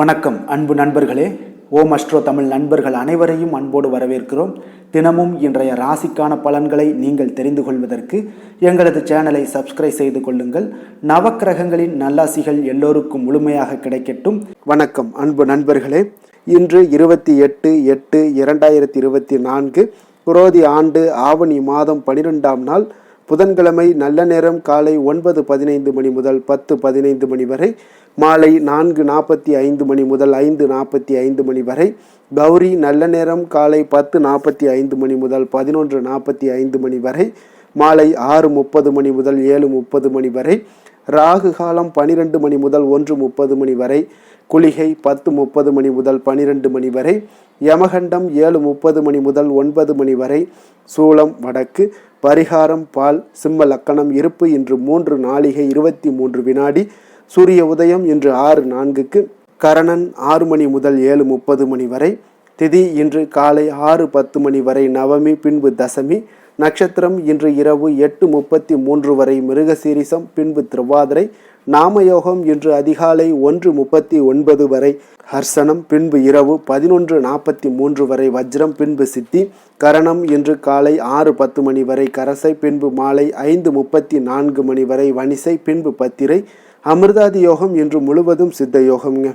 வணக்கம் அன்பு நண்பர்களே. ஓம் அஸ்ட்ரோ தமிழ் நண்பர்கள் அனைவரையும் அன்போடு வரவேற்கிறோம். தினமும் இன்றைய ராசிக்கான பலன்களை நீங்கள் தெரிந்து கொள்வதற்கு எங்களது சேனலை சப்ஸ்கிரைப் செய்து கொள்ளுங்கள். நவக்கிரகங்களின் நல்லாசிகள் எல்லோருக்கும் முழுமையாக கிடைக்கட்டும். வணக்கம் அன்பு நண்பர்களே. இன்று 28/8/2024 குரோதி ஆண்டு ஆவணி மாதம் 12ஆம் நாள் புதன்கிழமை. நல்ல நேரம் காலை 9:15 மணி முதல் 10:15 மணி வரை, மாலை 4:45 மணி முதல் 5:45 மணி வரை. கௌரி நல்ல நேரம் காலை 10:45 மணி முதல் 11:45 மணி வரை, மாலை 6:30 மணி முதல் 7:30 மணி வரை. ராகு காலம் 12 மணி முதல் 1:30 மணி வரை. குளிகை 10:30 மணி முதல் 12 மணி வரை. யமகண்டம் 7:30 மணி முதல் 9 மணி வரை. சூலம் வடக்கு. பரிகாரம் பால். சிம்ம லக்கணம். இருப்பு இன்று 3 நாழிகை 23 வினாடி. சூரிய உதயம் இன்று 6:04. கரணன் 6 மணி முதல் 7:30 மணி வரை. திதி இன்று காலை 6:10 மணி வரை நவமி, பின்பு தசமி. நட்சத்திரம் இன்று இரவு 8:33 வரை மிருகசீரிசம், பின்பு திருவாதிரை. நாமயோகம் இன்று அதிகாலை 1:39 வரை ஹர்சனம், பின்பு இரவு 11:43 வரை வஜ்ரம், பின்பு சித்தி. கரணம் இன்று காலை 6:10 மணி வரை கரசை, பின்பு மாலை 5:34 மணி வரை வணிசை, பின்பு பத்திரை. அமிர்தாதி யோகம் இன்று முழுவதும் சித்த யோகம்ங்க.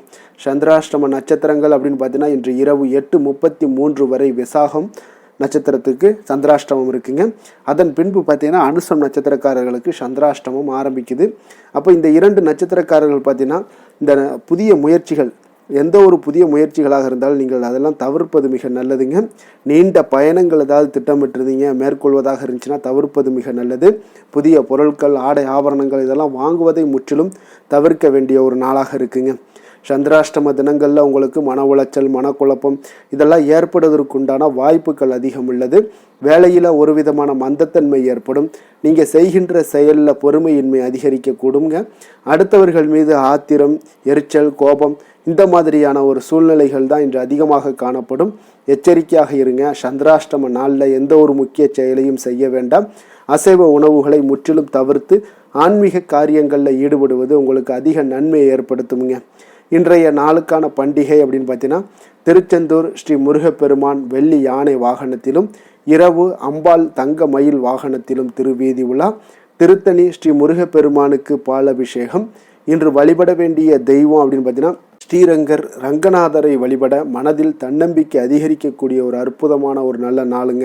சந்திராஷ்டம நட்சத்திரங்கள் அப்படின்னு பார்த்தீங்கன்னா இன்று இரவு 8:33 வரை விசாகம் நட்சத்திரத்துக்கு சந்திராஷ்டமம் இருக்குங்க. அதன் பின்பு பார்த்தீங்கன்னா அனுசம் நட்சத்திரக்காரர்களுக்கு சந்திராஷ்டமம் ஆரம்பிக்குது. அப்போ இந்த 2 நட்சத்திரக்காரர்கள் பார்த்தீங்கன்னா இந்த புதிய முயற்சிகள், எந்த ஒரு புதிய முயற்சிகளாக இருந்தாலும் நீங்கள் அதெல்லாம் தவிர்ப்பது மிக நல்லதுங்க. நீண்ட பயணங்கள் ஏதாவது திட்டமிட்டுருந்தீங்க மேற்கொள்வதாக இருந்துச்சுன்னா தவிர்ப்பது மிக நல்லது. புதிய பொருட்கள், ஆடை ஆபரணங்கள் இதெல்லாம் வாங்குவதை முற்றிலும் தவிர்க்க வேண்டிய ஒரு நாளாக இருக்குங்க. சந்திராஷ்டம தினங்களில் உங்களுக்கு மன உளைச்சல், மனக்குழப்பம் இதெல்லாம் ஏற்படுவதற்குண்டான வாய்ப்புகள் அதிகம் உள்ளது. வேலையில் ஒரு விதமான மந்தத்தன்மை ஏற்படும். நீங்கள் செய்கின்ற செயலில் பொறுமையின்மை அதிகரிக்க கூடுங்க. அடுத்தவர்கள் மீது ஆத்திரம், எரிச்சல், கோபம் இந்த மாதிரியான ஒரு சூழ்நிலைகள் தான் இன்று அதிகமாக காணப்படும். எச்சரிக்கையாக இருங்க. சந்திராஷ்டம நாளில் எந்த ஒரு முக்கிய செயலையும் செய்ய வேண்டாம். அசைவ உணவுகளை முற்றிலும் தவிர்த்து ஆன்மீக காரியங்களில் ஈடுபடுவது உங்களுக்கு அதிக நன்மையை ஏற்படுத்துங்க. இன்றைய நாளுக்கான பண்டிகை அப்படின்னு பார்த்தீங்கன்னா திருச்செந்தூர் ஸ்ரீ முருகப்பெருமான் வெள்ளி யானை வாகனத்திலும், இரவு அம்பாள் தங்க மயில் வாகனத்திலும் திருவீதி உலா. திருத்தணி ஸ்ரீ முருகப்பெருமானுக்கு பாலபிஷேகம். இன்று வழிபட வேண்டிய தெய்வம் அப்படின்னு பார்த்தீங்கன்னா ஸ்ரீரங்கர் ரங்கநாதரை வழிபட மனதில் தன்னம்பிக்கை அதிகரிக்கக்கூடிய ஒரு அற்புதமான ஒரு நல்ல நாளுங்க.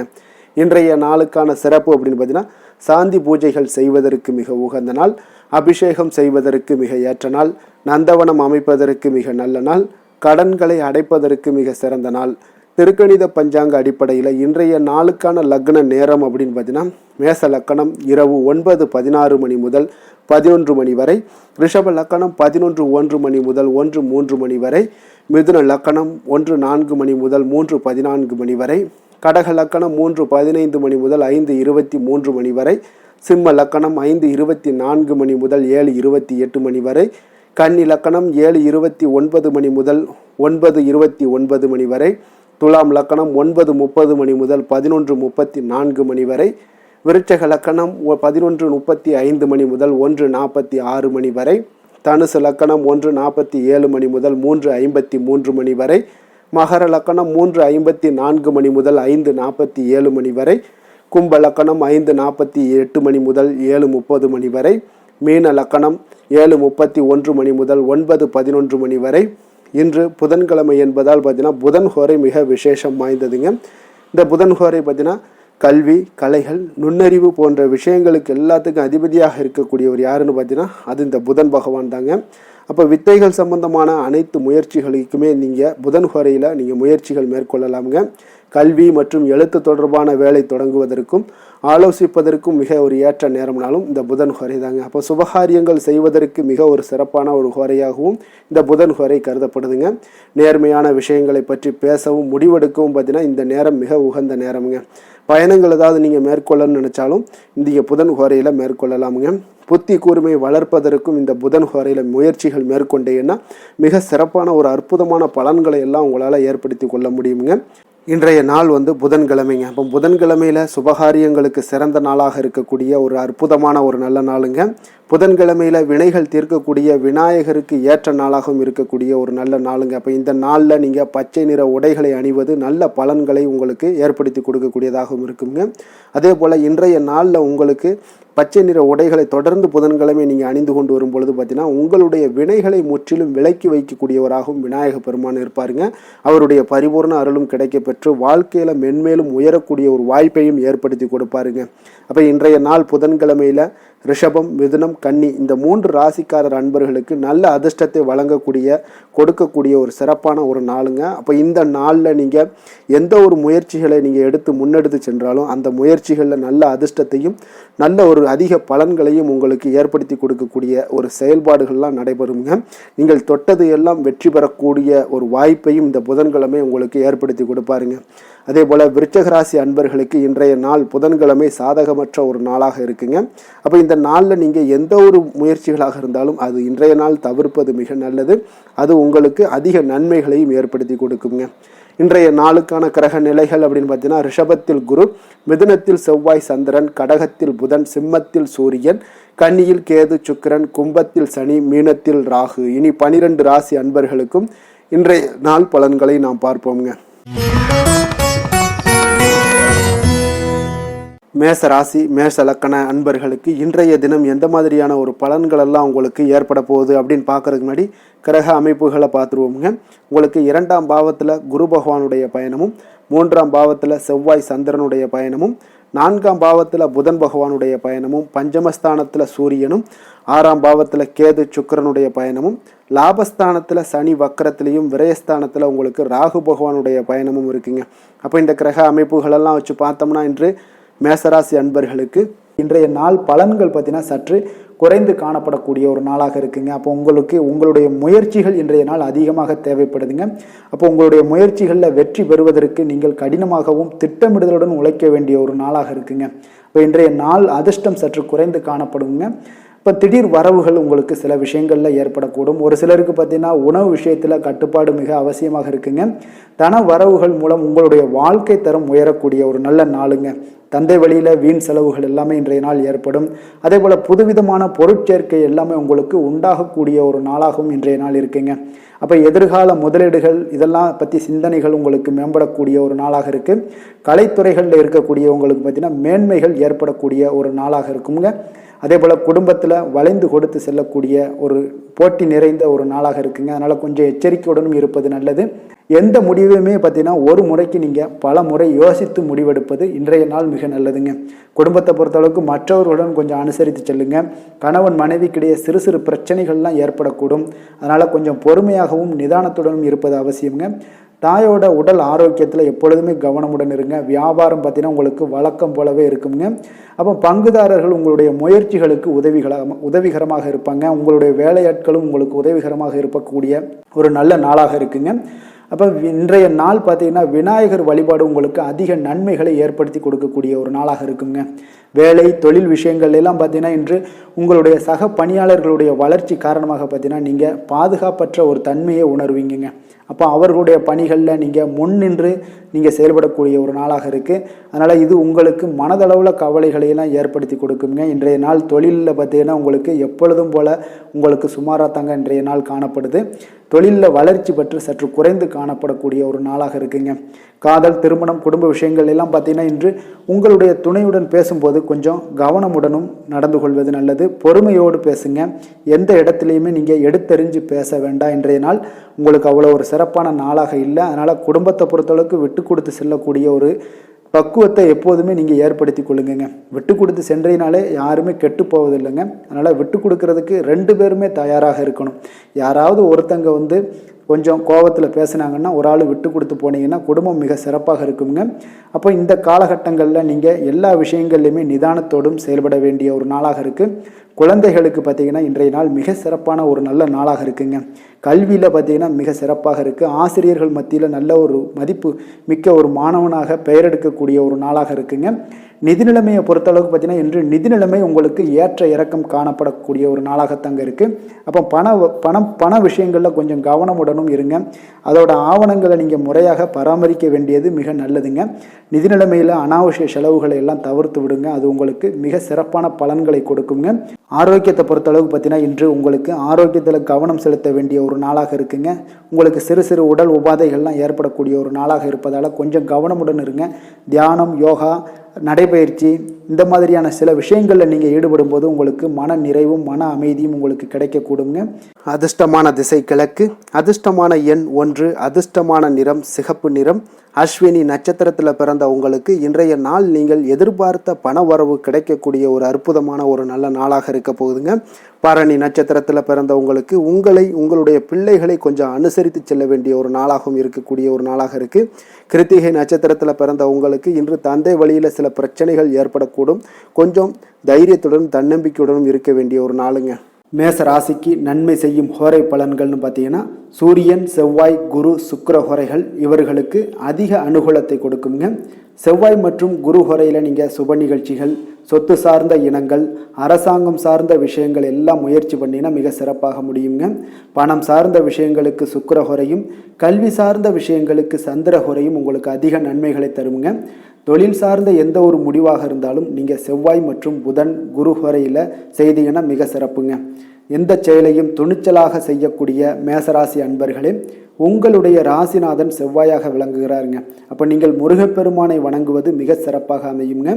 இன்றைய நாளுக்கான சிறப்பு அப்படின்னு பார்த்தீங்கன்னா சாந்தி பூஜைகள் செய்வதற்கு மிக உகந்த நாள். அபிஷேகம் செய்வதற்கு மிக ஏற்ற நாள். நந்தவனம் அமைப்பதற்கு மிக நல்ல நாள். கடன்களை அடைப்பதற்கு மிக சிறந்த நாள். திருக்கணித பஞ்சாங்க அடிப்படையில் இன்றைய நாளுக்கான லக்ன நேரம் அப்படின்னு பார்த்தீங்கன்னா மேச லக்கணம் இரவு 9:16 மணி முதல் 11 மணி வரை. ரிஷப லக்கணம் 11:01 மணி முதல் 1:03 மணி வரை. மிதுன லக்கணம் 1:04 மணி முதல் 3:14 மணி வரை. கடக லக்கணம் 3:15 மணி முதல் 5:23 மணி வரை. சிம்ம லக்கணம் 5:24 மணி முதல் 7:28 மணி வரை. கன்னி லக்கணம் 7:29 மணி முதல் 9:29 மணி வரை. துலாம் லக்கணம் 9:30 மணி முதல் 11:34 மணி வரை. விருச்சக லக்கணம் 11:35 மணி முதல் 1:46 மணி வரை. தனுசு லக்கணம் 1:47 மணி முதல் 3:53 மணி வரை. மகர லக்கணம் 3:54 மணி முதல் 5:47 மணி வரை. கும்ப லக்கணம் 5:48 மணி முதல் 7:30 மணி வரை. மீன லக்கணம் 7:31 மணி முதல் 9:11 மணி வரை. இன்று புதன்கிழமை என்பதால் பார்த்தீங்கன்னா புதன் ஹோரை மிக விசேஷம் வாய்ந்ததுங்க. இந்த புதன் ஹோரை பார்த்தீங்கன்னா கல்வி, கலைகள், நுண்ணறிவு போன்ற விஷயங்களுக்கு எல்லாத்துக்கும் அதிபதியாக இருக்கக்கூடியவர் யாருன்னு பார்த்தீங்கன்னா அது இந்த புதன் பகவான் தாங்க. அப்போ வித்தைகள் சம்பந்தமான அனைத்து முயற்சிகளுக்குமே நீங்கள் புதன் ஹோரையில் நீங்கள் முயற்சிகள் மேற்கொள்ளலாமுங்க. கல்வி மற்றும் எழுத்து தொடர்பான வேலை தொடங்குவதற்கும் ஆலோசிப்பதற்கும் மிக ஒரு ஏற்ற நேரம்னாலும் இந்த புதன் ஹோரை தாங்க. அப்போ சுபகாரியங்கள் செய்வதற்கு மிக ஒரு சிறப்பான ஒரு ஹோரையாகவும் இந்த புதன் ஹோரை கருதப்படுதுங்க. நேர்மையான விஷயங்களை பற்றி பேசவும் முடிவெடுக்கவும் பார்த்தீங்கன்னா இந்த நேரம் மிக உகந்த நேரமுங்க. பயணங்கள் ஏதாவது நீங்கள் மேற்கொள்ளணும்னு நினச்சாலும் இந்த புதன் ஹோரையில் மேற்கொள்ளலாமுங்க. புத்தி கூர்மையை வளர்ப்பதற்கும் இந்த புதன் ஹோரையில் முயற்சிகள் மேற்கொண்டீங்கன்னா மிக சிறப்பான ஒரு அற்புதமான பலன்களை எல்லாம் உங்களால் ஏற்படுத்தி கொள்ள முடியுங்க. இன்றைய நாள் புதன்கிழமைங்க. அப்போ புதன்கிழமையில் சுபகாரியங்களுக்கு சிறந்த நாளாக இருக்கக்கூடிய ஒரு அற்புதமான ஒரு நல்ல நாளுங்க. புதன்கிழமையில் வினைகள் தீர்க்கக்கூடிய விநாயகருக்கு ஏற்ற நாளாகவும் இருக்கக்கூடிய ஒரு நல்ல நாளுங்க. அப்போ இந்த நாளில் நீங்கள் பச்சை நிற உடைகளை அணிவது நல்ல பலன்களை உங்களுக்கு ஏற்படுத்தி கொடுக்கக்கூடியதாகவும் இருக்குங்க. அதே போல் இன்றைய நாளில் உங்களுக்கு பச்சை நிற உடைகளை தொடர்ந்து புதன்கிழமை நீங்கள் அணிந்து கொண்டு வரும் பொழுது பார்த்தீங்கன்னா உங்களுடைய வினைகளை முற்றிலும் விலக்கி வைக்கக்கூடியவராகவும் விநாயக பெருமான் இருப்பாருங்க. அவருடைய பரிபூர்ண அருளும் கிடைக்க பெற்று வாழ்க்கையில் மென்மேலும் உயரக்கூடிய ஒரு வாய்ப்பையும் ஏற்படுத்தி கொடுப்பாருங்க. அப்போ இன்றைய நாள் புதன்கிழமையில் ரிஷபம், மிதுனம், கன்னி இந்த 3 ராசிக்காரர் அன்பர்களுக்கு நல்ல அதிர்ஷ்டத்தை வழங்கக்கூடிய கொடுக்கக்கூடிய ஒரு சிறப்பான ஒரு நாளுங்க. அப்போ இந்த நாளில் நீங்கள் எந்த ஒரு முயற்சிகளை நீங்கள் முன்னெடுத்து சென்றாலும் அந்த முயற்சிகளில் நல்ல அதிர்ஷ்டத்தையும் நல்ல ஒரு அதிக பலன்களையும் உங்களுக்கு ஏற்படுத்தி கொடுக்கக்கூடிய ஒரு செயல்பாடுகள்லாம் நடைபெறுங்க. நீங்கள் தொட்டது எல்லாம் வெற்றி பெறக்கூடிய ஒரு வாய்ப்பையும் இந்த புதன்கிழமை உங்களுக்கு ஏற்படுத்தி கொடுப்பாருங்க. அதே போல் விருச்சிக ராசி அன்பர்களுக்கு இன்றைய நாள் புதன்கிழமை சாதகமற்ற ஒரு நாளாக இருக்குங்க. அப்போ இந்த நாளில் நீங்கள் எந்த ஒரு முயற்சிகளாக இருந்தாலும் அது இன்றைய நாள் தவிர்ப்பது மிக நல்லது. அது உங்களுக்கு அதிக நன்மைகளையும் ஏற்படுத்தி கொடுக்குங்க. இன்றைய நாளுக்கான கிரக நிலைகள் அப்படின்னு பார்த்தீங்கன்னா ரிஷபத்தில் குரு, மிதுனத்தில் செவ்வாய் சந்திரன், கடகத்தில் புதன், சிம்மத்தில் சூரியன், கன்னியில் கேது சுக்கிரன், கும்பத்தில் சனி, மீனத்தில் ராகு. இனி 12 ராசி அன்பர்களுக்கும் இன்றைய நாள் பலன்களை நாம் பார்ப்போம்ங்க. மேச ராசி மேச லக்கண அன்பர்களுக்கு இன்றைய தினம் எந்த மாதிரியான ஒரு பலன்களெல்லாம் உங்களுக்கு ஏற்பட போகுது அப்படின்னு பார்க்கறதுக்கு முன்னாடி கிரக அமைப்புகளை பார்த்துருவோமுங்க. உங்களுக்கு 2ஆம் பாவத்தில் குரு பகவானுடைய பயணமும், 3ஆம் பாவத்தில் செவ்வாய் சந்திரனுடைய பயணமும், 4ஆம் பாவத்தில் புதன் பகவானுடைய பயணமும், பஞ்சமஸ்தானத்தில் சூரியனும், 6ஆம் பாவத்தில் கேது சுக்கிரனுடைய பயணமும், லாபஸ்தானத்தில் சனி வக்கரத்திலையும், விரயஸ்தானத்தில் உங்களுக்கு ராகு பகவானுடைய பயணமும் இருக்குங்க. அப்போ இந்த கிரக அமைப்புகளெல்லாம் வச்சு பார்த்தோம்னா இன்று மேசராசி அன்பர்களுக்கு இன்றைய நாள் பலன்கள் பார்த்தீங்கன்னா சற்று குறைந்து காணப்படக்கூடிய ஒரு நாளாக இருக்குங்க. அப்போ உங்களுடைய முயற்சிகள் இன்றைய நாள் அதிகமாக தேவைப்படுதுங்க. அப்போ உங்களுடைய முயற்சிகளில் வெற்றி பெறுவதற்கு நீங்கள் கடினமாகவும் திட்டமிடுதலுடன் உழைக்க வேண்டிய ஒரு நாளாக இருக்குங்க. இப்போ இன்றைய நாள் அதிர்ஷ்டம் சற்று குறைந்து காணப்படுங்க. இப்போ திடீர் வரவுகள் உங்களுக்கு சில விஷயங்களில் ஏற்படக்கூடும். ஒரு சிலருக்கு பார்த்தீங்கன்னா உணவு விஷயத்தில் கட்டுப்பாடு மிக அவசியமாக இருக்குங்க. தன வரவுகள் மூலம் உங்களுடைய வாழ்க்கை தரம் உயரக்கூடிய ஒரு நல்ல நாளுங்க. தந்தை வழியில் வீண் செலவுகள் எல்லாமே இன்றைய நாள் ஏற்படும். அதே போல் புதுவிதமான பொருட்சேர்க்கை எல்லாமே உங்களுக்கு உண்டாகக்கூடிய ஒரு நாளாகவும் இன்றைய நாள் இருக்குங்க. அப்போ எதிர்கால முதலீடுகள் இதெல்லாம் பற்றி சிந்தனைகள் உங்களுக்கு மேம்படக்கூடிய ஒரு நாளாக இருக்குது. கலைத்துறைகளில் இருக்கக்கூடியவங்களுக்கு பார்த்தீங்கன்னா மேன்மைகள் ஏற்படக்கூடிய ஒரு நாளாக இருக்குங்க. அதே போல் குடும்பத்தில் வளைந்து கொடுத்து செல்லக்கூடிய ஒரு போட்டி நிறைந்த ஒரு நாளாக இருக்குங்க. அதனால் கொஞ்சம் எச்சரிக்கையுடனும் இருப்பது நல்லது. எந்த முடிவையுமே பார்த்தீங்கன்னா ஒரு முறைக்கு நீங்கள் பல முறை யோசித்து முடிவெடுப்பது இன்றைய நாள் மிக நல்லதுங்க. குடும்பத்தை பொறுத்தளவுக்கு மற்றவர்களுடன் கொஞ்சம் அனுசரித்து செல்லுங்க. கணவன் மனைவிக்கிடையே சிறு சிறு பிரச்சனைகள்லாம் ஏற்படக்கூடும். அதனால் கொஞ்சம் பொறுமையாகவும் நிதானத்துடனும் இருப்பது அவசியங்க. தாயோட உடல் ஆரோக்கியத்தில் எப்பொழுதுமே கவனமுடன் இருங்க. வியாபாரம் பார்த்தீங்கன்னா உங்களுக்கு வழக்கம் போலவே இருக்குங்க. அப்போ பங்குதாரர்கள் உங்களுடைய முயற்சிகளுக்கு உதவிகரமாக இருப்பாங்க. உங்களுடைய வேலையாட்களும் உங்களுக்கு உதவிகரமாக இருக்கக்கூடிய ஒரு நல்ல நாளாக இருக்குங்க. அப்போ இன்றைய நாள் பார்த்தீங்கன்னா விநாயகர் வழிபாடு உங்களுக்கு அதிக நன்மைகளை ஏற்படுத்தி கொடுக்கக்கூடிய ஒரு நாளாக இருக்குங்க. வேலை தொழில் விஷயங்கள் எல்லாம் பார்த்தீங்கன்னா இன்று உங்களுடைய சக பணியாளர்களுடைய வளர்ச்சி காரணமாக பார்த்தீங்கன்னா நீங்கள் பாதுகாப்பற்ற ஒரு தன்மையை உணர்வீங்க. அப்போ அவர்களுடைய பணிகளில் நீங்கள் முன்னின்று நீங்கள் செயல்படக்கூடிய ஒரு நாளாக இருக்குது. அதனால் இது உங்களுக்கு மனதளவில் கவலைகளையெல்லாம் ஏற்படுத்தி கொடுக்குங்க. இன்றைய நாள் தொழிலில் பார்த்தீங்கன்னா உங்களுக்கு எப்பொழுதும் போல் உங்களுக்கு சுமாராக தாங்க இன்றைய நாள் காணப்படுது. தொழிலில் வளர்ச்சி பற்றி சற்று குறைந்து காணப்படக்கூடிய ஒரு நாளாக இருக்குங்க. காதல், திருமணம், குடும்ப விஷயங்கள் எல்லாம் பார்த்தீங்கன்னா இன்று உங்களுடைய துணையுடன் பேசும்போது கொஞ்சம் கவனமுடனும் நடந்து கொள்வது நல்லது. பொறுமையோடு பேசுங்க. எந்த இடத்துலையுமே நீங்கள் எடுத்தறிஞ்சு பேச வேண்டாம். இன்றைய நாள் உங்களுக்கு அவ்வளோ ஒரு சிறப்பான நாளாக இல்லை. அதனால் குடும்பத்தை பொறுத்தளவுக்கு விட்டு கொடுத்து செல்லக்கூடிய ஒரு பக்குவத்தை எப்போதுமே நீங்கள் ஏற்படுத்தி கொள்ளுங்க. விட்டு கொடுத்து சென்றீனாலே யாருமே கெட்டு போவதில்லைங்க. அதனால் விட்டு கொடுக்கறதுக்கு 2 பேருமே தயாராக இருக்கணும். யாராவது ஒருத்தங்க கொஞ்சம் கோபத்தில் பேசுனாங்கன்னா ஒரு ஆள் விட்டு கொடுத்து போனீங்கன்னா குடும்பம் மிக சிறப்பாக இருக்குங்க. அப்போ இந்த காலகட்டங்களில் நீங்கள் எல்லா விஷயங்கள்லையுமே நிதானத்தோடும் செயல்பட வேண்டிய ஒரு நாளாக இருக்குது. குழந்தைகளுக்கு பார்த்தீங்கன்னா இன்றைய நாள் மிக சிறப்பான ஒரு நல்ல நாளாக இருக்குங்க. கல்வியில் பார்த்தீங்கன்னா மிக சிறப்பாக இருக்குது. ஆசிரியர்கள் மத்தியில் நல்ல ஒரு மதிப்பு மிக்க ஒரு மாணவனாக பெயர் எடுக்கக்கூடிய ஒரு நாளாக இருக்குங்க. நிதி நிலைமையை பொறுத்தளவுக்கு பார்த்தீங்கன்னா இன்று நிதி நிலைமை உங்களுக்கு ஏற்ற இறக்கம் காணப்படக்கூடிய ஒரு நாளாகத்தாங்க இருக்குது. அப்போ பண விஷயங்களில் கொஞ்சம் கவனமுடனும் இருங்க. அதோட ஆவணங்களை நீங்கள் முறையாக பராமரிக்க வேண்டியது மிக நல்லதுங்க. நிதி நிலைமையில் அனாவசிய செலவுகளை எல்லாம் தவிர்த்து விடுங்க. அது உங்களுக்கு மிக சிறப்பான பலன்களை கொடுக்குங்க. ஆரோக்கியத்தை பொறுத்தளவுக்கு பார்த்தீங்கன்னா இன்று உங்களுக்கு ஆரோக்கியத்தில் கவனம் செலுத்த வேண்டிய ஒரு நாளாக இருக்குங்க. உங்களுக்கு சிறு சிறு உடல் உபாதைகள்லாம் ஏற்படக்கூடிய ஒரு நாளாக இருப்பதால் கொஞ்சம் கவனமுடன் இருங்க. தியானம், யோகா, நடைபயிற்சி இந்த மாதிரியான சில விஷயங்களில் நீங்கள் ஈடுபடும் போது உங்களுக்கு மன நிறைவும் மன அமைதியும் உங்களுக்கு கிடைக்கக்கூடுங்க. அதிர்ஷ்டமான திசை கிழக்கு, அதிர்ஷ்டமான எண் 1, அதிர்ஷ்டமான நிறம் சிகப்பு நிறம். அஸ்வினி நட்சத்திரத்தில் பிறந்த உங்களுக்கு இன்றைய நாள் நீங்கள் எதிர்பார்த்த பண வரவு கிடைக்கக்கூடிய ஒரு அற்புதமான ஒரு நல்ல நாளாக இருக்க போகுதுங்க. பரணி நட்சத்திரத்தில் பிறந்த உங்களுக்கு உங்களுடைய பிள்ளைகளை கொஞ்சம் அனுசரித்து செல்ல வேண்டிய ஒரு நாளாகவும் இருக்கக்கூடிய ஒரு நாளாக இருக்குது. கிருத்திகை நட்சத்திரத்தில் பிறந்த உங்களுக்கு இன்று தந்தை வழியில் சில பிரச்சனைகள் ஏற்படக்கூடும். கொஞ்சம் தைரியத்துடன் தன்னம்பிக்கையுடனும் இருக்க வேண்டிய ஒரு நாளுங்க. மேச ராசிக்கு நன்மை செய்யும் ஹோரை பலன்கள்னு பார்த்தீங்கன்னா சூரியன், செவ்வாய், குரு, சுக்கிர ஹோரைகள் இவர்களுக்கு அதிக அனுகூலத்தை கொடுக்குங்க. செவ்வாய் மற்றும் குரு ஹோரையில் நீங்கள் சுப நிகழ்ச்சிகள், சொத்து சார்ந்த இனங்கள், அரசாங்கம் சார்ந்த விஷயங்கள் எல்லாம் முயற்சி பண்ணினா மிக சிறப்பாக முடியுங்க. பணம் சார்ந்த விஷயங்களுக்கு சுக்கிர ஹோரையும், கல்வி சார்ந்த விஷயங்களுக்கு சந்திர ஹோரையும் உங்களுக்கு அதிக நன்மைகளை தருங்க. தொழில் சார்ந்த எந்த ஒரு முடிவாக இருந்தாலும் நீங்கள் செவ்வாய் மற்றும் புதன், குரு ஹோரையில் செய்தீங்கன்னா மிக சிறப்புங்க. எந்த செயலையும் துணிச்சலாக செய்யக்கூடிய மேசராசி அன்பர்களே, உங்களுடைய ராசிநாதன் செவ்வாயாக விளங்குகிறாருங்க. அப்போ நீங்கள் முருகப்பெருமானை வணங்குவது மிக சிறப்பாக அமையுங்க.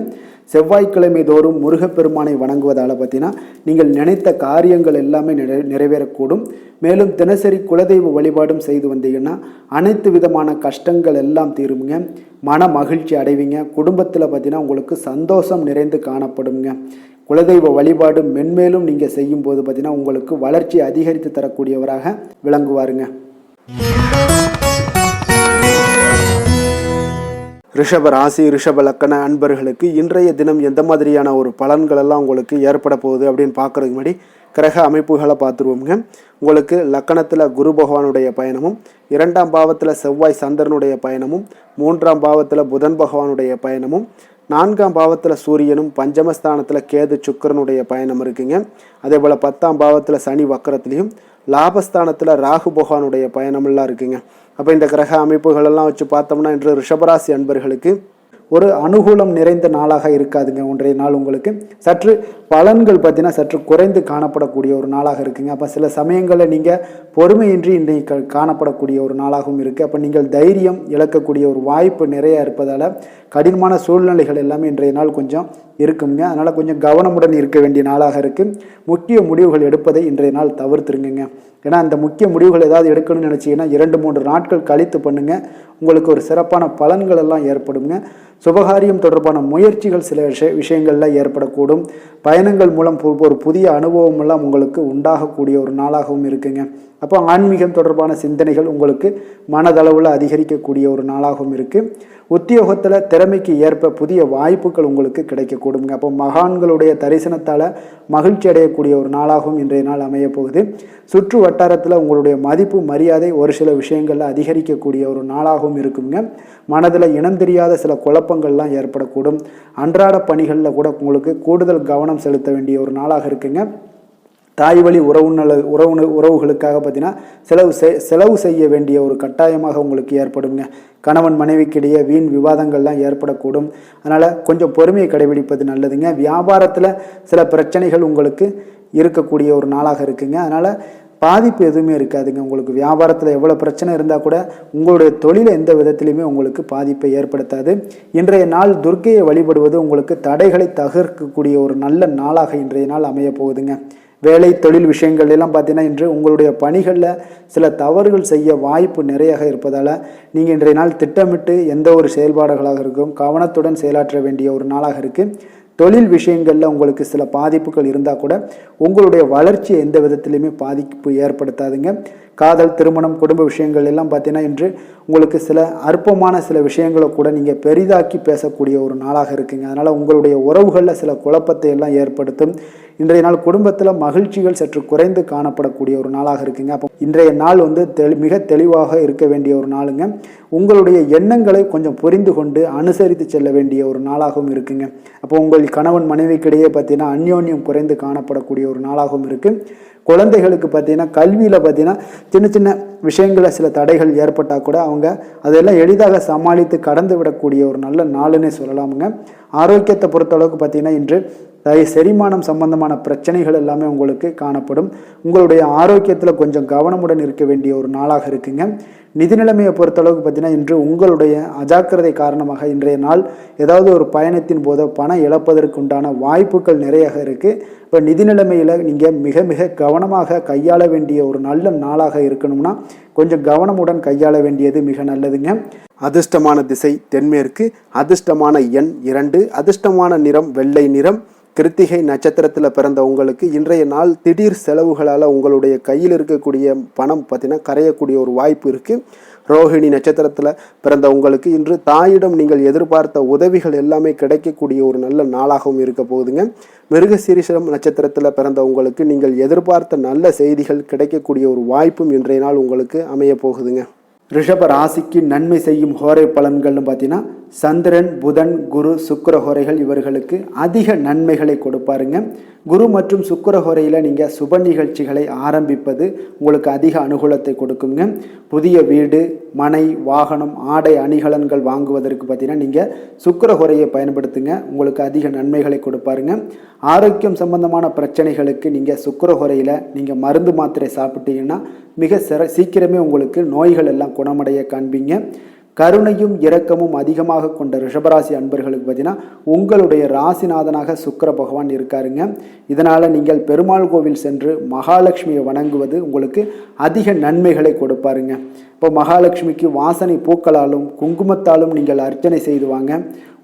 செவ்வாய்க்கிழமை தோறும் முருகப்பெருமானை வணங்குவதால் பார்த்தீங்கன்னா நீங்கள் நினைத்த காரியங்கள் எல்லாமே நிறைவேறக்கூடும். மேலும் தினசரி குலதெய்வ வழிபாடும் செய்து வந்தீங்கன்னா அனைத்து விதமான கஷ்டங்கள் எல்லாம் தீருங்க. மன மகிழ்ச்சி அடைவீங்க. குடும்பத்தில் பார்த்தீங்கன்னா உங்களுக்கு சந்தோஷம் நிறைந்து காணப்படுங்க. குலதெய்வ வழிபாடு மென்மேலும் நீங்கள் செய்யும்போது பார்த்தீங்கன்னா உங்களுக்கு வளர்ச்சி அதிகரித்து தரக்கூடியவராக விளங்குவாருங்க. ரிஷப ராசி, ரிஷப லக்கண அன்பர்களுக்கு இன்றைய தினம் எந்த மாதிரியான ஒரு பலன்கள் எல்லாம் உங்களுக்கு ஏற்பட போகுது அப்படின்னு பார்க்குறதுக்கு முன்னாடி கிரக அமைப்புகளை பார்த்துருவோங்க. உங்களுக்கு லக்கணத்தில் குரு பகவானுடைய பயணமும், 2ஆம் பாவத்தில் செவ்வாய் சந்திரனுடைய பயணமும், 3ஆம் பாவத்தில் புதன் பகவானுடைய பயணமும், 4ஆம் பாவத்தில் சூரியனும், பஞ்சமஸ்தானத்தில் கேது சுக்கிரனுடைய பயணம் இருக்குங்க. அதே போல் 10ஆம் பாவத்தில் சனி வக்கரத்துலேயும், லாபஸ்தானத்தில் ராகு பகவானுடைய பயணமெல்லாம் இருக்குங்க. அப்போ இந்த கிரக அமைப்புகளெல்லாம் வச்சு பார்த்தோம்னா இன்று ரிஷபராசி அன்பர்களுக்கு ஒரு அனுகூலம் நிறைந்த நாளாக இருக்காதுங்க. ஒன்றைய நாள் உங்களுக்கு சற்று பலன்கள் பார்த்தீங்கன்னா சற்று குறைந்து காணப்படக்கூடிய ஒரு நாளாக இருக்குங்க. அப்போ சில சமயங்களில் நீங்கள் பொறுமையின்றி இன்றைக்கு காணப்படக்கூடிய ஒரு நாளாகவும் இருக்குது. அப்போ நீங்கள் தைரியம் இழக்கக்கூடிய ஒரு வாய்ப்பு நிறையா இருப்பதால் கடினமான சூழ்நிலைகள் எல்லாமே இன்றைய நாள் கொஞ்சம் இருக்குங்க. அதனால் கொஞ்சம் கவனமுடன் இருக்க வேண்டிய நாளாக இருக்குது. முக்கிய முடிவுகள் எடுப்பதை இன்றைய நாள் தவிர்த்துருங்க. ஏன்னா அந்த முக்கிய முடிவுகள் ஏதாவது எடுக்கணும்னு நினச்சிங்கன்னா 2-3 நாட்கள் கழித்து பண்ணுங்கள். உங்களுக்கு ஒரு சிறப்பான பலன்கள் எல்லாம் ஏற்படுங்க. சுபகாரியம் தொடர்பான முயற்சிகள் சில விஷயங்கள்லாம் ஏற்படக்கூடும். பயணங்கள் மூலம் ஒரு புதிய அனுபவம் எல்லாம் உங்களுக்கு உண்டாகக்கூடிய ஒரு நாளாகவும் இருக்குங்க. அப்போ ஆன்மீகம் தொடர்பான சிந்தனைகள் உங்களுக்கு மனதளவில் அதிகரிக்கக்கூடிய ஒரு நாளாகவும் இருக்குது. உத்தியோகத்தில் திறமைக்கு ஏற்ப புதிய வாய்ப்புகள் உங்களுக்கு கிடைக்கக்கூடுங்க. அப்போ மகான்களுடைய தரிசனத்தால் மகிழ்ச்சி அடையக்கூடிய ஒரு நாளாகவும் இன்றைய நாள் அமைய போகுது. சுற்று வட்டாரத்தில் உங்களுடைய மதிப்பு மரியாதை ஒரு சில விஷயங்களில் அதிகரிக்கக்கூடிய ஒரு நாளாகவும் இருக்குங்க. மனதில் இனம் தெரியாத சில குழப்பங்கள்லாம் ஏற்படக்கூடும். அன்றாட பணிகளில் கூட உங்களுக்கு கூடுதல் கவனம் செலுத்த வேண்டிய ஒரு நாளாக இருக்குங்க. தாய் வழி உறவுகளுக்காக பார்த்தீங்கன்னா செலவு செய்ய வேண்டிய ஒரு கட்டாயமாக உங்களுக்கு ஏற்படுங்க. கணவன் மனைவிக்கிடையே வீண் விவாதங்கள்லாம் ஏற்படக்கூடும். அதனால் கொஞ்சம் பொறுமையை கடைபிடிப்பது நல்லதுங்க. வியாபாரத்தில் சில பிரச்சனைகள் உங்களுக்கு இருக்கக்கூடிய ஒரு நாளாக இருக்குங்க. அதனால் பாதிப்பு எதுவுமே இருக்காதுங்க. உங்களுக்கு வியாபாரத்தில் எவ்வளோ பிரச்சனை இருந்தால் கூட உங்களுடைய தொழிலை எந்த விதத்திலையுமே உங்களுக்கு பாதிப்பை ஏற்படுத்தாது. இன்றைய நாள் துர்க்கையை வழிபடுவது உங்களுக்கு தடைகளை தகர்க்கக்கூடிய ஒரு நல்ல நாளாக இன்றைய நாள் அமைய போகுதுங்க. வேலை தொழில் விஷயங்கள் எல்லாம் பார்த்தீங்கன்னா இன்று உங்களுடைய பணிகளில் சில தவறுகள் செய்ய வாய்ப்பு நிறையாக இருப்பதால் நீங்கள் இன்றைய நாள் திட்டமிட்டு எந்த ஒரு செயல்பாடுகளாக இருக்கும் கவனத்துடன் செயலாற்ற வேண்டிய ஒரு நாளாக இருக்குது. தொழில் விஷயங்களில் உங்களுக்கு சில பாதிப்புகள் இருந்தால் கூட உங்களுடைய வளர்ச்சியை எந்த விதத்திலையுமே பாதிப்பு ஏற்படுத்தாதுங்க. காதல், திருமணம், குடும்ப விஷயங்கள் எல்லாம் பார்த்தீங்கன்னா இன்று உங்களுக்கு சில அற்பமான சில விஷயங்களை கூட நீங்கள் பெரிதாக்கி பேசக்கூடிய ஒரு நாளாக இருக்குங்க. அதனால் உங்களுடைய உறவுகளில் சில குழப்பத்தை எல்லாம் ஏற்படுத்தும். இன்றைய நாள் குடும்பத்தில் மகிழ்ச்சிகள் சற்று குறைந்து காணப்படக்கூடிய ஒரு நாளாக இருக்குங்க. அப்போ இன்றைய நாள் மிக தெளிவாக இருக்க வேண்டிய ஒரு நாளுங்க. உங்களுடைய எண்ணங்களை கொஞ்சம் புரிந்து கொண்டு அனுசரித்து செல்ல வேண்டிய ஒரு நாளாகவும் இருக்குங்க. அப்போ உங்கள் கணவன் மனைவிக்கிடையே பார்த்தீங்கன்னா அந்யோன்யம் குறைந்து காணப்படக்கூடிய ஒரு நாளாகவும் இருக்குது. குழந்தைகளுக்கு பார்த்தீங்கன்னா கல்வியில் பார்த்தீங்கன்னா சின்ன சின்ன விஷயங்களில் சில தடைகள் ஏற்பட்டால் கூட அவங்க அதெல்லாம் எளிதாக சமாளித்து கடந்து விடக்கூடிய ஒரு நல்ல நாளுன்னே சொல்லலாமுங்க. ஆரோக்கியத்தை பொறுத்தளவுக்கு பார்த்தீங்கன்னா இன்று செரிமானம் சம்பந்தமான பிரச்சனைகள் எல்லாமே உங்களுக்கு காணப்படும். உங்களுடைய ஆரோக்கியத்தில் கொஞ்சம் கவனமுடன் இருக்க வேண்டிய ஒரு நாளாக இருக்குங்க. நிதி நிலைமையை பொறுத்தளவுக்கு பார்த்தீங்கன்னா இன்று உங்களுடைய அஜாக்கிரதை காரணமாக இன்றைய நாள் ஏதாவது ஒரு பயணத்தின் போது பணம் இழப்பதற்கு உண்டான வாய்ப்புகள் நிறைய இருக்குது. இப்போ நிதி நிலைமையில் நீங்கள் மிக மிக கவனமாக கையாள வேண்டிய ஒரு நல்ல நாளாக இருக்கணும்னா கொஞ்சம் கவனமுடன் கையாள வேண்டியது மிக நல்லதுங்க. அதிர்ஷ்டமான திசை தென்மேற்கு, அதிர்ஷ்டமான எண் 2, அதிர்ஷ்டமான நிறம் வெள்ளை நிறம். கிருத்திகை நட்சத்திரத்தில் பிறந்த உங்களுக்கு இன்றைய நாள் திடீர் செலவுகளால் உங்களுடைய கையில் இருக்கக்கூடிய பணம் பார்த்தீங்கன்னா கரையக்கூடிய ஒரு வாய்ப்பு இருக்குது. ரோஹிணி நட்சத்திரத்தில் பிறந்த உங்களுக்கு இன்று தாயிடம் நீங்கள் எதிர்பார்த்த உதவிகள் எல்லாமே கிடைக்கக்கூடிய ஒரு நல்ல நாளாகவும் இருக்க போகுதுங்க. மிருகசீரிஷம் நட்சத்திரத்தில் பிறந்த உங்களுக்கு நீங்கள் எதிர்பார்த்த நல்ல செய்திகள் கிடைக்கக்கூடிய ஒரு வாய்ப்பும் இன்றைய நாள் உங்களுக்கு அமைய போகுதுங்க. ரிஷப ராசிக்கு நன்மை செய்யும் ஹோரை பலன்கள்னு பார்த்தீங்கன்னா சந்திரன், புதன், குரு, சுக்கிர ஹோரைகள் இவர்களுக்கு அதிக நன்மைகளை கொடுப்பாருங்க. குரு மற்றும் சுக்கிர ஹோரையில் நீங்கள் சுப நிகழ்ச்சிகளை ஆரம்பிப்பது உங்களுக்கு அதிக அனுகூலத்தை கொடுக்குங்க. புதிய வீடு, மனை, வாகனம், ஆடை அணிகலன்கள் வாங்குவதற்கு பார்த்தீங்கன்னா நீங்கள் சுக்கிர ஹோரையை பயன்படுத்துங்க, உங்களுக்கு அதிக நன்மைகளை கொடுப்பாருங்க. ஆரோக்கியம் சம்பந்தமான பிரச்சனைகளுக்கு நீங்கள் சுக்கிர ஹோரையில் நீங்கள் மருந்து மாத்திரை சாப்பிட்டீங்கன்னா மிக சீக்கிரமே உங்களுக்கு நோய்கள் எல்லாம் குணமடைய காண்பீங்க. கருணையும் இரக்கமும் அதிகமாக கொண்ட ரிஷபராசி அன்பர்களுக்கு பார்த்தீங்கன்னா உங்களுடைய ராசிநாதனாக சுக்கிர பகவான் இருக்காருங்க. இதனால் நீங்கள் பெருமாள் கோவில் சென்று மகாலட்சுமியை வணங்குவது உங்களுக்கு அதிக நன்மைகளை கொடுப்பாருங்க. இப்போ மகாலட்சுமிக்கு வாசனை பூக்களாலும் குங்குமத்தாலும் நீங்கள் அர்ச்சனை செய்து வாங்க.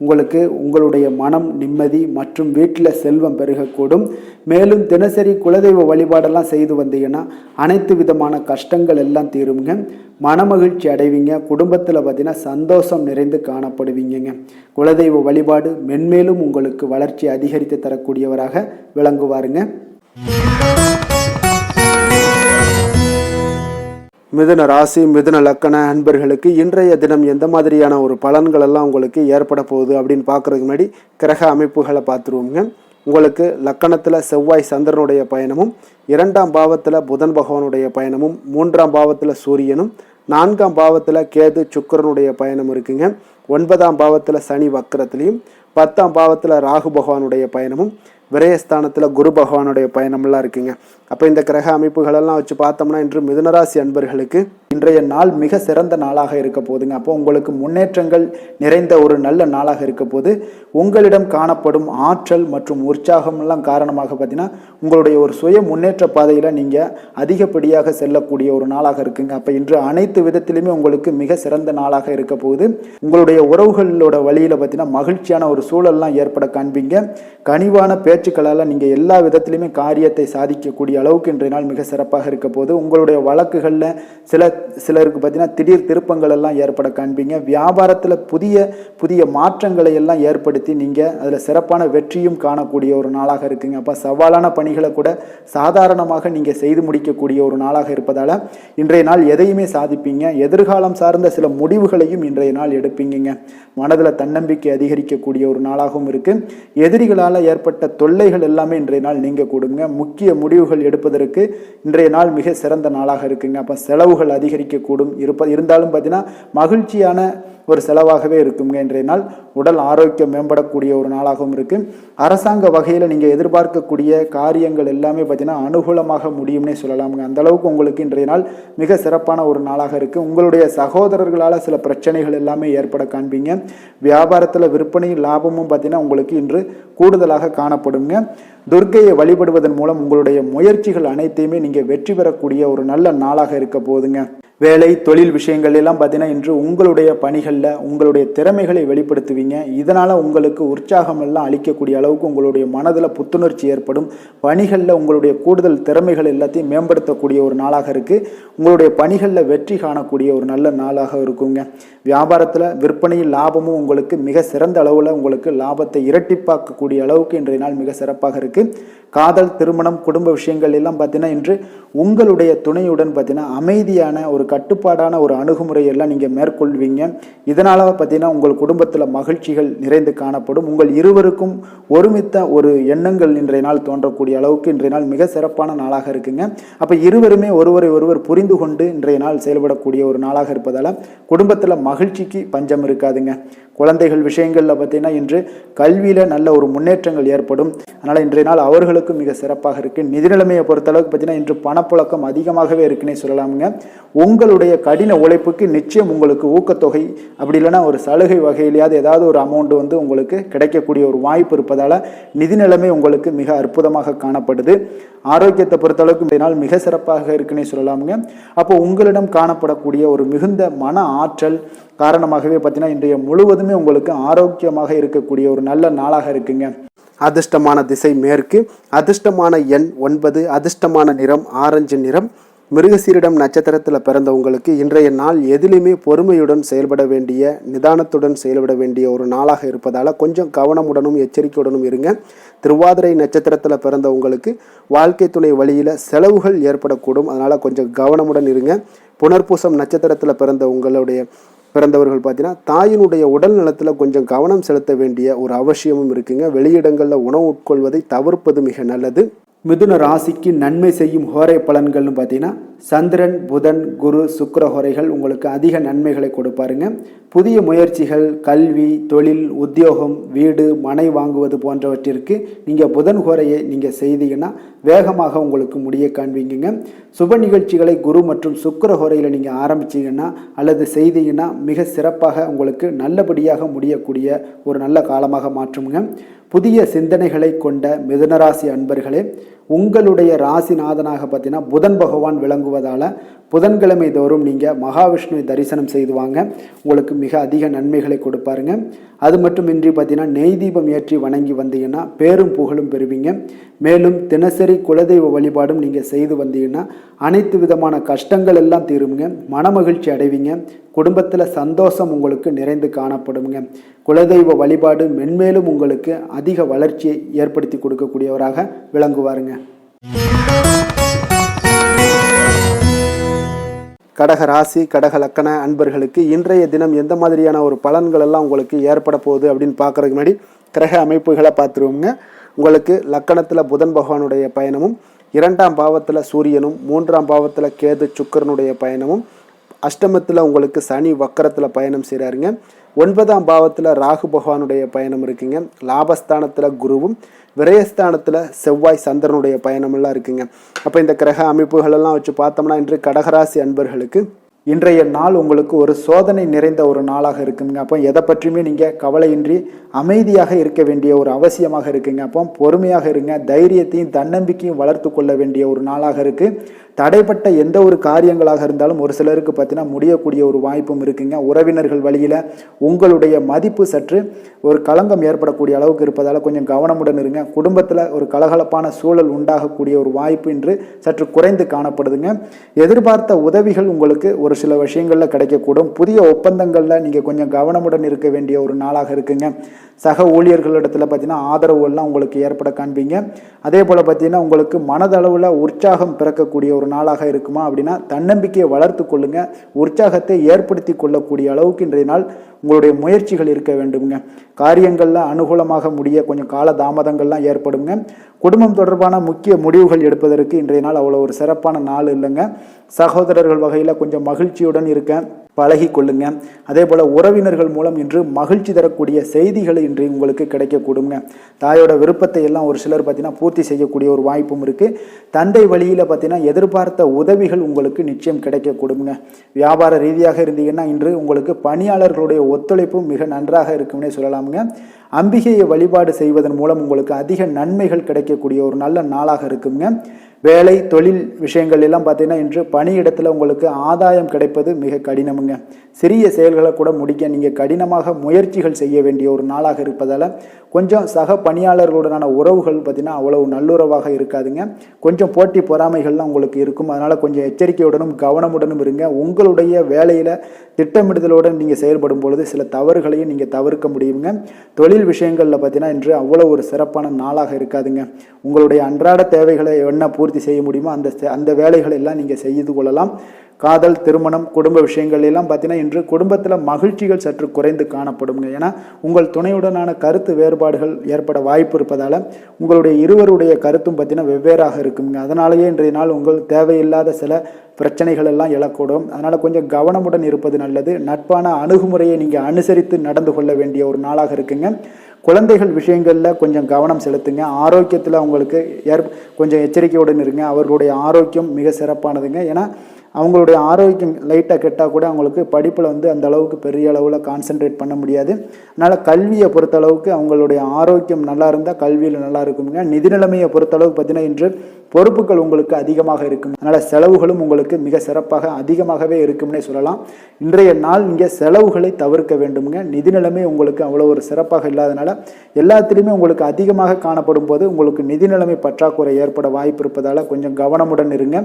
உங்களுக்கு உங்களுடைய மனம் நிம்மதி மற்றும் வீட்டில் செல்வம் பெருகக்கூடும். மேலும் தினசரி குலதெய்வ வழிபாடெல்லாம் செய்து வந்தீங்கன்னா அனைத்து விதமான கஷ்டங்கள் எல்லாம் தீருங்க. மனமகிழ்ச்சி அடைவீங்க. குடும்பத்தில் பார்த்தீங்கன்னா சந்தோஷம் நிறைந்து காணப்படுவீங்க. குலதெய்வ வழிபாடு மென்மேலும் உங்களுக்கு வளர்ச்சி அதிகரித்து தரக்கூடியவராக விளங்குவாருங்க. மிதுன ராசி, மிதுன லக்கண அன்பர்களுக்கு இன்றைய தினம் எந்த மாதிரியான ஒரு பலன்கள் எல்லாம் உங்களுக்கு ஏற்பட போகுது அப்படின்னு பார்க்குறதுக்கு முன்னாடி கிரக அமைப்புகளை பார்த்துருவோங்க. உங்களுக்கு லக்கணத்தில் செவ்வாய் சந்திரனுடைய பயணமும், 2ஆம் பாவத்தில் புதன் பகவானுடைய பயணமும், 3ஆம் பாவத்தில் சூரியனும், 4ஆம் பாவத்தில் கேது சுக்கிரனுடைய பயணம் இருக்குங்க. 9ஆம் பாவத்தில் சனி வக்கரத்துலேயும், 10ஆம் பாவத்தில் ராகு பகவானுடைய பயணமும், விரயஸ்தானத்தில் குரு பகவானுடைய பயணம்லாம் இருக்குங்க. அப்போ இந்த கிரக அமைப்புகளெல்லாம் வச்சு பார்த்தோம்னா இன்று மிதுனராசி அன்பர்களுக்கு இன்றைய நாள் மிக சிறந்த நாளாக இருக்க போதுங்க. அப்போ உங்களுக்கு முன்னேற்றங்கள் நிறைந்த ஒரு நல்ல நாளாக இருக்க போது உங்களிடம் காணப்படும் ஆற்றல் மற்றும் உற்சாகமெல்லாம் காரணமாக பார்த்தீங்கன்னா உங்களுடைய ஒரு சுய முன்னேற்ற பாதையில் நீங்கள் அதிகப்படியாக செல்லக்கூடிய ஒரு நாளாக இருக்குங்க. அப்போ இன்று அனைத்து விதத்திலுமே உங்களுக்கு மிக சிறந்த நாளாக இருக்க போகுது. உங்களுடைய உறவுகளோட வழியில் பார்த்தீங்கன்னா மகிழ்ச்சியான ஒரு சூழல்லாம் ஏற்பட காண்பீங்க. கனிவான பேச்சுக்களால் நீங்கள் எல்லா விதத்திலுமே காரியத்தை சாதிக்கக்கூடிய அளவுக்கு இன்றைய நாள் மிக சிறப்பாக இருக்க போது. உங்களுடைய வழக்குகளில் சிலருக்கு பார்த்தீங்கன்னா திடீர் திருப்பங்கள் எல்லாம் ஏற்பட காண்பீங்க. வியாபாரத்தில் புதிய புதிய மாற்றங்களை எல்லாம் ஏற்படுத்தி நீங்கள் அதில் சிறப்பான வெற்றியும் காணக்கூடிய ஒரு நாளாக இருக்குங்க. அப்போ சவாலான பணிகளை கூட சாதாரணமாக நீங்கள் செய்து முடிக்கக்கூடிய ஒரு நாளாக இருப்பதால் இன்றைய நாள் எதையுமே சாதிப்பீங்க. எதிர்காலம் சார்ந்த சில முடிவுகளையும் இன்றைய நாள் எடுப்பீங்க. மனதில் தன்னம்பிக்கை அதிகரிக்கக்கூடிய ஒரு நாளாகவும் இருக்கு. எதிரிகளால் ஏற்பட்ட தொல்லைகள் எல்லாமே இன்றைய நாள் நீங்க கொடுங்க. முக்கிய முடிவுகள் எடுப்பதற்கு இன்றைய நாள் மிக சிறந்த நாளாக இருக்குங்க. அப்போ செலவுகள் அதிகரிக்கக்கூடும். இருந்தாலும் பார்த்தீங்கன்னா மகிழ்ச்சியான ஒரு செலவாகவே இருக்குங்க. இன்றைய நாள் உடல் ஆரோக்கியம் மேம்படக்கூடிய ஒரு நாளாகவும் இருக்கு. அரசாங்க வகையில் நீங்கள் எதிர்பார்க்கக்கூடிய காரியங்கள் எல்லாமே பார்த்தீங்கன்னா அனுகூலமாக முடியும்னே சொல்லலாமுங்க. அந்த அளவுக்கு உங்களுக்கு இன்றைய நாள் மிக சிறப்பான ஒரு நாளாக இருக்கு. உங்களுடைய சகோதரர்களால் சில பிரச்சனைகள் எல்லாமே ஏற்பட காண்பீங்க. வியாபாரத்தில் விற்பனையும் லாபமும் பார்த்தீங்கன்னா உங்களுக்கு இன்று கூடுதலாக காணப்படுங்க. துர்க்கையை வழிபடுவதன் மூலம் உங்களுடைய முயற்சிகள் அனைத்தையுமே நீங்கள் வெற்றி பெறக்கூடிய ஒரு நல்ல நாளாக இருக்க போகுதுங்க. வேலை தொழில் விஷயங்கள் எல்லாம் பார்த்தீங்கன்னா இன்று உங்களுடைய பணிகளில் உங்களுடைய திறமைகளை வெளிப்படுத்துவீங்க. இதனால் உங்களுக்கு உற்சாகம் எல்லாம் அளிக்கக்கூடிய அளவுக்கு உங்களுடைய மனதில் புத்துணர்ச்சி ஏற்படும். பணிகளில் உங்களுடைய கூடுதல் திறமைகள் எல்லாத்தையும் மேம்படுத்தக்கூடிய ஒரு நாளாக இருக்குது. உங்களுடைய பணிகளில் வெற்றி காணக்கூடிய ஒரு நல்ல நாளாக இருக்குங்க. வியாபாரத்தில் விற்பனையில் லாபமும் உங்களுக்கு மிக சிறந்த அளவில் உங்களுக்கு லாபத்தை இரட்டிப்பாக்கக்கூடிய அளவுக்கு இன்றைய நாள் மிக சிறப்பாக இருக்குது. காதல், திருமணம், குடும்ப விஷயங்கள் எல்லாம் பார்த்தீங்கன்னா இன்று உங்களுடைய துணையுடன் பார்த்தீங்கன்னா அமைதியான ஒரு கட்டுப்பாடான ஒரு அணுகுமுறையெல்லாம் நீங்கள் மேற்கொள்வீங்க. இதனால் பார்த்தீங்கன்னா உங்கள் குடும்பத்தில் மகிழ்ச்சிகள் நிறைந்து காணப்படும். உங்கள் இருவருக்கும் ஒருமித்த ஒரு எண்ணங்கள் இன்றைய நாள் தோன்றக்கூடிய அளவுக்கு இன்றைய நாள் மிக சிறப்பான நாளாக இருக்குங்க. அப்போ இருவருமே ஒருவரை ஒருவர் புரிந்து கொண்டு இன்றைய நாள் செயல்படக்கூடிய ஒரு நாளாக இருப்பதால் குடும்பத்தில் மகிழ்ச்சிக்கு பஞ்சம் இருக்காதுங்க. குழந்தைகள் விஷயங்களில் பார்த்தீங்கன்னா இன்று கல்வியில் நல்ல ஒரு முன்னேற்றங்கள் ஏற்படும். அதனால் இன்றைய நாள் அவர்களுக்கும் மிக சிறப்பாக இருக்குது. நிதி நிலைமையை பொறுத்தளவுக்கு பார்த்தீங்கன்னா இன்று பணப்புழக்கம் அதிகமாகவே இருக்குன்னே சொல்லலாமுங்க. உங்களுடைய கடின உழைப்புக்கு நிச்சயம் உங்களுக்கு ஊக்கத்தொகை அப்படி இல்லைன்னா ஒரு சலுகை வகையிலேயாவது ஏதாவது ஒரு அமௌண்ட் உங்களுக்கு கிடைக்கக்கூடிய ஒரு வாய்ப்பு இருப்பதால் நிதி நிலைமை உங்களுக்கு மிக அற்புதமாக காணப்படுது. ஆரோக்கியத்தை பொறுத்தளவுக்கு இன்றைய நாள் மிக சிறப்பாக இருக்குன்னே சொல்லலாமுங்க. அப்போ உங்களிடம் காணப்படக்கூடிய ஒரு மிகுந்த மன ஆற்றல் காரணமாகவே பார்த்தீங்கன்னா இன்றைய முழுவதுமே உங்களுக்கு ஆரோக்கியமாக இருக்கக்கூடிய ஒரு நல்ல நாளாக இருக்குங்க. அதிர்ஷ்டமான திசை மேற்கு, அதிர்ஷ்டமான எண் 9, அதிர்ஷ்டமான நிறம் ஆரஞ்சு நிறம். மிருகசீரிடம் நட்சத்திரத்தில் பிறந்தவங்களுக்கு இன்றைய நாள் எதிலுமே பொறுமையுடன் செயல்பட வேண்டிய, நிதானத்துடன் செயல்பட வேண்டிய ஒரு நாளாக இருப்பதால் கொஞ்சம் கவனமுடனும் எச்சரிக்கையுடனும் இருங்க. திருவாதிரை நட்சத்திரத்தில் பிறந்தவங்களுக்கு வாழ்க்கை துணை வழியில் செலவுகள் ஏற்படக்கூடும். அதனால் கொஞ்சம் கவனமுடன் இருங்க. புனர்பூசம் நட்சத்திரத்தில் பிறந்தவர்கள் பார்த்தீங்கன்னா தாயினுடைய உடல் நலத்தில் கொஞ்சம் கவனம் செலுத்த வேண்டிய ஒரு அவசியமும் இருக்குங்க. வெளியிடங்களில் உணவு உட்கொள்வதை தவிர்ப்பது மிக நல்லது. மிதுன ராசிக்கு நன்மை செய்யும் ஹோரை பலன்கள்னு பார்த்தீங்கன்னா சந்திரன், புதன், குரு, சுக்கிர ஹோரைகள் உங்களுக்கு அதிக நன்மைகளை கொடுப்பாருங்க. புதிய முயற்சிகள், கல்வி, தொழில், உத்தியோகம், வீடு, மனை வாங்குவது போன்றவற்றிற்கு நீங்கள் புதன் ஹோரையை நீங்கள் செய்தீங்கன்னா வேகமாக உங்களுக்கு முடிய காண்பீங்க. சுப நிகழ்ச்சிகளை குரு மற்றும் சுக்கிர ஹோரையில் நீங்கள் ஆரம்பிச்சிங்கன்னா அல்லது செய்தீங்கன்னா மிக சிறப்பாக உங்களுக்கு நல்லபடியாக முடியக்கூடிய ஒரு நல்ல காலமாக மாற்றுங்க. புதிய சிந்தனைகளை கொண்ட மிதுனராசி அன்பர்களே, உங்களுடைய ராசிநாதனாக பார்த்தீங்கன்னா புதன் பகவான் விளங்குவதால் புதன்கிழமை தோறும் நீங்கள் மகாவிஷ்ணுவை தரிசனம் செய்து வாங்க. உங்களுக்கு மிக அதிக நன்மைகளை கொடுப்பாருங்க. அது மட்டுமின்றி பார்த்தீங்கன்னா நெய் தீபம் ஏற்றி வணங்கி வந்தீங்கன்னா பேரும் புகழும் பெறுவீங்க. மேலும் தினசரி குலதெய்வ வழிபாடும் நீங்கள் செய்து வந்தீங்கன்னா அனைத்து விதமான கஷ்டங்கள் எல்லாம் தீருங்க. மனமகிழ்ச்சி அடைவீங்க. குடும்பத்தில் சந்தோஷம் உங்களுக்கு நிறைந்து காணப்படுங்க. குலதெய்வ வழிபாடு மென்மேலும் உங்களுக்கு அதிக வளர்ச்சியை ஏற்படுத்தி கொடுக்கக்கூடியவராக விளங்குவாருங்க. கடக ராசி, கடக லக்கண அன்பர்களுக்கு இன்றைய தினம் எந்த மாதிரியான ஒரு பலன்கள் எல்லாம் உங்களுக்கு ஏற்பட போகுது அப்படின்னு பார்க்கறதுக்கு முன்னாடி கிரக அமைப்புகளை பார்த்துருவோங்க. உங்களுக்கு லக்கணத்தில் புதன் பகவானுடைய பயணமும், 2ஆம் பாவத்தில் சூரியனும், 3ஆம் பாவத்தில் கேது சுக்கிரனுடைய பயணமும், அஷ்டமத்தில் உங்களுக்கு சனி வக்கரத்தில் பயணம் செய்கிறாருங்க. 9ஆம் பாவத்தில் ராகு பகவானுடைய பயணம் இருக்குங்க. லாபஸ்தானத்தில் குருவும், விரயஸ்தானத்தில் செவ்வாய் சந்திரனுடைய பயணமெல்லாம் இருக்குங்க. அப்போ இந்த கிரக அமைப்புகளெல்லாம் வச்சு பார்த்தோம்னா இன்று கடகராசி அன்பர்களுக்கு இன்றைய நாள் உங்களுக்கு ஒரு சோதனை நிறைந்த ஒரு நாளாக இருக்குங்க. அப்போ எதை பற்றியுமே நீங்கள் கவலையின்றி அமைதியாக இருக்க வேண்டிய ஒரு அவசியமாக இருக்குங்க. அப்போ பொறுமையாக இருங்க. தைரியத்தையும் தன்னம்பிக்கையும் வளர்த்து கொள்ள வேண்டிய ஒரு நாளாக இருக்குது. தடைப்பட்ட எந்த ஒரு காரியங்களாக இருந்தாலும் ஒரு சிலருக்கு பார்த்தீங்கன்னா முடியக்கூடிய ஒரு வாய்ப்பும் இருக்குங்க. உறவினர்கள் வழியில் உங்களுடைய மதிப்பு சற்று ஒரு களங்கம் ஏற்படக்கூடிய அளவுக்கு இருப்பதால் கொஞ்சம் கவனமுடன் இருங்க. குடும்பத்தில் ஒரு கலகலப்பான சூழல் உண்டாகக்கூடிய ஒரு வாய்ப்பு இன்று சற்று குறைந்து காணப்படுதுங்க. எதிர்பார்த்த உதவிகள் உங்களுக்கு ஒரு சில விஷயங்களில் கிடைக்கக்கூடும். புதிய ஒப்பந்தங்களில் நீங்கள் கொஞ்சம் கவனமுடன் இருக்க வேண்டிய ஒரு நாளாக இருக்குங்க. சக ஊழியர்களிடத்தில் பார்த்தீங்கன்னா ஆதரவுகள்லாம் உங்களுக்கு ஏற்பட காண்பீங்க. அதே போல் பார்த்தீங்கன்னா உங்களுக்கு மனதளவில் உற்சாகம் பிறக்கக்கூடிய ஒரு நாளாக இருக்குமா அப்படின்னா தன்னம்பிக்கையை வளர்த்து கொள்ளுங்க. உற்சாகத்தை ஏற்படுத்தி கொள்ளக்கூடிய அளவுக்கு இன்றைய நாள் உங்களுடைய முயற்சிகள் இருக்க வேண்டுங்க. காரியங்களில் அனுகூலமாக முடிய கொஞ்சம் கால தாமதங்கள்லாம் ஏற்படுங்க. குடும்பம் தொடர்பான முக்கிய முடிவுகள் எடுப்பதற்கு இன்றைய நாள் அவ்வளோ ஒரு சிறப்பான நாள் இல்லைங்க. சகோதரர்கள் வகையில் கொஞ்சம் மகிழ்ச்சியுடன் இருக்க பழகி கொள்ளுங்க. அதே போல் உறவினர்கள் மூலம் இன்று மகிழ்ச்சி தரக்கூடிய செய்திகள் இன்று உங்களுக்கு கிடைக்கக்கூடுங்க. தாயோட விருப்பத்தை எல்லாம் ஒரு சிலர் பார்த்தீங்கன்னா பூர்த்தி செய்யக்கூடிய ஒரு வாய்ப்பும் இருக்குது. தந்தை வழியில் பார்த்தீங்கன்னா எதிர்பார்த்த உதவிகள் உங்களுக்கு நிச்சயம் கிடைக்கக்கூடுங்க. வியாபார ரீதியாக இருந்தீங்கன்னா இன்று உங்களுக்கு பணியாளர்களுடைய ஒத்துழைப்பும் மிக நன்றாக இருக்கும்னே சொல்லலாமுங்க. அம்பிகையை வழிபாடு செய்வதன் மூலம் உங்களுக்கு அதிக நன்மைகள் கிடைக்கக்கூடிய ஒரு நல்ல நாளாக இருக்குங்க. வேலை தொழில் விஷயங்கள் எல்லாம் பார்த்தீங்கன்னா இன்று பணியிடத்தில் உங்களுக்கு ஆதாயம் கிடைப்பது மிக கடினமுங்க. சிறிய செயல்களை கூட முடிக்க நீங்கள் கடினமாக முயற்சிகள் செய்ய வேண்டிய ஒரு நாளாக இருப்பதால் கொஞ்சம் சக பணியாளர்களுடனான உறவுகள் பார்த்தீங்கன்னா அவ்வளவு நல்லுறவாக இருக்காதுங்க. கொஞ்சம் போட்டி பொறாமைகள்லாம் உங்களுக்கு இருக்கும். அதனால் கொஞ்சம் எச்சரிக்கையுடனும் கவனமுடனும் இருங்க. உங்களுடைய வேலையில் திட்டமிடுதலுடன் நீங்கள் செயல்படும் பொழுது சில தவறுகளையும் நீங்கள் தவிர்க்க முடியுங்க. தொழில் விஷயங்களில் பார்த்தீங்கன்னா இன்று அவ்வளோ ஒரு சிறப்பான நாளாக இருக்காதுங்க. உங்களுடைய அன்றாட தேவைகளை என்ன பூர்த்தி செய்ய முடியுமோ அந்த வேலைகளை எல்லாம் நீங்கள் செய்து கொள்ளலாம். காதல், திருமணம், குடும்ப விஷயங்கள் எல்லாம் பார்த்தீங்கன்னா இன்று குடும்பத்தில் மகிழ்ச்சிகள் சற்று குறைந்து காணப்படுங்க. ஏன்னா உங்கள் துணையுடனான கருத்து வேறுபாடுகள் ஏற்பட வாய்ப்பு இருப்பதால் உங்களுடைய இருவருடைய கருத்தும் பார்த்தீங்கன்னா வெவ்வேறாக இருக்குங்க. அதனாலேயே இன்றைய நாள் உங்கள் தேவையில்லாத சில பிரச்சனைகள் எல்லாம் எழக்கூடும். அதனால் கொஞ்சம் கவனமுடன் இருப்பது நல்லது. நட்பான அணுகுமுறையை நீங்கள் அனுசரித்து நடந்து கொள்ள வேண்டிய ஒரு நாளாக இருக்குங்க. குழந்தைகள் விஷயங்களில் கொஞ்சம் கவனம் செலுத்துங்க. ஆரோக்கியத்தில் அவங்களுக்கு கொஞ்சம் எச்சரிக்கையுடன் இருங்க. அவர்களுடைய ஆரோக்கியம் மிக சிறப்பானதுங்க. ஏன்னா அவங்களுடைய ஆரோக்கியம் லைட்டாக கெட்டால் கூட அவங்களுக்கு படிப்பில் அந்த அளவுக்கு பெரிய அளவில் கான்சென்ட்ரேட் பண்ண முடியாது. அதனால் கல்வியை பொறுத்தளவுக்கு அவங்களுடைய ஆரோக்கியம் நல்லா இருந்தால் கல்வியில் நல்லா இருக்குங்க. நிதி நிலைமையை பொறுத்தளவுக்கு பார்த்தீங்கன்னா இன்று பொறுப்புகள் உங்களுக்கு அதிகமாக இருக்கும். அதனால் செலவுகளும் உங்களுக்கு மிக சிறப்பாக அதிகமாகவே இருக்கும்னே சொல்லலாம். இன்றைய நாள் நீங்கள் செலவுகளை தவிர்க்க வேண்டுமுங்க. நிதி நிலைமை உங்களுக்கு அவ்வளோ ஒரு சிறப்பாக இல்லாதனால எல்லாத்திலையுமே உங்களுக்கு அதிகமாக காணப்படும் போது உங்களுக்கு நிதி நிலைமை பற்றாக்குறை ஏற்பட வாய்ப்பு இருப்பதால் கொஞ்சம் கவனமுடன் இருங்க.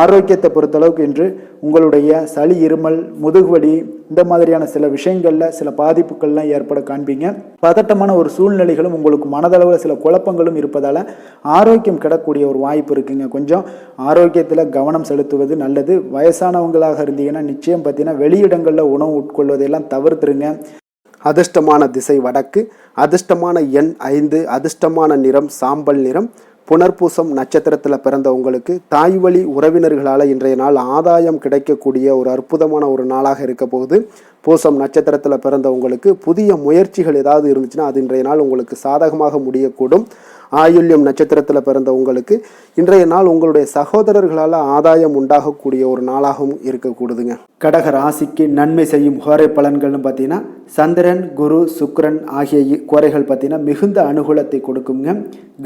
ஆரோக்கியத்தை பொறுத்தளவுக்கு இன்று உங்களுடைய சளி, இருமல், முதுகுவலி இந்த மாதிரியான சில விஷயங்களில் சில பாதிப்புகள்லாம் ஏற்பட காண்பீங்க. பதட்டமான ஒரு சூழ்நிலைகளும் உங்களுக்கு மனதளவில் சில குழப்பங்களும் இருப்பதால் ஆரோக்கியம் கிடக்கூடிய ஒரு வாய்ப்பு இருக்குங்க. கொஞ்சம் ஆரோக்கியத்தில் கவனம் செலுத்துவது நல்லது. வயசானவங்களாக இருந்தீங்கன்னா நிச்சயம் பார்த்தீங்கன்னா வெளியிடங்களில் உணவு உட்கொள்வதையெல்லாம் தவிர்த்துருங்க. அதிர்ஷ்டமான திசை வடக்கு, அதிர்ஷ்டமான எண் 5, அதிர்ஷ்டமான நிறம் சாம்பல் நிறம். புனர்பூசம் நட்சத்திரத்தில் பிறந்த உங்களுக்கு தாய் வழி உறவினர்களால் இன்றைய நாள் ஆதாயம் கிடைக்கக்கூடிய ஒரு அற்புதமான ஒரு நாளாக இருக்க போகுது. பூசம் நட்சத்திரத்தில் பிறந்த உங்களுக்கு புதிய முயற்சிகள் ஏதாவது இருந்துச்சுன்னா அது இன்றைய நாள் உங்களுக்கு சாதகமாக முடியக்கூடும். ஆயுள்யம் நட்சத்திரத்தில் பிறந்த உங்களுக்கு இன்றைய நாள் உங்களுடைய சகோதரர்களால் ஆதாயம் உண்டாகக்கூடிய ஒரு நாளாகவும் இருக்கக்கூடுதுங்க. கடக ராசிக்கு நன்மை செய்யும் ஹோரை பலன்கள்னு பார்த்தீங்கன்னா சந்திரன், குரு, சுக்கிரன் ஆகிய குறைகள் பார்த்தீங்கன்னா மிகுந்த அனுகூலத்தை கொடுக்குங்க.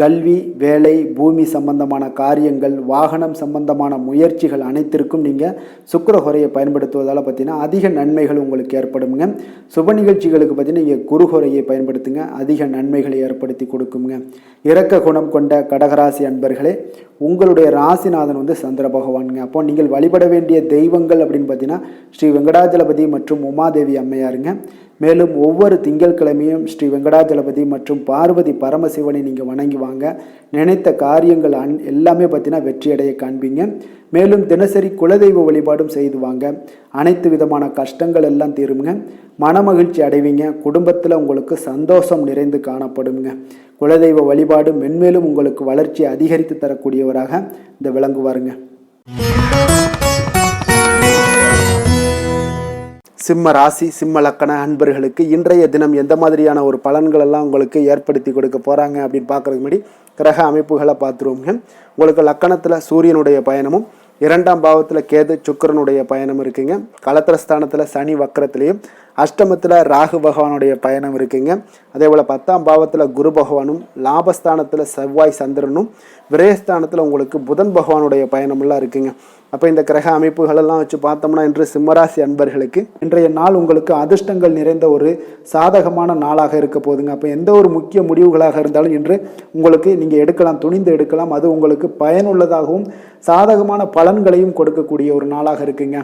கல்வி, வேலை, பூமி சம்பந்தமான காரியங்கள், வாகனம் சம்பந்தமான முயற்சிகள் அனைத்திற்கும் நீங்கள் சுக்கிர ஹோரையை பயன்படுத்துவதால் பார்த்தீங்கன்னா அதிக நன்மைகள் உங்களுக்கு ஏற்படுங்க. சுப நிகழ்ச்சிகளுக்கு பார்த்தீங்கன்னா நீங்கள் குரு ஹோரையை பயன்படுத்துங்க, அதிக நன்மைகளை ஏற்படுத்தி கொடுக்குங்க. இரக்க குணம் கொண்ட கடகராசி அன்பர்களே, உங்களுடைய ராசிநாதன் சந்திர பகவானுங்க. அப்போ நீங்கள் வழிபட வேண்டிய தெய்வங்கள் அப்படின்னு பார்த்தீங்கன்னா ஸ்ரீ வெங்கடாஜலபதி மற்றும் உமாதேவி அம்மையாருங்க. மேலும் ஒவ்வொரு திங்கட்கிழமையும் ஸ்ரீ வெங்கடாஜலபதி மற்றும் பார்வதி பரமசிவனை நீங்கள் வணங்கி வாங்க. நினைத்த காரியங்கள் எல்லாமே பார்த்தீங்கன்னா வெற்றியடைய காண்பீங்க. மேலும் தினசரி குலதெய்வ வழிபாடும் செய்து வாங்க. அனைத்து விதமான கஷ்டங்கள் எல்லாம் தீருங்க. மனமகிழ்ச்சி அடைவீங்க. குடும்பத்தில் உங்களுக்கு சந்தோஷம் நிறைந்து காணப்படுங்க. குலதெய்வ வழிபாடு மென்மேலும் உங்களுக்கு வளர்ச்சியை அதிகரித்து தரக்கூடியவராக இந்த விளங்குவாருங்க. சிம்ம ராசி, சிம்ம லக்கண அன்பர்களுக்கு இன்றைய தினம் எந்த மாதிரியான ஒரு பலன்கள் எல்லாம் உங்களுக்கு ஏற்படுத்தி கொடுக்க போகிறாங்க அப்படின்னு பார்க்குறதுக்கு முன்னாடி கிரக அமைப்புகளை பார்த்துருவோங்க. உங்களுக்கு லக்கணத்தில் சூரியனுடைய பயணமும், 2ஆம் பாவத்தில் கேது சுக்கிரனுடைய பயணம் இருக்குங்க. களத்திரஸ்தானத்தில் சனி வக்கரத்திலையும், அஷ்டமத்தில் ராகு பகவானுடைய பயணம் இருக்குங்க. அதே போல் 10ஆம் பாவத்தில் குரு பகவானும், லாபஸ்தானத்தில் செவ்வாய் சந்திரனும், விரயஸ்தானத்தில் உங்களுக்கு புதன் பகவானுடைய பயணமெல்லாம் இருக்குங்க. அப்போ இந்த கிரக அமைப்புகளெல்லாம் வச்சு பார்த்தோம்னா இன்று சிம்மராசி அன்பர்களுக்கு இன்றைய நாள் உங்களுக்கு அதிர்ஷ்டங்கள் நிறைந்த ஒரு சாதகமான நாளாக இருக்க போதுங்க. அப்போ எந்த ஒரு முக்கிய முடிவுகளாக இருந்தாலும் இன்று உங்களுக்கு நீங்கள் எடுக்கலாம், துணிந்து எடுக்கலாம். அது உங்களுக்கு பயனுள்ளதாகவும் சாதகமான பலன்களையும் கொடுக்கக்கூடிய ஒரு நாளாக இருக்குங்க.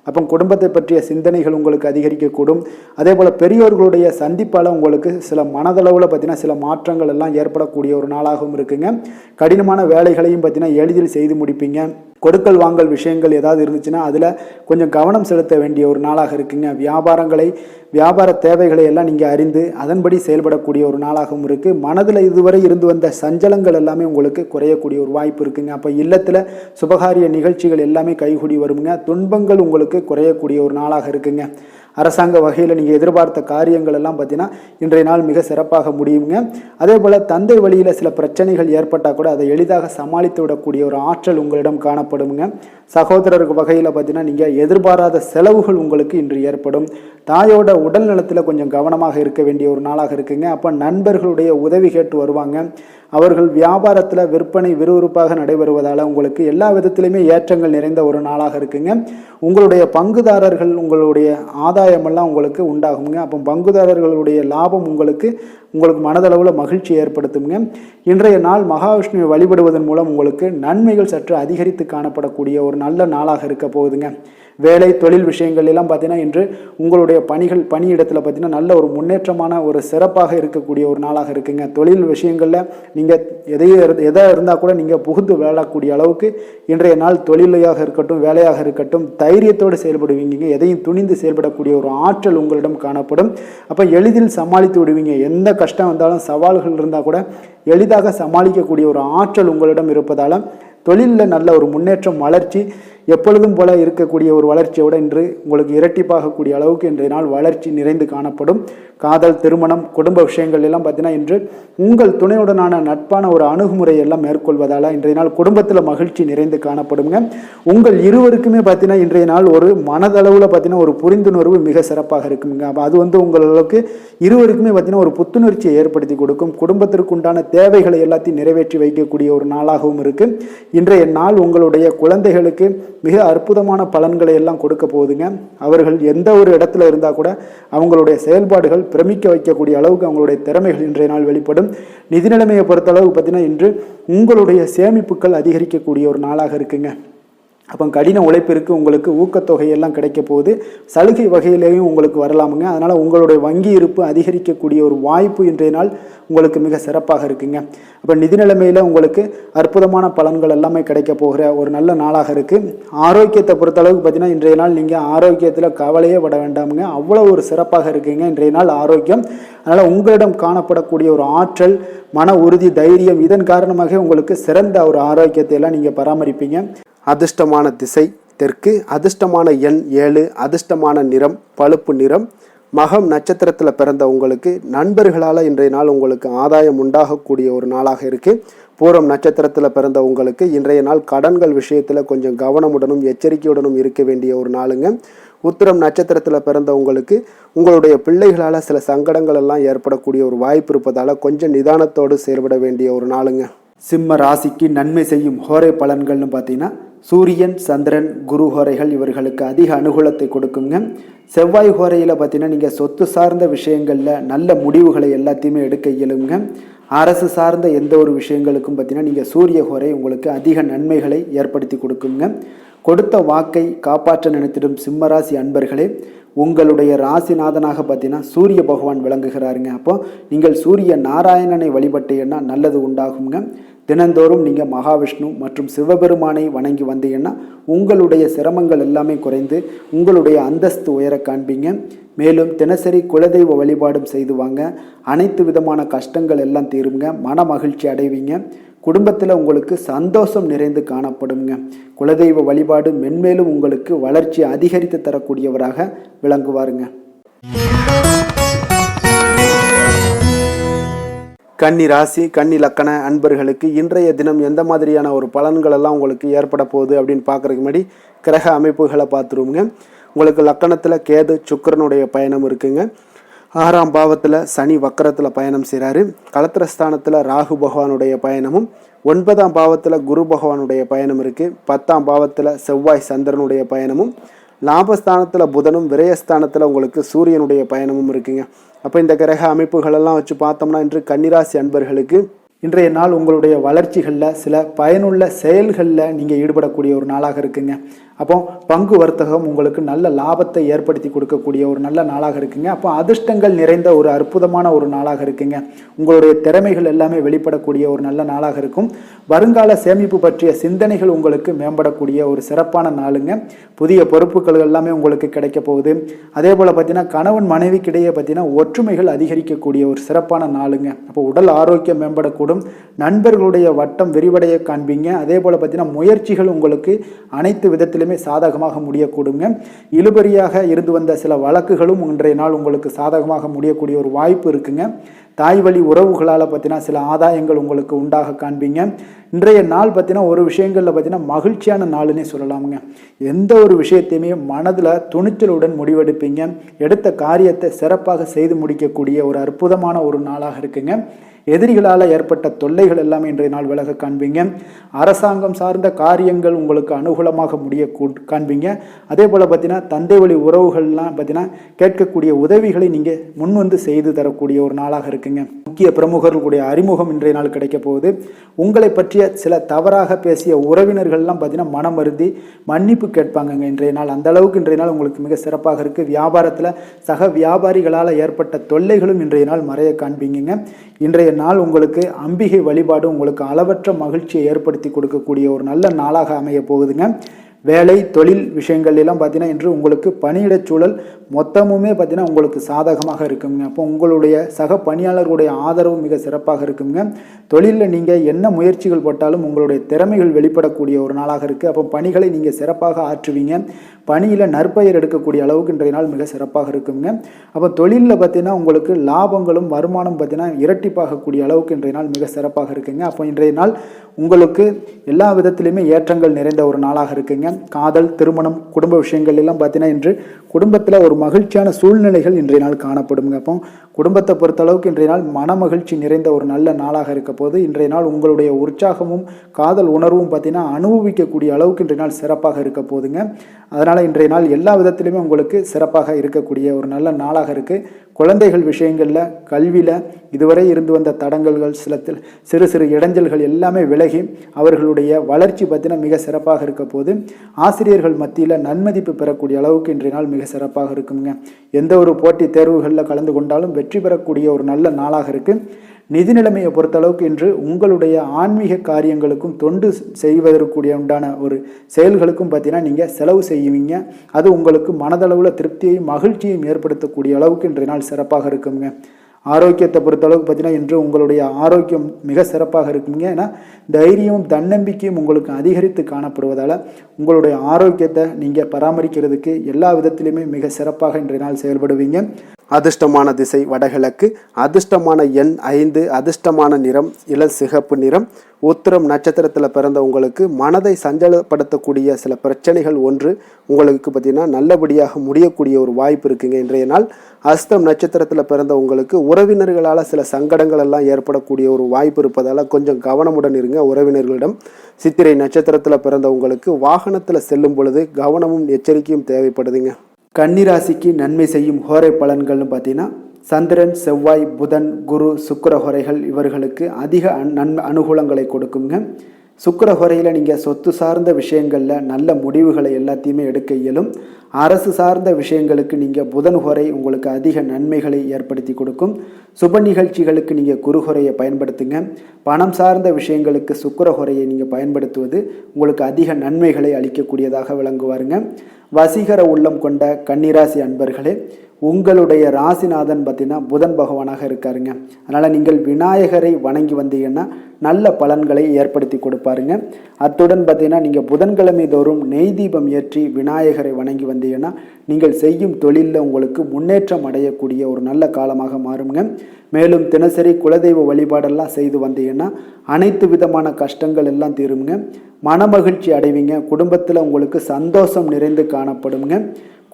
அப்போ குடும்பத்தை பற்றிய சிந்தனைகள் உங்களுக்கு அதிகரிக்கக்கூடும். அதே போல் பெரியோர்களுடைய சந்திப்பால் உங்களுக்கு சில மனதளவில் பார்த்தீங்கன்னா சில மாற்றங்கள் எல்லாம் ஏற்படக்கூடிய ஒரு நாளாகவும் இருக்குங்க. கடினமான வேலைகளையும் பார்த்தீங்கன்னா எளிதில் செய்து முடிப்பீங்க. கொடுக்கல் வாங்கல் விஷயங்கள் ஏதாவது இருந்துச்சுன்னா அதில் கொஞ்சம் கவனம் செலுத்த வேண்டிய ஒரு நாளாக இருக்குங்க. வியாபார தேவைகளை எல்லாம் நீங்கள் அறிந்து அதன்படி செயல்படக்கூடிய ஒரு நாளாகவும் இருக்குது. மனதில் இதுவரை இருந்து வந்த சஞ்சலங்கள் எல்லாமே உங்களுக்கு குறையக்கூடிய ஒரு வாய்ப்பு இருக்குங்க. அப்போ இல்லத்தில் சுபகாரிய நிகழ்ச்சிகள் எல்லாமே கைகூடி வருங்க. துன்பங்கள் உங்களுக்கு குறையக்கூடிய ஒரு நாளாக இருக்குங்க. அரசாங்க வகையில் நீங்கள் எதிர்பார்த்த காரியங்கள் எல்லாம் பார்த்தீங்கன்னா இன்றைய நாள் மிக சிறப்பாக முடியுங்க. அதே போல் தந்தை வழியில் சில பிரச்சனைகள் ஏற்பட்டால் கூட அதை எளிதாக சமாளித்து விடக்கூடிய ஒரு ஆற்றல் உங்களிடம் காணப்படுங்க. சகோதரருக்கு வகையில் பார்த்தீங்கன்னா நீங்கள் எதிர்பாராத செலவுகள் உங்களுக்கு இன்று ஏற்படும். தாயோட உடல் நலத்தில் கொஞ்சம் கவனமாக இருக்க வேண்டிய ஒரு நாளாக இருக்குங்க. அப்போ நண்பர்களுடைய உதவி கேட்டு வருவாங்க. அவர்கள் வியாபாரத்தில் விற்பனை விறுவிறுப்பாக நடைபெறுவதால் உங்களுக்கு எல்லா விதத்திலுமே ஏற்றங்கள் நிறைந்த ஒரு நாளாக இருக்குங்க. உங்களுடைய பங்குதாரர்கள் உங்களுடைய ஆதாயமெல்லாம் உங்களுக்கு உண்டாகுங்க. அப்போ பங்குதாரர்களுடைய லாபம் உங்களுக்கு மனதளவில் மகிழ்ச்சி ஏற்படுத்துங்க. இன்றைய நாள் மகாவிஷ்ணுவை வழிபடுவதன் மூலம் உங்களுக்கு நன்மைகள் சற்று அதிகரித்து காணப்படக்கூடிய ஒரு நல்ல நாளாக இருக்க போகுதுங்க. வேலை தொழில் விஷயங்கள் எல்லாம் பார்த்தீங்கன்னா இன்று உங்களுடைய பணியிடத்தில் பார்த்தீங்கன்னா நல்ல ஒரு முன்னேற்றமான ஒரு சிறப்பாக இருக்கக்கூடிய ஒரு நாளாக இருக்குங்க. தொழில் விஷயங்களில் நீங்கள் எதாக இருந்தால் கூட நீங்கள் புகுந்து விளையாடக்கூடிய அளவுக்கு இன்றைய நாள் தொழிலையாக இருக்கட்டும் வேலையாக இருக்கட்டும் தைரியத்தோடு செயல்படுவீங்க. எதையும் துணிந்து செயல்படக்கூடிய ஒரு ஆற்றல் உங்களிடம் காணப்படும். அப்போ எளிதில் சமாளித்து விடுவீங்க. எந்த கஷ்டம் வந்தாலும் சவால்கள் இருந்தால் கூட எளிதாக சமாளிக்கக்கூடிய ஒரு ஆற்றல் உங்களிடம் இருப்பதால் தொழிலில் நல்ல ஒரு முன்னேற்றம் வளர்ச்சி எப்பொழுதும் போல இருக்கக்கூடிய ஒரு வளர்ச்சியோட இன்று உங்களுக்கு இரட்டிப்பாகக்கூடிய அளவுக்கு இன்றைய நாள் வளர்ச்சி நிறைந்து காணப்படும். காதல் திருமணம் குடும்ப விஷயங்கள் எல்லாம் பார்த்தீங்கன்னா இன்று உங்கள் துணையுடனான நட்பான ஒரு அணுகுமுறை எல்லாம் மேற்கொள்வதால் இன்றைய நாள் குடும்பத்தில் மகிழ்ச்சி நிறைந்து காணப்படுங்க. உங்கள் இருவருக்குமே பார்த்தீங்கன்னா இன்றைய நாள் ஒரு மனதளவில் பார்த்தீங்கன்னா ஒரு புரிந்துணர்வு மிக சிறப்பாக இருக்குங்க. அப்போ அது உங்களுக்கு இருவருக்குமே பார்த்தீங்கன்னா ஒரு புத்துணர்ச்சியை ஏற்படுத்தி கொடுக்கும். குடும்பத்திற்கு உண்டான தேவைகளை எல்லாத்தையும் நிறைவேற்றி வைக்கக்கூடிய ஒரு நாளாகவும் இருக்கு. இன்றைய நாள் உங்களுடைய குழந்தைகளுக்கு மிக அற்புதமான பலன்களை எல்லாம் கொடுக்க போகுதுங்க. அவர்கள் எந்த ஒரு இடத்துல இருந்தால் கூட அவங்களுடைய செயல்பாடுகள் பிரமிக்க வைக்கக்கூடிய அளவுக்கு அவங்களுடைய திறமைகள் இன்றைய நாள் வெளிப்படும். நிதி நிலைமையை பொறுத்த அளவுக்கு பார்த்தீங்கன்னா இன்று உங்களுடைய சேமிப்புகள் அதிகரிக்கக்கூடிய ஒரு நாளாக இருக்குங்க. அப்போ கடின உழைப்பிற்கு உங்களுக்கு ஊக்கத்தொகையெல்லாம் கிடைக்க போகுது. சலுகை வகையிலேயும் உங்களுக்கு வரலாமுங்க. அதனால் உங்களுடைய வங்கி இருப்பு அதிகரிக்கக்கூடிய ஒரு வாய்ப்பு இன்றைய நாள் உங்களுக்கு மிக சிறப்பாக இருக்குங்க. அப்போ நிதி நிலைமையில் உங்களுக்கு அற்புதமான பலன்கள் எல்லாமே கிடைக்க போகிற ஒரு நல்ல நாளாக இருக்குது. ஆரோக்கியத்தை பொறுத்தளவுக்கு பார்த்தீங்கன்னா இன்றைய நாள் நீங்கள் ஆரோக்கியத்தில் கவலையே பட வேண்டாமுங்க. அவ்வளோ ஒரு சிறப்பாக இருக்குங்க இன்றைய நாள் ஆரோக்கியம். அதனால் உங்களிடம் காணப்படக்கூடிய ஒரு ஆற்றல் மன உறுதி தைரியம் இதன் காரணமாக உங்களுக்கு சிறந்த ஒரு ஆரோக்கியத்தை எல்லாம் நீங்கள் பராமரிப்பீங்க. அதிர்ஷ்டமான திசை தெற்கு, அதிர்ஷ்டமான எண் 7, அதிர்ஷ்டமான நிறம் பழுப்பு நிறம். மகம் நட்சத்திரத்தில் பிறந்த உங்களுக்கு நண்பர்களால் இன்றைய நாள் உங்களுக்கு ஆதாயம் உண்டாகக்கூடிய ஒரு நாளாக இருக்குது. பூரம் நட்சத்திரத்தில் பிறந்த உங்களுக்கு இன்றைய நாள் கடன்கள் விஷயத்தில் கொஞ்சம் கவனமுடனும் எச்சரிக்கையுடனும் இருக்க வேண்டிய ஒரு நாளுங்க. உத்திரம் நட்சத்திரத்தில் பிறந்த உங்களுக்கு உங்களுடைய பிள்ளைகளால் சில சங்கடங்கள் எல்லாம் ஏற்படக்கூடிய ஒரு வாய்ப்பு இருப்பதால் கொஞ்சம் நிதானத்தோடு செயல்பட வேண்டிய ஒரு நாளுங்க. சிம்ம ராசிக்கு நன்மை செய்யும் ஹோரை பலன்கள்னு பார்த்தீங்கன்னா சூரியன் சந்திரன் குரு ஹோரைகள் இவர்களுக்கு அதிக அனுகூலத்தை கொடுக்குங்க. செவ்வாய் ஹோரையில் பார்த்தீங்கன்னா நீங்கள் சொத்து சார்ந்த விஷயங்களில் நல்ல முடிவுகளை எல்லாத்தையுமே எடுக்க இயலுங்க. அரசு சார்ந்த எந்த ஒரு விஷயங்களுக்கும் பார்த்தீங்கன்னா நீங்கள் சூரிய ஹோரை உங்களுக்கு அதிக நன்மைகளை ஏற்படுத்தி கொடுக்குங்க. கொடுத்த வாக்கை காப்பாற்ற நினைத்திடும் சிம்மராசி அன்பர்களே, உங்களுடைய ராசிநாதனாக பார்த்தீங்கன்னா சூரிய பகவான் விளங்குகிறாருங்க. அப்போ நீங்கள் சூரிய நாராயணனை வழிபட்டீங்கன்னா நல்லது உண்டாகுங்க. தினந்தோறும் நீங்கள் மகாவிஷ்ணு மற்றும் சிவபெருமானை வணங்கி வந்தீங்கன்னா உங்களுடைய சிரமங்கள் எல்லாமே குறைந்து உங்களுடைய அந்தஸ்து உயர காண்பீங்க. மேலும் தினசரி குலதெய்வ வழிபாடும் செய்து வாங்க. அனைத்து விதமான கஷ்டங்கள் எல்லாம் தீருங்க. மன மகிழ்ச்சி அடைவீங்க. குடும்பத்தில் உங்களுக்கு சந்தோஷம் நிறைந்து காணப்படுங்க. குலதெய்வ வழிபாடு மென்மேலும் உங்களுக்கு வளர்ச்சி அதிகரித்து தரக்கூடியவராக விளங்குவாருங்க. கன்னி ராசி கன்னி லக்கண அன்பர்களுக்கு இன்றைய தினம் எந்த மாதிரியான ஒரு பலன்கள் எல்லாம் உங்களுக்கு ஏற்பட போகுது அப்படின்னு பார்க்குறதுக்கு முன்னாடி கிரக அமைப்புகளை பார்த்துருவோங்க. உங்களுக்கு லக்கணத்தில் கேது சுக்கிரனுடைய பயணம் இருக்குங்க. 6ஆம் பாவத்தில் சனி வக்கரத்தில் பயணம் செய்கிறாரு. களத்திரஸ்தானத்தில் ராகு பகவானுடைய பயணமும் 9ஆம் பாவத்தில் குரு பகவானுடைய பயணம் இருக்குது. 10ஆம் பாவத்தில் செவ்வாய் சந்திரனுடைய பயணமும் லாபஸ்தானத்தில் புதனும் விரயஸ்தானத்தில் உங்களுக்கு சூரியனுடைய பயணமும் இருக்குங்க. அப்போ இந்த கிரக அமைப்புகளெல்லாம் வச்சு பார்த்தோம்னா இன்று கன்னிராசி அன்பர்களுக்கு இன்றைய நாள் உங்களுடைய வளர்ச்சிகளில் சில பயனுள்ள செயல்களில் நீங்கள் ஈடுபடக்கூடிய ஒரு நாளாக இருக்குங்க. அப்போ பங்கு வர்த்தகம் உங்களுக்கு நல்ல லாபத்தை ஏற்படுத்தி கொடுக்கக்கூடிய ஒரு நல்ல நாளாக இருக்குங்க. அப்போ அதிர்ஷ்டங்கள் நிறைந்த ஒரு அற்புதமான ஒரு நாளாக இருக்குங்க. உங்களுடைய திறமைகள் எல்லாமே வெளிப்படக்கூடிய ஒரு நல்ல நாளாக இருக்கும். வருங்கால சேமிப்பு பற்றிய சிந்தனைகள் உங்களுக்கு மேம்படக்கூடிய ஒரு சிறப்பான நாளுங்க. புதிய பொறுப்புகள் எல்லாமே உங்களுக்கு கிடைக்க போகுது. அதே போல் பார்த்தீங்கன்னா கணவன் மனைவிக்கிடையே பார்த்தீங்கன்னா ஒற்றுமைகள் அதிகரிக்கக்கூடிய ஒரு சிறப்பான நாளுங்க. அப்போ உடல் ஆரோக்கியம் மேம்படக்கூடும். நண்பர்களுடைய வட்டம் விரிவடைய காண்பீங்க. அதே போல் பார்த்தீங்கன்னா முயற்சிகள் உங்களுக்கு அனைத்து விதத்திலும் சாதகமாக முடியக்கூடுங்க. இழுபறியாக இருந்து வந்த சில வழக்குகளும் இன்றைய நாள் உங்களுக்கு சாதகமாக முடியக்கூடிய ஒரு வாய்ப்பு இருக்குங்க. தாய் வழி உறவுகளால் பார்த்தீங்கன்னா சில ஆதாயங்கள் உங்களுக்கு உண்டாக காண்பீங்க. இன்றைய நாள் பார்த்தீங்கன்னா ஒரு விஷயங்களில் பார்த்தீங்கன்னா மகிழ்ச்சியான நாளுன்னே சொல்லலாமுங்க. எந்த ஒரு விஷயத்தையுமே மனதில் துணிச்சலுடன் முடிவெடுப்பீங்க. எடுத்த காரியத்தை சிறப்பாக செய்து முடிக்கக்கூடிய ஒரு அற்புதமான ஒரு நாளாக இருக்குங்க. எதிரிகளால் ஏற்பட்ட தொல்லைகள் எல்லாமே இன்றைய நாள் விலக காண்பீங்க. அரசாங்கம் சார்ந்த காரியங்கள் உங்களுக்கு அனுகூலமாக முடிய காண்பீங்க. அதே போல் பார்த்தீங்கன்னா தந்தை வழி உறவுகள்லாம் பார்த்தீங்கன்னா கேட்கக்கூடிய உதவிகளை நீங்கள் முன்வந்து செய்து தரக்கூடிய ஒரு நாளாக இருக்குங்க. இருக்குங்க. முக்கிய பிரமுகர்களுடைய அறிமுகம் இன்றைய நாள் கிடைக்க போகுது. உங்களை பற்றிய சில தவறாக பேசிய உறவினர்கள்லாம் பார்த்தீங்கன்னா மனம் வருந்தி மன்னிப்பு கேட்பாங்கங்க இன்றைய நாள். அந்த அளவுக்கு இன்றைய நாள் உங்களுக்கு மிக சிறப்பாக இருக்குது. வியாபாரத்தில் சக வியாபாரிகளால் ஏற்பட்ட தொல்லைகளும் இன்றைய நாள் மறைய காண்பீங்க. இன்றைய நாள் உங்களுக்கு அம்பிகை வழிபாடு உங்களுக்கு அளவற்ற மகிழ்ச்சியை ஏற்படுத்தி கொடுக்கக்கூடிய ஒரு நல்ல நாளாக அமைய போகுதுங்க. வேலை தொழில் விஷயங்கள் எல்லாம் பார்த்தீங்கன்னா இன்று உங்களுக்கு பணியிடச் சூழல் மொத்தமுமே பார்த்தீங்கன்னா உங்களுக்கு சாதகமாக இருக்குங்க. அப்போ உங்களுடைய சக பணியாளர்களுடைய ஆதரவு மிக சிறப்பாக இருக்குங்க. தொழிலில் நீங்கள் என்ன முயற்சிகள் போட்டாலும் உங்களுடைய திறமைகள் வெளிப்படக்கூடிய ஒரு நாளாக இருக்குது. அப்போ பணிகளை நீங்கள் சிறப்பாக ஆற்றுவீங்க. பணியில் நற்பெயர் எடுக்கக்கூடிய அளவுக்கு இன்றைய நாள் மிக சிறப்பாக இருக்குங்க. அப்போ தொழிலில் பார்த்தீங்கன்னா உங்களுக்கு லாபங்களும் வருமானம் பார்த்தீங்கன்னா இரட்டிப்பாகக்கூடிய அளவுக்கு இன்றைய நாள் மிக சிறப்பாக இருக்குங்க. அப்போ இன்றைய நாள் உங்களுக்கு எல்லா விதத்திலையுமே ஏற்றங்கள் நிறைந்த ஒரு நாளாக இருக்குங்க. காதல், திருமணம், குடும்ப விஷயங்கள் எல்லாம் பார்த்தீங்கன்னா இன்று குடும்பத்தில் ஒரு மகிழ்ச்சியான சூழ்நிலைகள் இன்றைய நாள் காணப்படுங்க. அப்போ குடும்பத்தை பொறுத்த அளவுக்கு இன்றைய நாள் மன மகிழ்ச்சி நிறைந்த ஒரு நல்ல நாளாக இருக்க போது இன்றைய நாள் உங்களுடைய உற்சாகமும் காதல் உணர்வும் பார்த்தீங்கன்னா அனுபவிக்கக்கூடிய அளவுக்கு இன்றைய நாள் சிறப்பாக இருக்க போதுங்க. அதனால் இன்றைய நாள் எல்லா விதத்திலுமே உங்களுக்கு சிறப்பாக இருக்கக்கூடிய ஒரு நல்ல நாளாக இருக்குது. குழந்தைகள் விஷயங்களில் கல்வியில் இதுவரை இருந்து வந்த தடங்கல்கள் சிறு சிறு இடைஞ்சல்கள் எல்லாமே விலகி அவர்களுடைய வளர்ச்சி பார்த்தீங்கன்னா மிக சிறப்பாக இருக்க போது ஆசிரியர்கள் மத்தியில் நன்மதிப்பு பெறக்கூடிய அளவுக்கு இன்றைய நாள் மிக சிறப்பாக இருக்குங்க. எந்த ஒரு போட்டி தேர்வுகளில் கலந்து கொண்டாலும் வெற்றி பெறக்கூடிய ஒரு நல்ல நாளாக இருக்குது. நிதி நிலைமையை பொறுத்தளவுக்கு இன்று உங்களுடைய ஆன்மீக காரியங்களுக்கும் தொண்டு செய்வதற்குரிய உண்டான ஒரு செயல்களுக்கும் பார்த்தீங்கன்னா நீங்கள் செலவு செய்வீங்க. அது உங்களுக்கு மனதளவில் திருப்தியையும் மகிழ்ச்சியையும் ஏற்படுத்தக்கூடிய அளவுக்கு இன்றைய நாள் சிறப்பாக இருக்குங்க. ஆரோக்கியத்தை பொறுத்தளவுக்கு பார்த்தீங்கன்னா இன்று உங்களுடைய ஆரோக்கியம் மிக சிறப்பாக இருக்குங்க. ஏன்னா தைரியமும் தன்னம்பிக்கையும் உங்களுக்கு அதிகரித்து காணப்படுவதால் உங்களுடைய ஆரோக்கியத்தை நீங்கள் பராமரிக்கிறதுக்கு எல்லா விதத்திலையுமே மிக சிறப்பாக இன்றைய நாள் செயல்படுவீங்க. அதிர்ஷ்டமான திசை வடகிழக்கு, அதிர்ஷ்டமான எண் 5, அதிர்ஷ்டமான நிறம் இளசிகப்பு நிறம். உத்திரம் நட்சத்திரத்தில் பிறந்த உங்களுக்கு மனதை சஞ்சலப்படுத்தக்கூடிய சில பிரச்சனைகள் ஒன்று உங்களுக்கு பார்த்தீங்கன்னா நல்லபடியாக முடியக்கூடிய ஒரு வாய்ப்பு இருக்குங்க இன்றைய நாள். அஸ்தம் நட்சத்திரத்தில் பிறந்த உங்களுக்கு உறவினர்களால் சில சங்கடங்கள் எல்லாம் ஏற்படக்கூடிய ஒரு வாய்ப்பு இருப்பதால் கொஞ்சம் கவனமுடன் இருங்க உறவினர்களிடம். சித்திரை நட்சத்திரத்தில் பிறந்த உங்களுக்கு வாகனத்தில் செல்லும் பொழுது கவனமும் எச்சரிக்கையும் தேவைப்படுதுங்க. கன்னிராசிக்கு நன்மை செய்யும் ஹோரை பலன்கள்னு பார்த்தீங்கன்னா சந்திரன், செவ்வாய், புதன், குரு, சுக்கிர ஹோரைகள் இவர்களுக்கு அதிக அனுகூலங்களை கொடுக்குங்க. சுக்கிர ஹோரையில் நீங்கள் சொத்து சார்ந்த விஷயங்களில் நல்ல முடிவுகளை எல்லாத்தையுமே எடுக்க இயலும். அரசு சார்ந்த விஷயங்களுக்கு நீங்கள் புதன் ஹோரை உங்களுக்கு அதிக நன்மைகளை ஏற்படுத்தி கொடுக்கும். சுப நிகழ்ச்சிகளுக்கு நீங்கள் குரு ஹோரையை பயன்படுத்துங்க. பணம் சார்ந்த விஷயங்களுக்கு சுக்கிர ஹோரையை நீங்கள் பயன்படுத்துவது உங்களுக்கு அதிக நன்மைகளை அளிக்கக்கூடியதாக விளங்குவாருங்க. வசீகர உள்ளம் கொண்ட கன்னிராசி அன்பர்களே, உங்களுடைய ராசிநாதன் பார்த்தீங்கன்னா புதன் பகவானாக இருக்காருங்க. அதனால் நீங்கள் விநாயகரை வணங்கி வந்தீங்கன்னா நல்ல பலன்களை ஏற்படுத்தி கொடுப்பாருங்க. அத்துடன் பார்த்தீங்கன்னா நீங்கள் புதன்கிழமை தோறும் நெய் தீபம் ஏற்றி விநாயகரை வணங்கி வந்தீங்கன்னா நீங்கள் செய்யும் தொழிலில் உங்களுக்கு முன்னேற்றம் அடையக்கூடிய ஒரு நல்ல காலமாக மாறுங்க. மேலும் தினசரி குலதெய்வ வழிபாடெல்லாம் செய்து வந்தீங்கன்னா அனைத்து விதமான கஷ்டங்கள் எல்லாம் தீருங்க. மனமகிழ்ச்சி அடைவீங்க. குடும்பத்தில் உங்களுக்கு சந்தோஷம் நிறைந்து காணப்படுங்க.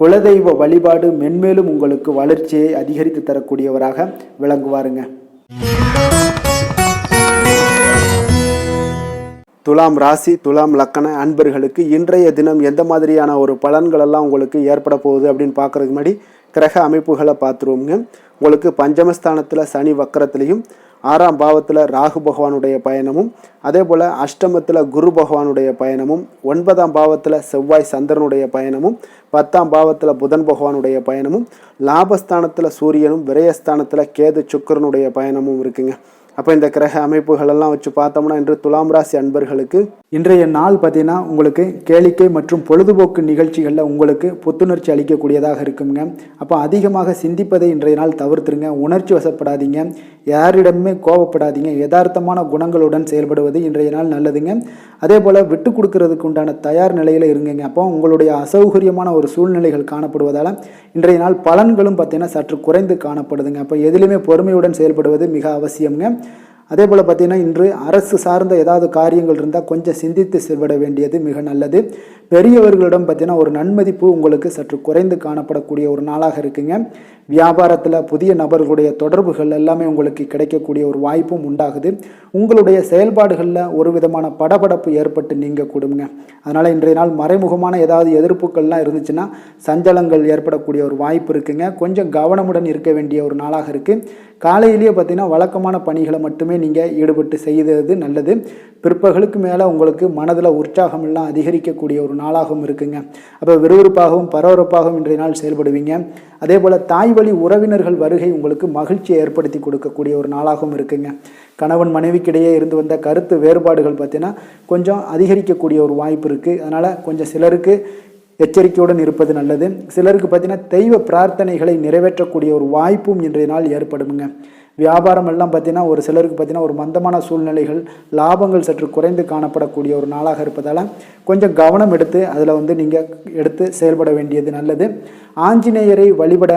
குலதெய்வ வழிபாடு மென்மேலும் உங்களுக்கு வளர்ச்சியை அதிகரித்து தரக்கூடியவராக விளங்குவாருங்க. துலாம் ராசி, துலாம் லக்கண அன்பர்களுக்கு இன்றைய தினம் எந்த மாதிரியான ஒரு பலன்கள் எல்லாம் உங்களுக்கு ஏற்பட போகுது அப்படின்னு பார்க்கறதுக்கு முன்னாடி கிரக அமைப்புகளை பார்த்துருவோங்க. உங்களுக்கு பஞ்சமஸ்தானத்தில் சனி வக்கரத்திலையும், 6ஆம் பாவத்தில் ராகு பகவானுடைய பயணமும், அதே போல் அஷ்டமத்தில் குரு பகவானுடைய பயணமும், 9ஆம் பாவத்தில் செவ்வாய் சந்திரனுடைய பயணமும், 10ஆம் பாவத்தில் புதன் பகவானுடைய பயணமும், லாபஸ்தானத்தில் சூரியனும், விரயஸ்தானத்தில் கேது சுக்கிரனுடைய பயணமும் இருக்குங்க. அப்போ இந்த கிரக அமைப்புகள் எல்லாம் வச்சு பார்த்தோம்னா இன்று துலாம் ராசி அன்பர்களுக்கு இன்றைய நாள் பார்த்தீங்கன்னா உங்களுக்கு கேளிக்கை மற்றும் பொழுதுபோக்கு நிகழ்ச்சிகளில் உங்களுக்கு புத்துணர்ச்சி அளிக்கக்கூடியதாக இருக்குங்க. அப்போ அதிகமாக சிந்திப்பதை இன்றைய நாள் தவிர்த்துருங்க. உணர்ச்சி வசப்படாதீங்க, யாரிடமே கோபப்படாதீங்க. யதார்த்தமான குணங்களுடன் செயல்படுவது இன்றைய நாள் நல்லதுங்க. அதே போல் விட்டு கொடுக்கறதுக்கு உண்டான தயார் நிலையில் இருங்குங்க. அப்போ உங்களுடைய அசௌகரியமான ஒரு சூழ்நிலைகள் காணப்படுவதால் இன்றைய நாள் பலன்களும் பார்த்தீங்கன்னா சற்று குறைந்து காணப்படுதுங்க. அப்போ எதிலுமே பொறுமையுடன் செயல்படுவது மிக அவசியம்ங்க. அதே போல் பார்த்தீங்கன்னா இன்று அரசு சார்ந்த ஏதாவது காரியங்கள் இருந்தால் கொஞ்சம் சிந்தித்து செயல்பட வேண்டியது மிக நல்லது. பெரியவர்களிடம் பார்த்தீங்கன்னா ஒரு நன்மதிப்பு உங்களுக்கு சற்று குறைந்து காணப்படக்கூடிய ஒரு நாளாக இருக்குங்க. வியாபாரத்தில் புதிய நபர்களுடைய தொடர்புகள் எல்லாமே உங்களுக்கு கிடைக்கக்கூடிய ஒரு வாய்ப்பும் உண்டாகுது. உங்களுடைய செயல்பாடுகளில் ஒரு விதமான படபடப்பு ஏற்பட்டு நீங்க கொடுங்க. அதனால் இன்றைய நாள் மறைமுகமான ஏதாவது எதிர்ப்புகள்லாம் இருந்துச்சுன்னா சஞ்சலங்கள் ஏற்படக்கூடிய ஒரு வாய்ப்பு இருக்குங்க. கொஞ்சம் கவனமுடன் இருக்க வேண்டிய ஒரு நாளாக இருக்குது. காலையிலேயே பார்த்தீங்கன்னா வழக்கமான பணிகளை மட்டுமே நீங்கள் ஈடுபட்டு செய்கிறது நல்லது. பிற்பகலுக்கு மேலே உங்களுக்கு மனதில் உற்சாகம் எல்லாம் அதிகரிக்கக்கூடிய ஒரு நாளாகவும் இருக்குங்க. அப்போ விறுவிறுப்பாகவும் பரபரப்பாகவும் இன்றைய நாள் செயல்படுவீங்க. அதே போல் தாய் வழி உறவினர்கள் வருகை உங்களுக்கு மகிழ்ச்சியை ஏற்படுத்தி கொடுக்கக்கூடிய ஒரு நாளாகவும் இருக்குங்க. கணவன் மனைவிக்கிடையே இருந்து வந்த கருத்து வேறுபாடுகள் பார்த்தீங்கன்னா கொஞ்சம் அதிகரிக்கக்கூடிய ஒரு வாய்ப்பு இருக்குது. அதனால் கொஞ்சம் சிலருக்கு எச்சரிக்கையுடன் இருப்பது நல்லது. சிலருக்கு பார்த்தீங்கன்னா தெய்வ பிரார்த்தனைகளை நிறைவேற்றக்கூடிய ஒரு வாய்ப்பும் இன்றைய நாள் ஏற்படுங்க. வியாபாரம் எல்லாம் பார்த்தீங்கன்னா ஒரு சிலருக்கு பார்த்தீங்கன்னா ஒரு மந்தமான சூழ்நிலைகள், லாபங்கள் சற்று குறைந்து காணப்படக்கூடிய ஒரு நாளாக இருப்பதால் கொஞ்சம் கவனம் எடுத்து அதில் நீங்கள் எடுத்து செயல்பட வேண்டியது நல்லது. ஆஞ்சநேயரை வழிபட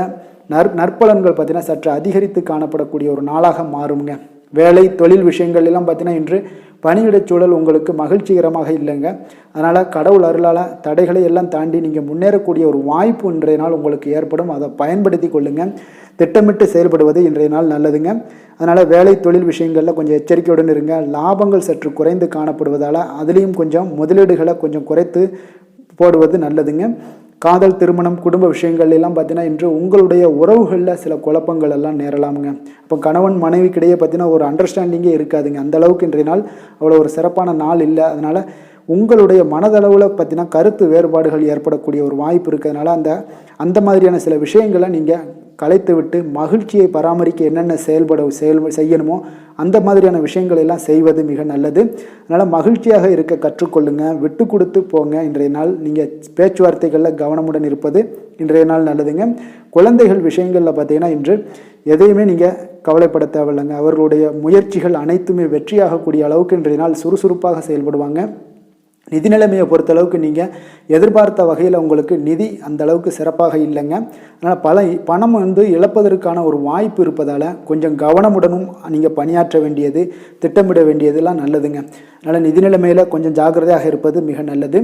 நற்பலன்கள் பார்த்தீங்கன்னா சற்று அதிகரித்து காணப்படக்கூடிய ஒரு நாளாக மாறுங்க. வேலை தொழில் விஷயங்கள் எல்லாம் பார்த்தீங்கன்னா இன்று பணியிடச் சூழல் உங்களுக்கு மகிழ்ச்சிகரமாக இல்லைங்க. அதனால் கடவுள் அருளால் தடைகளை எல்லாம் தாண்டி நீங்கள் முன்னேறக்கூடிய ஒரு வாய்ப்பு இன்றைய நாள் உங்களுக்கு ஏற்படும். அதை பயன்படுத்தி கொள்ளுங்கள். திட்டமிட்டு செயல்படுவது இன்றைய நாள் நல்லதுங்க. அதனால் வேலை தொழில் விஷயங்களில் கொஞ்சம் எச்சரிக்கையுடன் இருங்க. லாபங்கள் சற்று குறைந்து காணப்படுவதால் அதுலேயும் கொஞ்சம் முதலீடுகளை கொஞ்சம் குறைத்து போடுவது நல்லதுங்க. காதல், திருமணம், குடும்ப விஷயங்கள் எல்லாம் பார்த்தீங்கன்னா இன்று உங்களுடைய உறவுகளில் சில குழப்பங்கள் எல்லாம் நேரலாமுங்க. இப்போ கணவன் மனைவிக்கிடையே பார்த்தீங்கன்னா ஒரு அண்டர்ஸ்டாண்டிங்கே இருக்காதுங்க. அந்த அளவுக்கு இன்றைய நாள் அவ்வளோ ஒரு சிறப்பான நாள் இல்லை. அதனால் உங்களுடைய மனதளவில் பார்த்தீங்கன்னா கருத்து வேறுபாடுகள் ஏற்படக்கூடிய ஒரு வாய்ப்பு இருக்கிறதுனால அந்த மாதிரியான சில விஷயங்களை நீங்கள் கலைத்து விட்டு மகிழ்ச்சியை பராமரிக்க என்னென்ன செய்யணுமோ அந்த மாதிரியான விஷயங்கள் எல்லாம் செய்வது மிக நல்லது. அதனால் மகிழ்ச்சியாக இருக்க கற்றுக்கொள்ளுங்க. விட்டு கொடுத்து போங்க. இன்றைய நாள் நீங்கள் பேச்சுவார்த்தைகளில் கவனமுடன் இருப்பது இன்றைய நாள் நல்லதுங்க. குழந்தைகள் விஷயங்களில் பார்த்தீங்கன்னா இன்று எதையுமே நீங்கள் கவலைப்பட தேவையில்லைங்க. அவர்களுடைய முயற்சிகள் அனைத்துமே வெற்றியாகக்கூடிய அளவுக்கு இன்றைய நாள் சுறுசுறுப்பாக செயல்படுவாங்க. நிதி நிலைமையை பொறுத்தளவுக்கு நீங்கள் எதிர்பார்த்த வகையில் உங்களுக்கு நிதி அந்த அளவுக்கு சிறப்பாக இல்லைங்க. அதனால் பணம் இழப்பதற்கான ஒரு வாய்ப்பு இருப்பதால் கொஞ்சம் கவனமுடனும் நீங்கள் பணியாற்ற வேண்டியது, திட்டமிட வேண்டியதெல்லாம் நல்லதுங்க. அதனால் நிதி நிலைமையில் கொஞ்சம் ஜாக்கிரதையாக இருப்பது மிக நல்லது.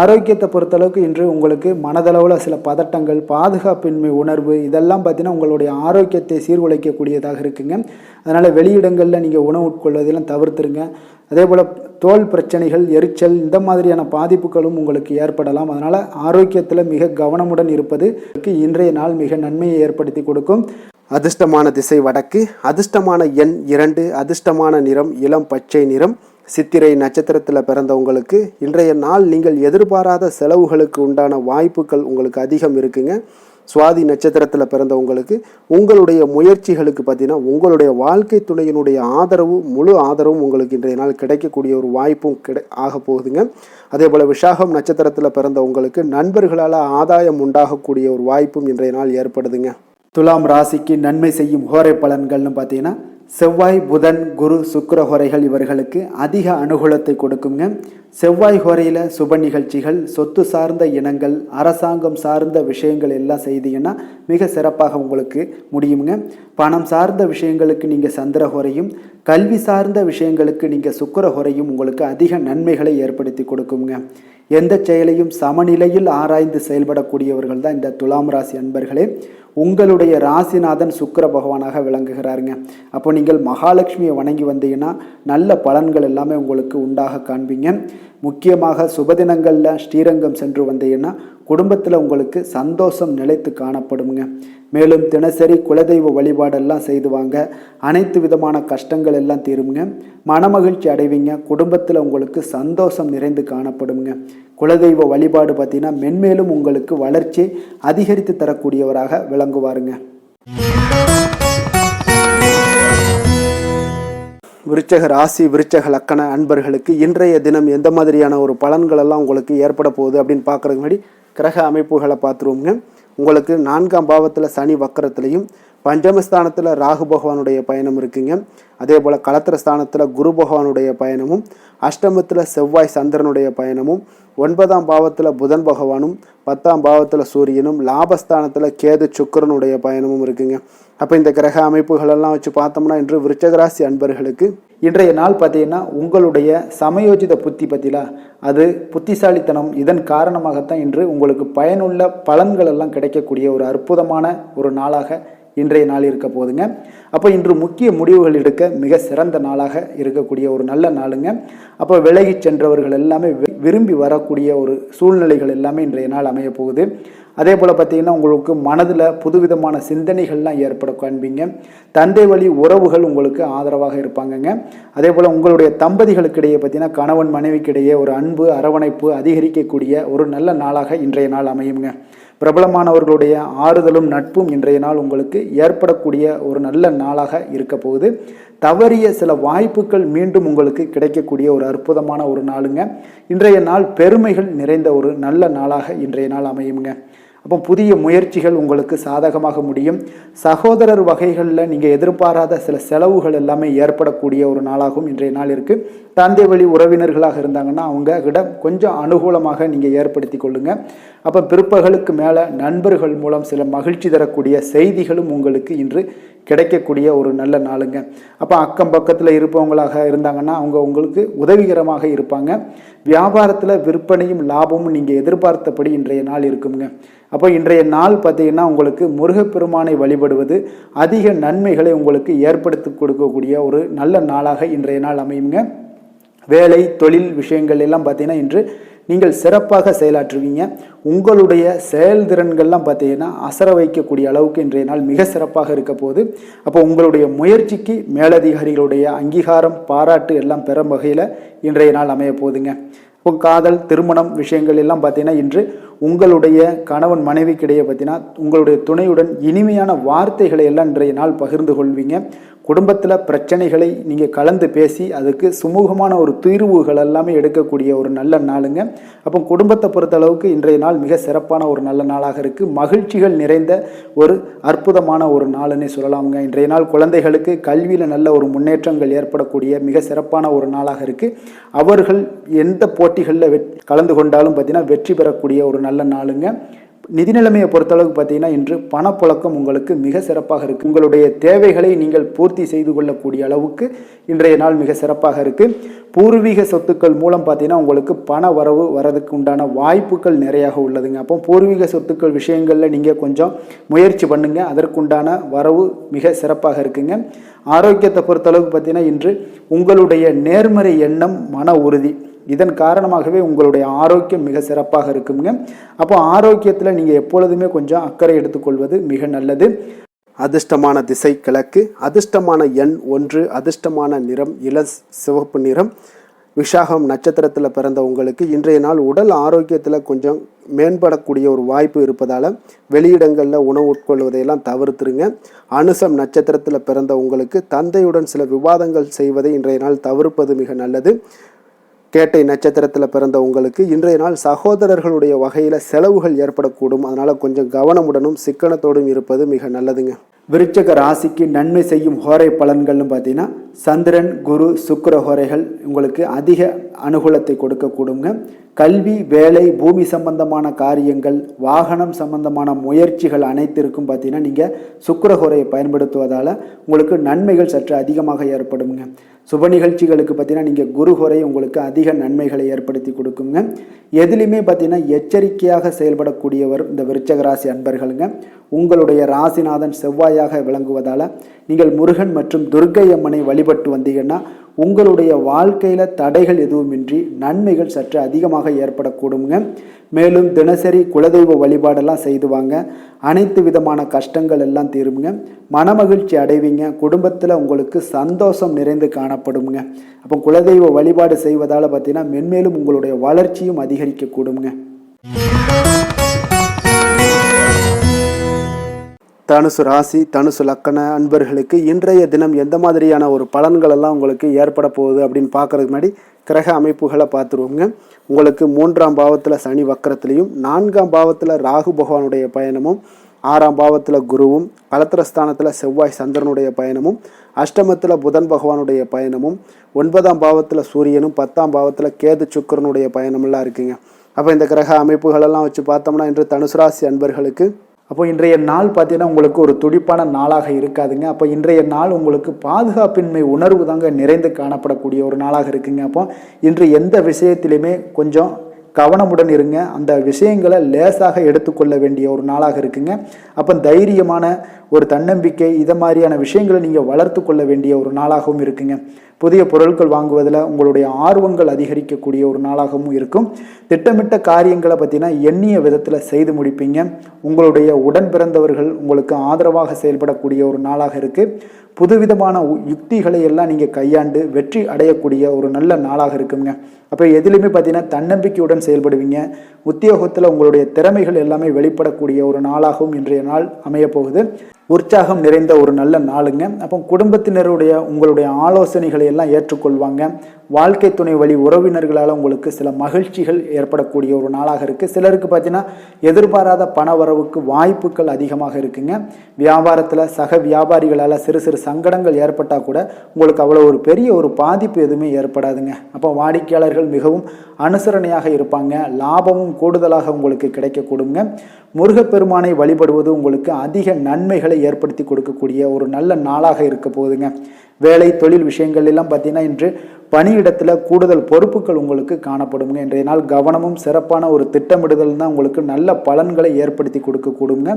ஆரோக்கியத்தை பொறுத்தளவுக்கு இன்று உங்களுக்கு மனதளவில் சில பதட்டங்கள், பாதுகாப்பின்மை உணர்வு இதெல்லாம் பார்த்தீங்கன்னா உங்களுடைய ஆரோக்கியத்தை சீர்குலைக்கக்கூடியதாக இருக்குங்க. அதனால் வெளியிடங்களில் நீங்கள் உணவு உட்கொள்வதெல்லாம் தவிர்த்துருங்க. அதே போல் தோல் பிரச்சனைகள், எரிச்சல் இந்த மாதிரியான பாதிப்புகளும் உங்களுக்கு ஏற்படலாம். அதனால் ஆரோக்கியத்தில் மிக கவனமுடன் இருப்பது இன்றைய நாள் மிக நன்மையை ஏற்படுத்தி கொடுக்கும். அதிர்ஷ்டமான திசை வடக்கு, அதிர்ஷ்டமான எண் 2, அதிர்ஷ்டமான நிறம் இளம் பச்சை நிறம். சித்திரை நட்சத்திரத்தில் பிறந்தவங்களுக்கு இன்றைய நாள் நீங்கள் எதிர்பாராத செலவுகளுக்கு உண்டான வாய்ப்புகள் உங்களுக்கு அதிகம் இருக்குங்க. சுவாதி நட்சத்திரத்தில் பிறந்தவங்களுக்கு உங்களுடைய முயற்சிகளுக்கு பார்த்தீங்கன்னா உங்களுடைய வாழ்க்கை துணையினுடைய முழு ஆதரவும் உங்களுக்கு இன்றைய நாள் கிடைக்கக்கூடிய ஒரு வாய்ப்பும் ஆக போகுதுங்க. அதே போல் விசாகம் நட்சத்திரத்தில் பிறந்தவங்களுக்கு நண்பர்களால் ஆதாயம் உண்டாகக்கூடிய ஒரு வாய்ப்பும் இன்றைய நாள் ஏற்படுதுங்க. துலாம் ராசிக்கு நன்மை செய்யும் ஹோரை பலன்கள்னு பார்த்தீங்கன்னா செவ்வாய், புதன், குரு, சுக்கிர ஹோரைகள் இவர்களுக்கு அதிக அனுகூலத்தை கொடுக்குங்க. செவ்வாய் ஹோரையில் சுப நிகழ்ச்சிகள், சொத்து சார்ந்த இனங்கள், அரசாங்கம் சார்ந்த விஷயங்கள் எல்லாம் செய்தீங்கன்னா மிக சிறப்பாக உங்களுக்கு முடியுங்க. பணம் சார்ந்த விஷயங்களுக்கு நீங்கள் சந்திர ஹோரையும், கல்வி சார்ந்த விஷயங்களுக்கு நீங்கள் சுக்கிர ஹோரையும் உங்களுக்கு அதிக நன்மைகளை ஏற்படுத்தி கொடுக்குங்க. எந்த செயலையும் சமநிலையில் ஆராய்ந்து செயல்படக்கூடியவர்கள் தான் இந்த துலாம் ராசி அன்பர்களே. உங்களுடைய ராசிநாதன் சுக்கிர பகவானாக விளங்குகிறாருங்க. அப்போ நீங்கள் மகாலட்சுமியை வணங்கி வந்தீங்கன்னா நல்ல பலன்கள் எல்லாமே உங்களுக்கு உண்டாக காண்பீங்க. முக்கியமாக சுபதினங்களில் ஸ்ரீரங்கம் சென்று வந்தீங்கன்னா குடும்பத்தில் உங்களுக்கு சந்தோஷம் நிலைத்து காணப்படுங்க. மேலும் தினசரி குலதெய்வ வழிபாடெல்லாம் செய்து வாங்க. அனைத்து விதமான கஷ்டங்கள் எல்லாம் தீருங்க. மனமகிழ்ச்சி அடைவீங்க. குடும்பத்தில் உங்களுக்கு சந்தோஷம் நிறைந்து காணப்படுங்க. குலதெய்வ வழிபாடு பார்த்தீங்கன்னா மென்மேலும் உங்களுக்கு வளர்ச்சி அதிகரித்து தரக்கூடியவராக விளங்குவாருங்க. விருச்சக ராசி, விருச்சக லக்கண அன்பர்களுக்கு இன்றைய தினம் எந்த மாதிரியான ஒரு பலன்கள் எல்லாம் உங்களுக்கு ஏற்பட போகுது அப்படின்னு பார்க்குறதுக்கு முன்னாடி கிரக அமைப்புகளை பார்த்துருவோங்க. உங்களுக்கு 4ஆம் பாவத்தில் சனி வக்கரத்துலையும், பஞ்சமஸ்தானத்தில் ராகு பகவானுடைய பயணம் இருக்குங்க. அதே போல் களத்திரஸ்தானத்தில் குரு பகவானுடைய பயணமும், அஷ்டமத்தில் செவ்வாய் சந்திரனுடைய பயணமும், 9ஆம் பாவத்தில் புதன் பகவானும், 10ஆம் பாவத்தில் சூரியனும், லாபஸ்தானத்தில் கேது சுக்கிரனுடைய பயணமும் இருக்குங்க. அப்போ இந்த கிரக அமைப்புகளெல்லாம் வச்சு பார்த்தோம்னா இன்று விருச்சகராசி அன்பர்களுக்கு இன்றைய நாள் பார்த்தீங்கன்னா உங்களுடைய சமயோஜித புத்தி பற்றிலா அது புத்திசாலித்தனம், இதன் காரணமாகத்தான் இன்று உங்களுக்கு பயனுள்ள பலன்கள் எல்லாம் கிடைக்கக்கூடிய ஒரு அற்புதமான ஒரு நாளாக இன்றைய நாள் இருக்க போகுதுங்க. அப்போ இன்று முக்கிய முடிவுகள் எடுக்க மிக சிறந்த நாளாக இருக்கக்கூடிய ஒரு நல்ல நாளுங்க. அப்போ விலகி சென்றவர்கள் எல்லாமே விரும்பி வரக்கூடிய ஒரு சூழ்நிலைகள் எல்லாமே இன்றைய நாள் அமைய போகுது. அதே போல் பார்த்தீங்கன்னா உங்களுக்கு மனதில் புதுவிதமான சிந்தனைகள்லாம் ஏற்பட காண்பீங்க. தந்தை வழி உறவுகள் உங்களுக்கு ஆதரவாக இருப்பாங்கங்க. அதே போல் உங்களுடைய தம்பதிகளுக்கிடையே பார்த்தீங்கன்னா கணவன் மனைவிக்கிடையே ஒரு அன்பு அரவணைப்பு அதிகரிக்கக்கூடிய ஒரு நல்ல நாளாக இன்றைய நாள் அமையுங்க. பிரபலமானவர்களுடைய ஆறுதலும் நட்பும் இன்றைய நாள் உங்களுக்கு ஏற்படக்கூடிய ஒரு நல்ல நாளாக இருக்க போகுது. தவறிய சில வாய்ப்புகள் மீண்டும் உங்களுக்கு கிடைக்கக்கூடிய ஒரு அற்புதமான ஒரு நாளுங்க. இன்றைய நாள் பெருமைகள் நிறைந்த ஒரு நல்ல நாளாக இன்றைய நாள் அமையுங்க. அப்போ புதிய முயற்சிகள் உங்களுக்கு சாதகமாக முடியும். சகோதரர் வகைகளில் நீங்கள் எதிர்பாராத சில செலவுகள் எல்லாமே ஏற்படக்கூடிய ஒரு நாளாகவும் இன்றைய நாள் இருக்குது. தந்தை வழி உறவினர்களாக இருந்தாங்கன்னா அவங்க கிட்ட கொஞ்சம் அனுகூலமாக நீங்கள் ஏற்படுத்தி கொள்ளுங்க. அப்போ பிற்பகலுக்கு மேலே நண்பர்கள் மூலம் சில மகிழ்ச்சி தரக்கூடிய செய்திகளும் உங்களுக்கு இன்று கிடைக்கக்கூடிய ஒரு நல்ல நாளுங்க. அப்போ அக்கம் பக்கத்தில் இருப்பவங்களாக இருந்தாங்கன்னா அவங்க உங்களுக்கு உதவிகரமாக இருப்பாங்க. வியாபாரத்தில் விற்பனையும் லாபமும் நீங்கள் எதிர்பார்த்தபடி இன்றைய நாள் இருக்குங்க. அப்போ இன்றைய நாள் பார்த்தீங்கன்னா உங்களுக்கு முருகப்பெருமானை வழிபடுவது அதிக நன்மைகளை உங்களுக்கு ஏற்படுத்தி கொடுக்கக்கூடிய ஒரு நல்ல நாளாக இன்றைய நாள் அமையுங்க. வேலை தொழில் விஷயங்கள் எல்லாம் பார்த்தீங்கன்னா இன்று நீங்கள் சிறப்பாக செயலாற்றுவீங்க. உங்களுடைய செயல்திறன்கள்லாம் பார்த்தீங்கன்னா அசர வைக்கக்கூடிய அளவுக்கு இன்றைய நாள் மிக சிறப்பாக இருக்க போகுது. அப்போ உங்களுடைய முயற்சிக்கு மேலதிகாரிகளுடைய அங்கீகாரம் பாராட்டு எல்லாம் பெறும் வகையில் இன்றைய நாள் அமைய போகுதுங்க. இப்போ காதல் திருமணம் விஷயங்கள் எல்லாம் பார்த்தீங்கன்னா இன்று உங்களுடைய கணவன் மனைவிக்கிடையே பார்த்தீங்கன்னா உங்களுடைய துணையுடன் இனிமையான வார்த்தைகளை எல்லாம் இன்றைய நாள் பகிர்ந்து கொள்வீங்க. குடும்பத்தில் பிரச்சனைகளை நீங்கள் கலந்து பேசி அதுக்கு சுமூகமான ஒரு தீர்வுகள் எல்லாமே எடுக்கக்கூடிய ஒரு நல்ல நாளுங்க. அப்போ குடும்பத்தை பொறுத்தளவுக்கு இன்றைய நாள் மிக சிறப்பான ஒரு நல்ல நாளாக இருக்குது. மகிழ்ச்சிகள் நிறைந்த ஒரு அற்புதமான ஒரு நாளுன்னே சொல்லலாமுங்க. இன்றைய நாள் குழந்தைகளுக்கு கல்வியில் நல்ல ஒரு முன்னேற்றங்கள் ஏற்படக்கூடிய மிக சிறப்பான ஒரு நாளாக இருக்குது. அவர்கள் எந்த போட்டிகளில் கலந்து கொண்டாலும் பார்த்தீங்கன்னா வெற்றி பெறக்கூடிய ஒரு நல்ல நாளுங்க. நிதி நிலைமையை பொறுத்தளவுக்கு பார்த்தீங்கன்னா இன்று பணப்புழக்கம் உங்களுக்கு மிக சிறப்பாக இருக்குது. உங்களுடைய தேவைகளை நீங்கள் பூர்த்தி செய்து கொள்ளக்கூடிய அளவுக்கு இன்றைய நாள் மிக சிறப்பாக இருக்குது. பூர்வீக சொத்துக்கள் மூலம் பார்த்தீங்கன்னா உங்களுக்கு பண வரவு வரதுக்கு உண்டான வாய்ப்புகள் நிறையாக உள்ளதுங்க. அப்போ பூர்வீக சொத்துக்கள் விஷயங்களில் நீங்கள் கொஞ்சம் முயற்சி பண்ணுங்க. அதற்குண்டான வரவு மிக சிறப்பாக இருக்குங்க. ஆரோக்கியத்தை பொறுத்தளவுக்கு பார்த்தீங்கன்னா இன்று உங்களுடைய நேர்மறை எண்ணம் மன உறுதி இதன் காரணமாகவே உங்களுடைய ஆரோக்கியம் மிக சிறப்பாக இருக்குங்க. அப்போ ஆரோக்கியத்தில் நீங்கள் எப்பொழுதுமே கொஞ்சம் அக்கறை எடுத்துக்கொள்வது மிக நல்லது. அதிர்ஷ்டமான திசை கிழக்கு, அதிர்ஷ்டமான எண் 1, அதிர்ஷ்டமான நிறம் சிவப்பு நிறம். விஷாகம் நட்சத்திரத்தில் பிறந்த உங்களுக்கு இன்றைய நாள் உடல் ஆரோக்கியத்தில் கொஞ்சம் மேம்படக்கூடிய ஒரு வாய்ப்பு இருப்பதால் வெளியிடங்களில் உணவு உட்கொள்வதையெல்லாம் தவிர்த்துருங்க. அனுசம் நட்சத்திரத்தில் பிறந்த உங்களுக்கு தந்தையுடன் சில விவாதங்கள் செய்வதை இன்றைய நாள் தவிர்ப்பது மிக நல்லது. கேட்டை நட்சத்திரத்தில் பிறந்த உங்களுக்கு இன்றைய நாள் சகோதரர்களுடைய வகையில் செலவுகள் ஏற்படக்கூடும். அதனால் கொஞ்சம் கவனமுடனும் சிக்கனத்தோடும் இருப்பது மிக நல்லதுங்க. விருச்சக ராசிக்கு நன்மை செய்யும் ஹோரை பலன்கள்னு பார்த்தீங்கன்னா சந்திரன் குரு சுக்கிர ஹோரைகள் உங்களுக்கு அதிக அனுகூலத்தை கொடுக்கக்கூடுங்க. கல்வி வேலை பூமி சம்பந்தமான காரியங்கள் வாகனம் சம்பந்தமான முயற்சிகள் அனைத்திற்கும் பார்த்தீங்கன்னா நீங்கள் சுக்கிர ஹோரையை பயன்படுத்துவதால் உங்களுக்கு நன்மைகள் சற்று அதிகமாக ஏற்படுங்க. சுப நிகழ்ச்சிகளுக்கு பார்த்தீங்கன்னா நீங்கள் குரு ஹோரை உங்களுக்கு அதிக நன்மைகளை ஏற்படுத்தி கொடுக்குங்க. எதுலையுமே பார்த்தீங்கன்னா எச்சரிக்கையாக செயல்படக்கூடியவர் இந்த விருச்சக ராசி அன்பர்களுங்க. உங்களுடைய ராசிநாதன் செவ்வாயாக விளங்குவதால் நீங்கள் முருகன் மற்றும் துர்க்கை அம்மனை வழிபட்டு வந்தீங்கன்னா உங்களுடைய வாழ்க்கையில் தடைகள் எதுவுமின்றி நன்மைகள் சற்று அதிகமாக ஏற்படக்கூடுங்க. மேலும் தினசரி குலதெய்வ வழிபாடெல்லாம் செய்து வாங்க. அனைத்து விதமான கஷ்டங்கள் எல்லாம் தீருங்க. மனமகிழ்ச்சி அடைவீங்க. குடும்பத்தில் உங்களுக்கு சந்தோஷம் நிறைந்து காணப்படுங்க. அப்போ குலதெய்வ வழிபாடு செய்வதால் பார்த்தீங்கன்னா மென்மேலும் உங்களுடைய வளர்ச்சியும் அதிகரிக்க கூடுங்க. தனுசு ராசி தனுசு லக்கண அன்பர்களுக்கு இன்றைய தினம் எந்த மாதிரியான ஒரு பலன்கள் எல்லாம் உங்களுக்கு ஏற்பட போகுது அப்படின்னு பார்க்கறதுக்கு முன்னாடி கிரக அமைப்புகளை பார்த்துருவோங்க. உங்களுக்கு 3ஆம் பாவத்தில் சனி வக்கரத்திலையும் 4ஆம் பாவத்தில் ராகு பகவானுடைய பயணமும் 6ஆம் பாவத்தில் குருவும் கலத்திரஸ்தானத்தில் செவ்வாய் சந்திரனுடைய பயணமும் அஷ்டமத்தில் புதன் பகவானுடைய பயணமும் 9ஆம் பாவத்தில் சூரியனும் 10ஆம் பாவத்தில் கேது சுக்கிரனுடைய பயணமெல்லாம் இருக்குங்க. அப்போ இந்த கிரக அமைப்புகளெல்லாம் வச்சு பார்த்தோம்னா இன்று தனுசு ராசி அன்பர்களுக்கு அப்போ இன்றைய நாள் பார்த்தீங்கன்னா உங்களுக்கு ஒரு துடிப்பான நாளாக இருக்காதுங்க. அப்போ இன்றைய நாள் உங்களுக்கு பாதுகாப்பின்மை உணர்வு தாங்க நிறைந்து காணப்படக்கூடிய ஒரு நாளாக இருக்குங்க. அப்போ இன்று எந்த விஷயத்திலையுமே கொஞ்சம் கவனமுடன் இருங்க. அந்த விஷயங்களை லேசாக எடுத்துக்கொள்ள வேண்டிய ஒரு நாளாக இருக்குங்க. அப்போ தைரியமான ஒரு தன்னம்பிக்கை இதை மாதிரியான விஷயங்களை நீங்கள் வளர்த்து கொள்ள வேண்டிய ஒரு நாளாகவும் இருக்குங்க. புதிய பொருட்கள் வாங்குவதில் உங்களுடைய ஆர்வங்கள் அதிகரிக்கக்கூடிய ஒரு நாளாகவும் இருக்கும். திட்டமிட்ட காரியங்களை பார்த்தீங்கன்னா எண்ணிய விதத்தில் செய்து முடிப்பீங்க. உங்களுடைய உடன் பிறந்தவர்கள் உங்களுக்கு ஆதரவாக செயல்படக்கூடிய ஒரு நாளாக இருக்குது. புதுவிதமான யுக்திகளை எல்லாம் நீங்கள் கையாண்டு வெற்றி அடையக்கூடிய ஒரு நல்ல நாளாக இருக்குங்க. அப்போ எதிலுமே பார்த்தீங்கன்னா தன்னம்பிக்கையுடன் செயல்படுவீங்க. உத்தியோகத்தில் உங்களுடைய திறமைகள் எல்லாமே வெளிப்படக்கூடிய ஒரு நாளாகவும் இன்றைய நாள் அமையப்போகுது. உற்சாகம் நிறைந்த ஒரு நல்ல நாளுங்க. அப்போ குடும்பத்தினருடைய உங்களுடைய ஆலோசனைகளை எல்லாம் ஏற்றுக்கொள்வாங்க. வாழ்க்கை துணை வழி உறவினர்களால் உங்களுக்கு சில மகிழ்ச்சிகள் ஏற்படக்கூடிய ஒரு நாளாக இருக்குது. சிலருக்கு பார்த்தீங்கன்னா எதிர்பாராத பண வரவுக்கு வாய்ப்புகள் அதிகமாக இருக்குங்க. வியாபாரத்தில் சக வியாபாரிகளால் சிறு சிறு சங்கடங்கள் ஏற்பட்டால் கூட உங்களுக்கு அவ்வளோ ஒரு பெரிய ஒரு பாதிப்பு எதுவுமே ஏற்படாதுங்க. அப்போ வாடிக்கையாளர்கள் மிகவும் அனுசரணையாக இருப்பாங்க. லாபமும் கூடுதலாக உங்களுக்கு கிடைக்கக்கூடுங்க. முருகப்பெருமானை வழிபடுவது உங்களுக்கு அதிக நன்மைகளை ஏற்படுத்தி கொடுக்கக்கூடிய ஒரு நல்ல நாளாக இருக்க போகுதுங்க. வேலை தொழில் விஷயங்கள் எல்லாம் பார்த்தீங்கன்னா இன்று பணியிடத்தில் கூடுதல் பொறுப்புகள் உங்களுக்கு காணப்படுங்க. இன்றைய நாள் கவனமும் சிறப்பான ஒரு திட்டமிடுதல் தான் உங்களுக்கு நல்ல பலன்களை ஏற்படுத்தி கொடுக்கக்கூடுங்க.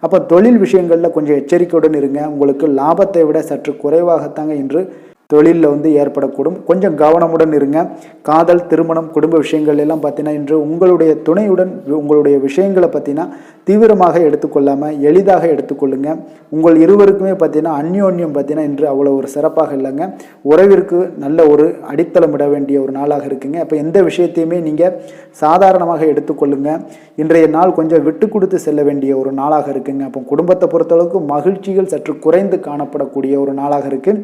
அப்போ தொழில் விஷயங்களில் கொஞ்சம் எச்சரிக்கையுடன் இருங்க. உங்களுக்கு லாபத்தை விட சற்று குறைவாகத்தாங்க இன்று தொழிலில் ஏற்படக்கூடும். கொஞ்சம் கவனமுடன் இருங்க. காதல், திருமணம், குடும்ப விஷயங்கள் எல்லாம் பார்த்தீங்கன்னா இன்று உங்களுடைய துணையுடன் உங்களுடைய விஷயங்களை பார்த்தீங்கன்னா தீவிரமாக எடுத்துக்கொள்ளாமல் எளிதாக எடுத்துக்கொள்ளுங்க. உங்கள் இருவருக்குமே பார்த்தீங்கன்னா அந்யோன்யம் பார்த்தீங்கன்னா இன்று அவ்வளோ ஒரு சிறப்பாக இல்லைங்க. உறவிற்கு நல்ல ஒரு அடித்தளம் இட வேண்டிய ஒரு நாளாக இருக்குங்க. அப்போ எந்த விஷயத்தையுமே நீங்கள் சாதாரணமாக எடுத்துக்கொள்ளுங்க. இன்றைய நாள் கொஞ்சம் விட்டு கொடுத்து செல்ல வேண்டிய ஒரு நாளாக இருக்குங்க. அப்போ குடும்பத்தை பொறுத்தளவுக்கு மகிழ்ச்சிகள் சற்று குறைந்து காணப்படக்கூடிய ஒரு நாளாக இருக்குது.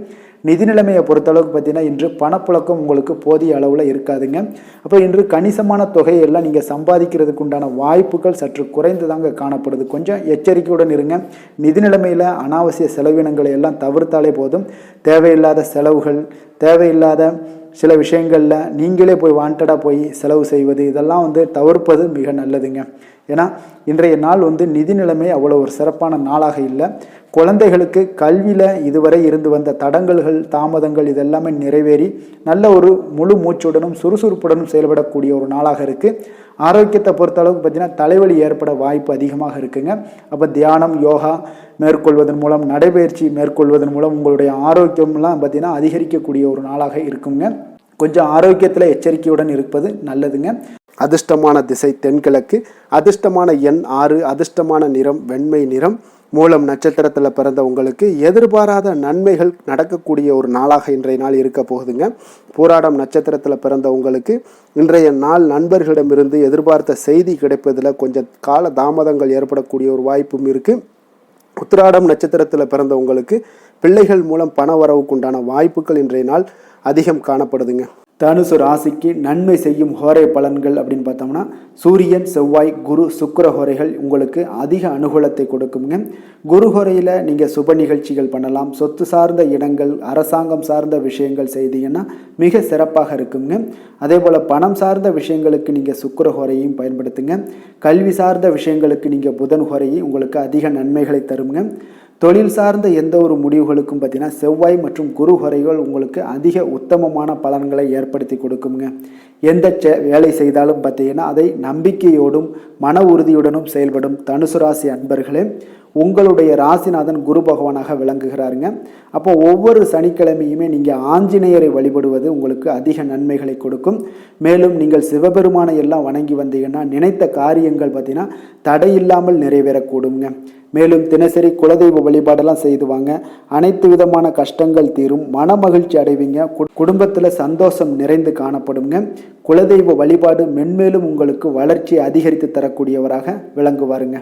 நிதி நிலைமையை பொறுத்தளவுக்கு பார்த்தீங்கன்னா இன்று பணப்புழக்கம் உங்களுக்கு போதிய அளவில் இருக்காதுங்க. அப்போ இன்று கணிசமான தொகையெல்லாம் நீங்கள் சம்பாதிக்கிறதுக்கு உண்டான வாய்ப்புகள் சற்று குறைந்து தாங்க காணப்படுது. கொஞ்சம் எச்சரிக்கையுடன் இருங்க. நிதி நிலைமையில் அனாவசிய செலவினங்களை எல்லாம் தவிர்த்தாலே போதும். தேவையில்லாத செலவுகள், தேவையில்லாத சில விஷயங்களில் நீங்களே போய் வாண்டடாக போய் செலவு செய்வது இதெல்லாம் தவிர்ப்பது மிக நல்லதுங்க. ஏன்னா இன்றைய நாள் நிதி நிலைமை அவ்வளோ ஒரு சிறப்பான நாளாக இல்லை. குழந்தைகளுக்கு கல்வியில் இதுவரை இருந்து வந்த தடங்கல்கள், தாமதங்கள் இதெல்லாமே நிறைவேறி நல்ல ஒரு முழு மூச்சுடனும் சுறுசுறுப்புடனும் செயல்படக்கூடிய ஒரு நாளாக இருக்குது. ஆரோக்கியத்தை பொறுத்தளவுக்கு பார்த்தீங்கன்னா தலைவலி ஏற்பட வாய்ப்பு அதிகமாக இருக்குங்க. அப்போ தியானம், யோகா மேற்கொள்வதன் மூலம், நடைபயிற்சி மேற்கொள்வதன் மூலம் உங்களுடைய ஆரோக்கியம்லாம் பார்த்தீங்கன்னா அதிகரிக்கக்கூடிய ஒரு நாளாக இருக்குங்க. கொஞ்சம் ஆரோக்கியத்தில் எச்சரிக்கையுடன் இருப்பது நல்லதுங்க. அதிர்ஷ்டமான திசை தென்கிழக்கு, அதிர்ஷ்டமான எண் 6, அதிர்ஷ்டமான நிறம் வெண்மை நிறம். மூலம் நட்சத்திரத்தில் பிறந்த உங்களுக்கு எதிர்பாராத நன்மைகள் நடக்கக்கூடிய ஒரு நாளாக இன்றைய நாள் இருக்க போகுதுங்க. பூராடம் நட்சத்திரத்தில் பிறந்த உங்களுக்கு இன்றைய நாள் நண்பர்களிடமிருந்து எதிர்பார்த்த செய்தி கிடைப்பதில் கொஞ்சம் கால தாமதங்கள் ஏற்படக்கூடிய ஒரு வாய்ப்பும் இருக்குது. உத்திராடம் நட்சத்திரத்தில் பிறந்த உங்களுக்கு பிள்ளைகள் மூலம் பண வரவுக்குண்டான வாய்ப்புகள் இன்றைய நாள் அதிகம் காணப்படுதுங்க. தனுசு ராசிக்கு நன்மை செய்யும் ஹோரை பலன்கள் அப்படின்னு பார்த்தோம்னா சூரியன், செவ்வாய், குரு, சுக்கிர ஹோரைகள் உங்களுக்கு அதிக அனுகூலத்தை கொடுக்குங்க. குரு ஹோரையில் நீங்கள் சுப நிகழ்ச்சிகள் பண்ணலாம். சொத்து சார்ந்த இடங்கள், அரசாங்கம் சார்ந்த விஷயங்கள் செய்தீங்கன்னா மிக சிறப்பாக இருக்குங்க. அதே போல் பணம் சார்ந்த விஷயங்களுக்கு நீங்கள் சுக்கிர ஹோரையும் பயன்படுத்துங்க. கல்வி சார்ந்த விஷயங்களுக்கு நீங்கள் புதன் ஹோரையும் உங்களுக்கு அதிக நன்மைகளை தருங்க. தொழில் சார்ந்த எந்த ஒரு முடிவுகளுக்கும் பார்த்தீங்கன்னா செவ்வாய் மற்றும் குரு ஹோரைகள் உங்களுக்கு அதிக உத்தமமான பலன்களை ஏற்படுத்தி கொடுக்குங்க. எந்த வேலை செய்தாலும் பார்த்தீங்கன்னா அதை நம்பிக்கையோடும் மன உறுதியுடனும் செயல்படும் தனுசு ராசி அன்பர்களே, உங்களுடைய ராசிநாதன் குரு பகவானாக விளங்குகிறாருங்க. அப்போ ஒவ்வொரு சனிக்கிழமையுமே நீங்கள் ஆஞ்சநேயரை வழிபடுவது உங்களுக்கு அதிக நன்மைகளை கொடுக்கும். மேலும் நீங்கள் சிவபெருமானை எல்லாம் வணங்கி வந்தீங்கன்னா நினைத்த காரியங்கள் பார்த்தீங்கன்னா தடையில்லாமல் நிறைவேறக்கூடுங்க. மேலும் தினசரி குலதெய்வ வழிபாடெல்லாம் செய்துவாங்க. அனைத்து விதமான கஷ்டங்கள் தீரும், மன மகிழ்ச்சி அடைவீங்க. குடும்பத்தில் சந்தோஷம் நிறைந்து காணப்படுங்க. குலதெய்வ வழிபாடு மென்மேலும் உங்களுக்கு வளர்ச்சி அதிகரித்து தரக்கூடியவராக விளங்குவாருங்க.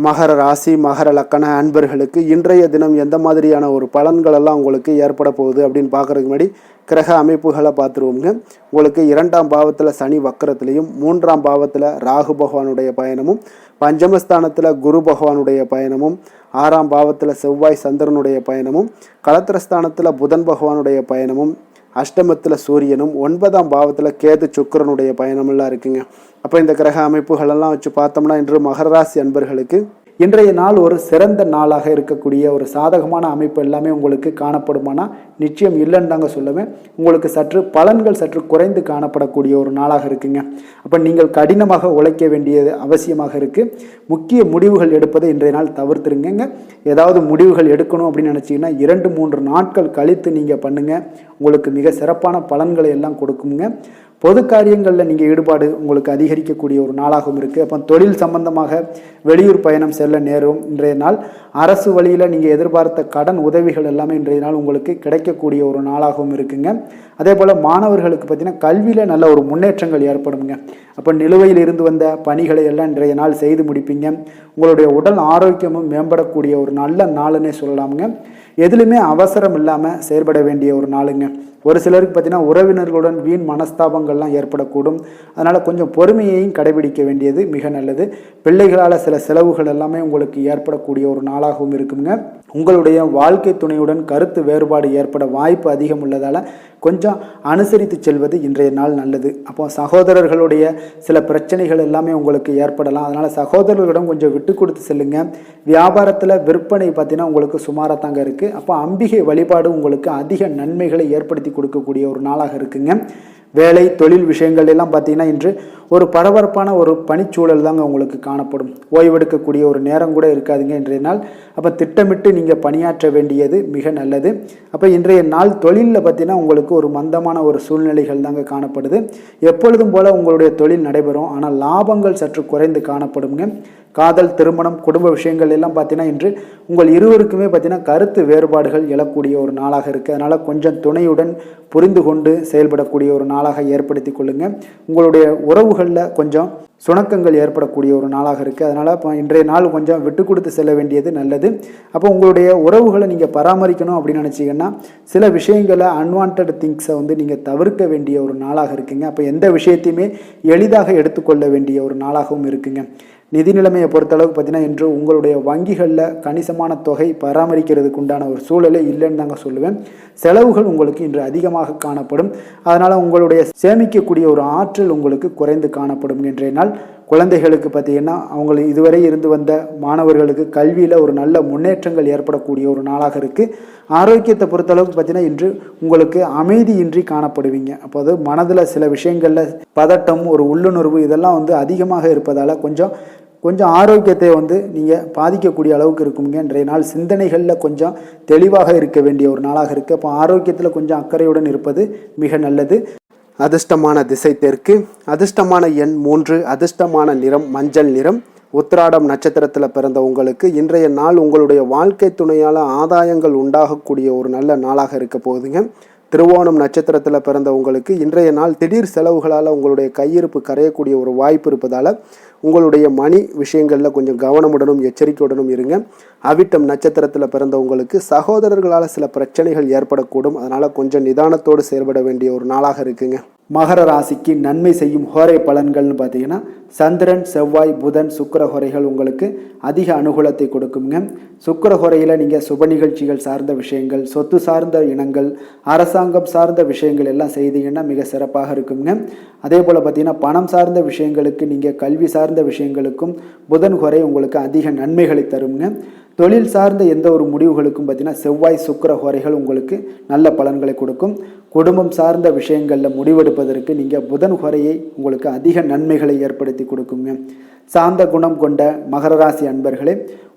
மகர ராசி, மகர லக்கண அன்பர்களுக்கு இன்றைய தினம் எந்த மாதிரியான ஒரு பலன்கள் எல்லாம் உங்களுக்கு ஏற்பட போகுது அப்படின்னு பார்க்கறதுக்கு முன்னாடி கிரக அமைப்புகளை பார்த்துருவோங்க. உங்களுக்கு 2ஆம் பாவத்தில் சனி வக்கரத்திலையும், 3ஆம் பாவத்தில் ராகு பகவானுடைய பயணமும், பஞ்சமஸ்தானத்தில் குரு பகவானுடைய பயணமும், 6ஆம் பாவத்தில் செவ்வாய் சந்திரனுடைய பயணமும், களத்திரஸ்தானத்தில் புதன் பகவானுடைய பயணமும், அஷ்டமத்தில் சூரியனும், 9ஆம் பாவத்தில் கேது சுக்கிரனுடைய பயணமெல்லாம் இருக்குங்க. அப்போ இந்த கிரக அமைப்புகளெல்லாம் வச்சு பார்த்தோம்னா இன்று மகர ராசி அன்பர்களுக்கு இன்றைய நாள் ஒரு சிறந்த நாளாக இருக்கக்கூடிய ஒரு சாதகமான அமைப்பு எல்லாமே உங்களுக்கு காணப்படுமானா நிச்சயம் இல்லைன்னு தாங்க சொல்லுவேன். உங்களுக்கு பலன்கள் சற்று குறைந்து காணப்படக்கூடிய ஒரு நாளாக இருக்குங்க. அப்போ நீங்கள் கடினமாக உழைக்க வேண்டியது அவசியமாக இருக்குது. முக்கிய முடிவுகள் எடுப்பதை இன்றைய நாள் தவிர்த்துருங்க. ஏதாவது முடிவுகள் எடுக்கணும் அப்படின்னு நினச்சிங்கன்னா 2-3 நாட்கள் கழித்து நீங்கள் பண்ணுங்கள். உங்களுக்கு மிக சிறப்பான பலன்களை எல்லாம் கொடுக்குங்க. பொது காரியங்களில் நீங்கள் ஈடுபாடு உங்களுக்கு அதிகரிக்கக்கூடிய ஒரு நாளாகவும் இருக்குது. அப்போ தொழில் சம்பந்தமாக வெளியூர் பயணம் செல்ல நேரும் இன்றைய நாள். அரசு வழியில் நீங்கள் எதிர்பார்த்த கடன் உதவிகள் எல்லாமே இன்றைய நாள் உங்களுக்கு கிடைக்கக்கூடிய ஒரு நாளாகவும் இருக்குங்க. அதே போல் மாணவர்களுக்கு பார்த்தீங்கன்னா கல்வியில் நல்ல ஒரு முன்னேற்றங்கள் ஏற்படுங்க. அப்போ நிலுவையில் இருந்து வந்த பணிகளை எல்லாம் இன்றைய நாள் செய்து முடிப்பீங்க. உங்களுடைய உடல் ஆரோக்கியமும் மேம்படக்கூடிய ஒரு நல்ல நாளுன்னே சொல்லலாமுங்க. எதுலையுமே அவசரம் இல்லாமல் செயல்பட வேண்டிய ஒரு நாளுங்க. ஒரு சிலருக்கு பார்த்தீங்கன்னா உறவினர்களுடன் வீண் மனஸ்தாபங்கள்லாம் ஏற்படக்கூடும். அதனால் கொஞ்சம் பொறுமையையும் கடைபிடிக்க வேண்டியது மிக நல்லது. பிள்ளைகளால் சில செலவுகள் எல்லாமே உங்களுக்கு ஏற்படக்கூடிய ஒரு நாளாகவும் இருக்குங்க. உங்களுடைய வாழ்க்கை துணையுடன் கருத்து வேறுபாடு ஏற்பட வாய்ப்பு அதிகம் உள்ளதால் கொஞ்சம் அனுசரித்து செல்வது இன்றைய நாள் நல்லது. அப்போ சகோதரர்களுடைய சில பிரச்சனைகள் எல்லாமே உங்களுக்கு ஏற்படலாம். அதனால் சகோதரர்களிடம் கொஞ்சம் விட்டு கொடுத்து செல்லுங்க. வியாபாரத்தில் விற்பனை பார்த்தீங்கன்னா உங்களுக்கு சுமாராக தாங்க இருக்குது. அப்போ அம்பிகை வழிபாடு உங்களுக்கு அதிக நன்மைகளை ஏற்படுத்தி கொடுக்கக்கூடிய ஒரு நாளாக இருக்குங்க. வேலை தொழில் விஷயங்கள் எல்லாம் பார்த்தீங்கன்னா இன்று ஒரு பரபரப்பான ஒரு பணிச்சூழல் தாங்க உங்களுக்கு காணப்படும். ஓய்வெடுக்கக்கூடிய ஒரு நேரம் கூட இருக்காதுங்க இன்றைய நாள். அப்போ திட்டமிட்டு நீங்கள் பணியாற்ற வேண்டியது மிக நல்லது. அப்போ இன்றைய நாள் தொழிலில் பார்த்தீங்கன்னா உங்களுக்கு ஒரு மந்தமான ஒரு சூழ்நிலைகள் தாங்க காணப்படுது. எப்பொழுதும் போல் உங்களுடைய தொழில் நடைபெறும். ஆனால் லாபங்கள் சற்று குறைந்து காணப்படுங்க. காதல், திருமணம், குடும்ப விஷயங்கள் எல்லாம் பார்த்தீங்கன்னா இன்று உங்கள் இருவருக்குமே பார்த்தீங்கன்னா கருத்து வேறுபாடுகள் எழக்கூடிய ஒரு நாளாக இருக்குது. அதனால் கொஞ்சம் துணையுடன் புரிந்து கொண்டு செயல்படக்கூடிய ஒரு நாளாக ஏற்படுத்தி கொள்ளுங்க. உங்களுடைய உறவுகளில் கொஞ்சம் சுணக்கங்கள் ஏற்படக்கூடிய ஒரு நாளாக இருக்குது. அதனால் இப்போ இன்றைய நாள் கொஞ்சம் விட்டு கொடுத்து செல்ல வேண்டியது நல்லது. அப்போ உங்களுடைய உறவுகளை நீங்கள் பராமரிக்கணும் அப்படின்னு நினச்சிங்கன்னா சில விஷயங்களை அன்வான்ட் திங்ஸை நீங்கள் தவிர்க்க வேண்டிய ஒரு நாளாக இருக்குங்க. அப்போ எந்த விஷயத்தையுமே எளிதாக எடுத்துக்கொள்ள வேண்டிய ஒரு நாளாகவும் இருக்குங்க. நிதி நிலைமையை பொறுத்தளவுக்கு பார்த்தீங்கன்னா இன்று உங்களுடைய வங்கிகளில் கணிசமான தொகை பராமரிக்கிறதுக்கு உண்டான ஒரு சூழலே இல்லைன்னு தாங்க சொல்லுவேன். செலவுகள் உங்களுக்கு இன்று அதிகமாக காணப்படும். அதனால் உங்களுடைய சேமிக்கக்கூடிய ஒரு ஆற்றல் உங்களுக்கு குறைந்து காணப்படும். இன்றைய நாள் குழந்தைகளுக்கு பார்த்தீங்கன்னா அவங்களுக்கு இதுவரை இருந்து வந்த மாணவர்களுக்கு கல்வியில் ஒரு நல்ல முன்னேற்றங்கள் ஏற்படக்கூடிய ஒரு நாளாக இருக்குது. ஆரோக்கியத்தை பொறுத்தளவுக்கு பார்த்தீங்கன்னா இன்று உங்களுக்கு அமைதியின்றி காணப்படுவீங்க. அப்போது மனதில் சில விஷயங்களில் பதட்டம், ஒரு உள்ளுணர்வு இதெல்லாம் அதிகமாக இருப்பதால் கொஞ்சம் ஆரோக்கியத்தை நீங்கள் பாதிக்கக்கூடிய அளவுக்கு இருக்குங்க. இன்றைய நாள் சிந்தனைகளில் கொஞ்சம் தெளிவாக இருக்க வேண்டிய ஒரு நாளாக இருக்குது. அப்போ ஆரோக்கியத்தில் கொஞ்சம் அக்கறையுடன் இருப்பது மிக நல்லது. அதிர்ஷ்டமான திசை தெற்கு, அதிர்ஷ்டமான எண் 3, அதிர்ஷ்டமான நிறம் மஞ்சள் நிறம். உத்திராடம் நட்சத்திரத்தில் பிறந்த உங்களுக்கு இன்றைய நாள் உங்களுடைய வாழ்க்கை துணையால் ஆதாயங்கள் உண்டாகக்கூடிய ஒரு நல்ல நாளாக இருக்க போகுதுங்க. திருவோணம் நட்சத்திரத்தில் பிறந்த உங்களுக்கு இன்றைய நாள் திடீர் செலவுகளால் உங்களுடைய கையிருப்பு கரையக்கூடிய ஒரு வாய்ப்பு இருப்பதால் உங்களுடைய மணி விஷயங்களில் கொஞ்சம் கவனமுடனும் எச்சரிக்கையுடனும் இருங்க. அவிட்டம் நட்சத்திரத்தில் பிறந்த உங்களுக்கு சகோதரர்களால் சில பிரச்சனைகள் ஏற்படக்கூடும். அதனால் கொஞ்சம் நிதானத்தோடு செயல்பட வேண்டிய ஒரு நாளாக இருக்குங்க. மகர ராசிக்கு நன்மை செய்யும் ஹோரை பலன்கள்னு பார்த்தீங்கன்னா சந்திரன், செவ்வாய், புதன், சுக்கிர ஹோரைகள் உங்களுக்கு அதிக அனுகூலத்தை கொடுக்குங்க. சுக்கிர ஹோரையில் நீங்கள் சுப நிகழ்ச்சிகள் சார்ந்த விஷயங்கள், சொத்து சார்ந்த இனங்கள், அரசாங்கம் சார்ந்த விஷயங்கள் எல்லாம் செய்தீங்கன்னா மிக சிறப்பாக இருக்குங்க. அதே போல் பார்த்தீங்கன்னா பணம் சார்ந்த விஷயங்களுக்கு, நீங்கள் கல்வி சார்ந்த விஷயங்களுக்கும் புதன் ஹோரை உங்களுக்கு அதிக நன்மைகளை தருங்க. தொழில் சார்ந்த எந்த ஒரு முடிவுகளுக்கும் பார்த்தீங்கன்னா செவ்வாய், சுக்கிர ஹோரைகள் உங்களுக்கு நல்ல பலன்களை கொடுக்கும். குடும்பம் சார்ந்த விஷயங்களில் முடிவெடுப்பதற்கு நீங்கள் புதன் ஹோரையை உங்களுக்கு அதிக நன்மைகளை ஏற்படுத்தி கொடுக்குங்க. சாந்த குணம் கொண்ட மகர ராசி அன்பர்களே,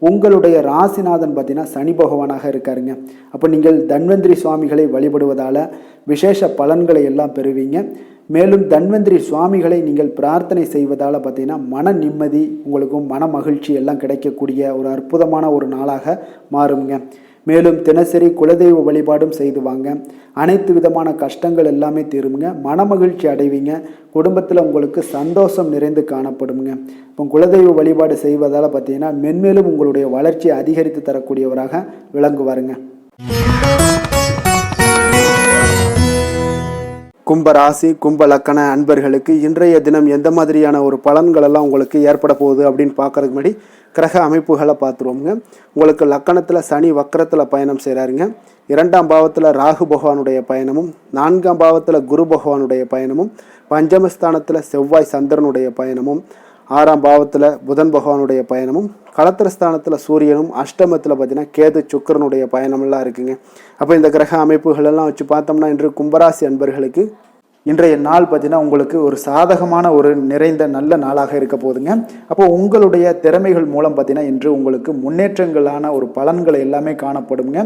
உங்களுடைய ராசிநாதன் பார்த்தீங்கன்னா சனி பகவானாக இருக்காருங்க. அப்போ நீங்கள் தன்வந்திரி சுவாமிகளை வழிபடுவதால் விசேஷ பலன்களை எல்லாம் பெறுவீங்க. மேலும் தன்வந்திரி சுவாமிகளை நீங்கள் பிரார்த்தனை செய்வதால் பார்த்தீங்கன்னா மன நிம்மதி, உங்களுக்கும் மன மகிழ்ச்சி எல்லாம் கிடைக்கக்கூடிய ஒரு அற்புதமான ஒரு நாளாக மாறுங்க. மேலும் தினசரி குலதெய்வ வழிபாடும் செய்து வாங்க. அனைத்து விதமான கஷ்டங்கள் எல்லாமே தீருங்க. மன மகிழ்ச்சி அடைவீங்க. குடும்பத்தில் உங்களுக்கு சந்தோஷம் நிறைந்து காணப்படுங்க. இப்போ குலதெய்வ வழிபாடு செய்வதால் பார்த்தீங்கன்னா மென்மேலும் உங்களுடைய வளர்ச்சியை அதிகரித்து தரக்கூடியவராக விளங்குவாருங்க. கும்பராசி கும்ப லக்கண அன்பர்களுக்கு இன்றைய தினம் எந்த மாதிரியான ஒரு பலன்கள் எல்லாம் உங்களுக்கு ஏற்பட போகுது அப்படின்னு பார்க்கறதுக்கு முன்னாடி கிரக அமைப்புகளை பார்த்துருவோங்க. உங்களுக்கு லக்கணத்தில் சனி வக்கரத்தில் பயணம் செய்கிறாருங்க. 2ஆம் பாவத்தில் ராகு பகவானுடைய பயணமும், 4ஆம் பாவத்தில் குரு பகவானுடைய பயணமும், பஞ்சமஸ்தானத்தில் செவ்வாய் சந்திரனுடைய பயணமும், 6ஆம் பாவத்தில் புதன் பகவானுடைய பயணமும், களத்திரஸ்தானத்தில் சூரியனும், அஷ்டமத்தில் பார்த்தீங்கன்னா கேது சுக்கிரனுடைய பயணமெல்லாம் இருக்குங்க. அப்போ இந்த கிரக அமைப்புகள் எல்லாம் வச்சு பார்த்தோம்னா இன்று கும்பராசி அன்பர்களுக்கு இன்றைய நாள் பார்த்தீங்கன்னா உங்களுக்கு ஒரு சாதகமான ஒரு நிறைந்த நல்ல நாளாக இருக்க போதுங்க. அப்போ உங்களுடைய திறமைகள் மூலம் பார்த்தீங்கன்னா இன்று உங்களுக்கு முன்னேற்றங்களான ஒரு பலன்களை எல்லாமே காணப்படுங்க.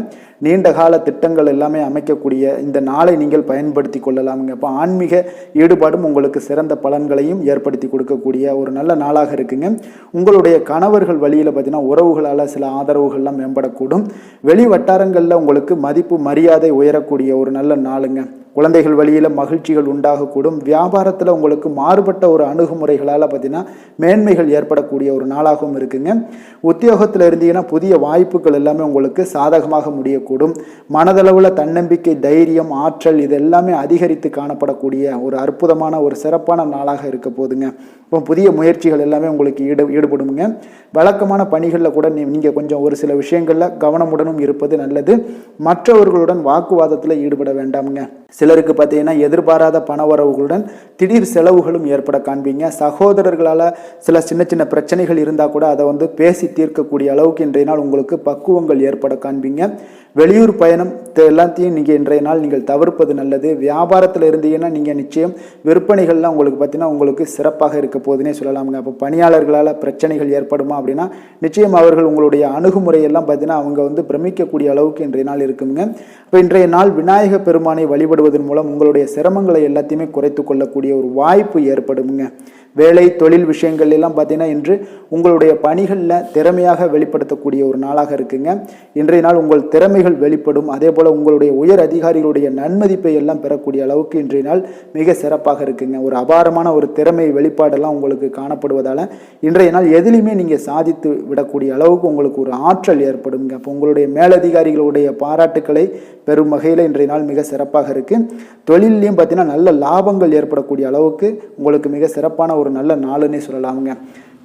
நீண்ட கால திட்டங்கள் எல்லாமே அமைக்கக்கூடிய இந்த நாளை நீங்கள் பயன்படுத்தி கொள்ளலாமுங்க. அப்போ ஆன்மீக ஈடுபாடும் உங்களுக்கு சிறந்த பலன்களையும் ஏற்படுத்தி கொடுக்கக்கூடிய ஒரு நல்ல நாளாக இருக்குங்க. உங்களுடைய கணவர்கள் வழியில் பார்த்தீங்கன்னா உறவுகளால் சில ஆதரவுகள்லாம் மேம்படக்கூடும். வெளி வட்டாரங்களில் உங்களுக்கு மதிப்பு மரியாதை உயரக்கூடிய ஒரு நல்ல நாளுங்க. குழந்தைகள் வழியில் மகிழ்ச்சிகள் உண்டாகக்கூடும். வியாபாரத்தில் உங்களுக்கு மாறுபட்ட ஒரு அணுகுமுறைகளால் பார்த்தீங்கன்னா மேன்மைகள் ஏற்படக்கூடிய ஒரு நாளாகவும் இருக்குங்க. உத்தியோகத்தில் இருந்தீங்கன்னா புதிய வாய்ப்புகள் எல்லாமே உங்களுக்கு சாதகமாக முடியக்கூடும். மனதளவில் தன்னம்பிக்கை, தைரியம், ஆற்றல் இது எல்லாமே அதிகரித்து காணப்படக்கூடிய ஒரு அற்புதமான ஒரு சிறப்பான நாளாக இருக்க போதுங்க. இப்போ புதிய முயற்சிகள் எல்லாமே உங்களுக்கு ஈடுபடுங்க. வழக்கமான பணிகளில் கூட நீங்கள் கொஞ்சம் ஒரு சில விஷயங்களில் கவனமுடனும் இருப்பது நல்லது. மற்றவர்களுடன் வாக்குவாதத்தில் ஈடுபட வேண்டாமுங்க. சிலருக்கு பார்த்தீங்கன்னா எதிர்பாராத பண வரவுகளுடன் திடீர் செலவுகளும் ஏற்பட காண்பீங்க. சகோதரர்களால் சில சின்ன சின்ன பிரச்சனைகள் இருந்தால் கூட அதை பேசி தீர்க்கக்கூடிய அளவுக்கு இன்றைய நாள் உங்களுக்கு பக்குவங்கள் ஏற்பட காண்பீங்க. வெளியூர் பயணம் எல்லாத்தையும் நீங்கள் இன்றைய நாள் நீங்கள் தவிர்ப்பது நல்லது. வியாபாரத்தில் இருந்தீங்கன்னா நீங்கள் நிச்சயம் விற்பனைகள்லாம் உங்களுக்கு பார்த்தீங்கன்னா உங்களுக்கு சிறப்பாக இருக்க போதுன்னே சொல்லலாமுங்க. அப்போ பணியாளர்களால் பிரச்சனைகள் ஏற்படுமா அப்படின்னா நிச்சயம் அவர்கள் உங்களுடைய அணுகுமுறையெல்லாம் பார்த்தீங்கன்னா அவங்க பிரமிக்கக்கூடிய அளவுக்கு இன்றைய நாள் இருக்குங்க. இப்போ இன்றைய நாள் விநாயக பெருமானை வழிபடுவதன் மூலம் உங்களுடைய சிரமங்களை எல்லாத்தையுமே குறைத்து கொள்ளக்கூடிய ஒரு வாய்ப்பு ஏற்படுங்க. வேலை தொழில் விஷயங்கள் எல்லாம் பார்த்தீங்கன்னா இன்று உங்களுடைய பணிகளில் திறமையாக வெளிப்படுத்தக்கூடிய ஒரு நாளாக இருக்குங்க. இன்றைய நாள் உங்கள் திறமைகள் வெளிப்படும். அதே போல் உங்களுடைய உயர் அதிகாரிகளுடைய நன்மதிப்பை எல்லாம் பெறக்கூடிய அளவுக்கு இன்றைய நாள் மிக சிறப்பாக இருக்குங்க. ஒரு அபாரமான ஒரு திறமை வெளிப்பாடெல்லாம் உங்களுக்கு காணப்படுவதால் இன்றைய நாள் எதிலுமே நீங்கள் சாதித்து விடக்கூடிய அளவுக்கு உங்களுக்கு ஒரு ஆற்றல் ஏற்படுங்க. அப்போ உங்களுடைய மேலதிகாரிகளுடைய பாராட்டுக்களை பெரும் வகையில் இன்றைய நாள் மிக சிறப்பாக இருக்குது. தொழிலையும் பார்த்தீங்கன்னா நல்ல லாபங்கள் ஏற்படக்கூடிய அளவுக்கு உங்களுக்கு மிக சிறப்பான ஒரு நல்ல நாளுன்னே சொல்லலாமுங்க.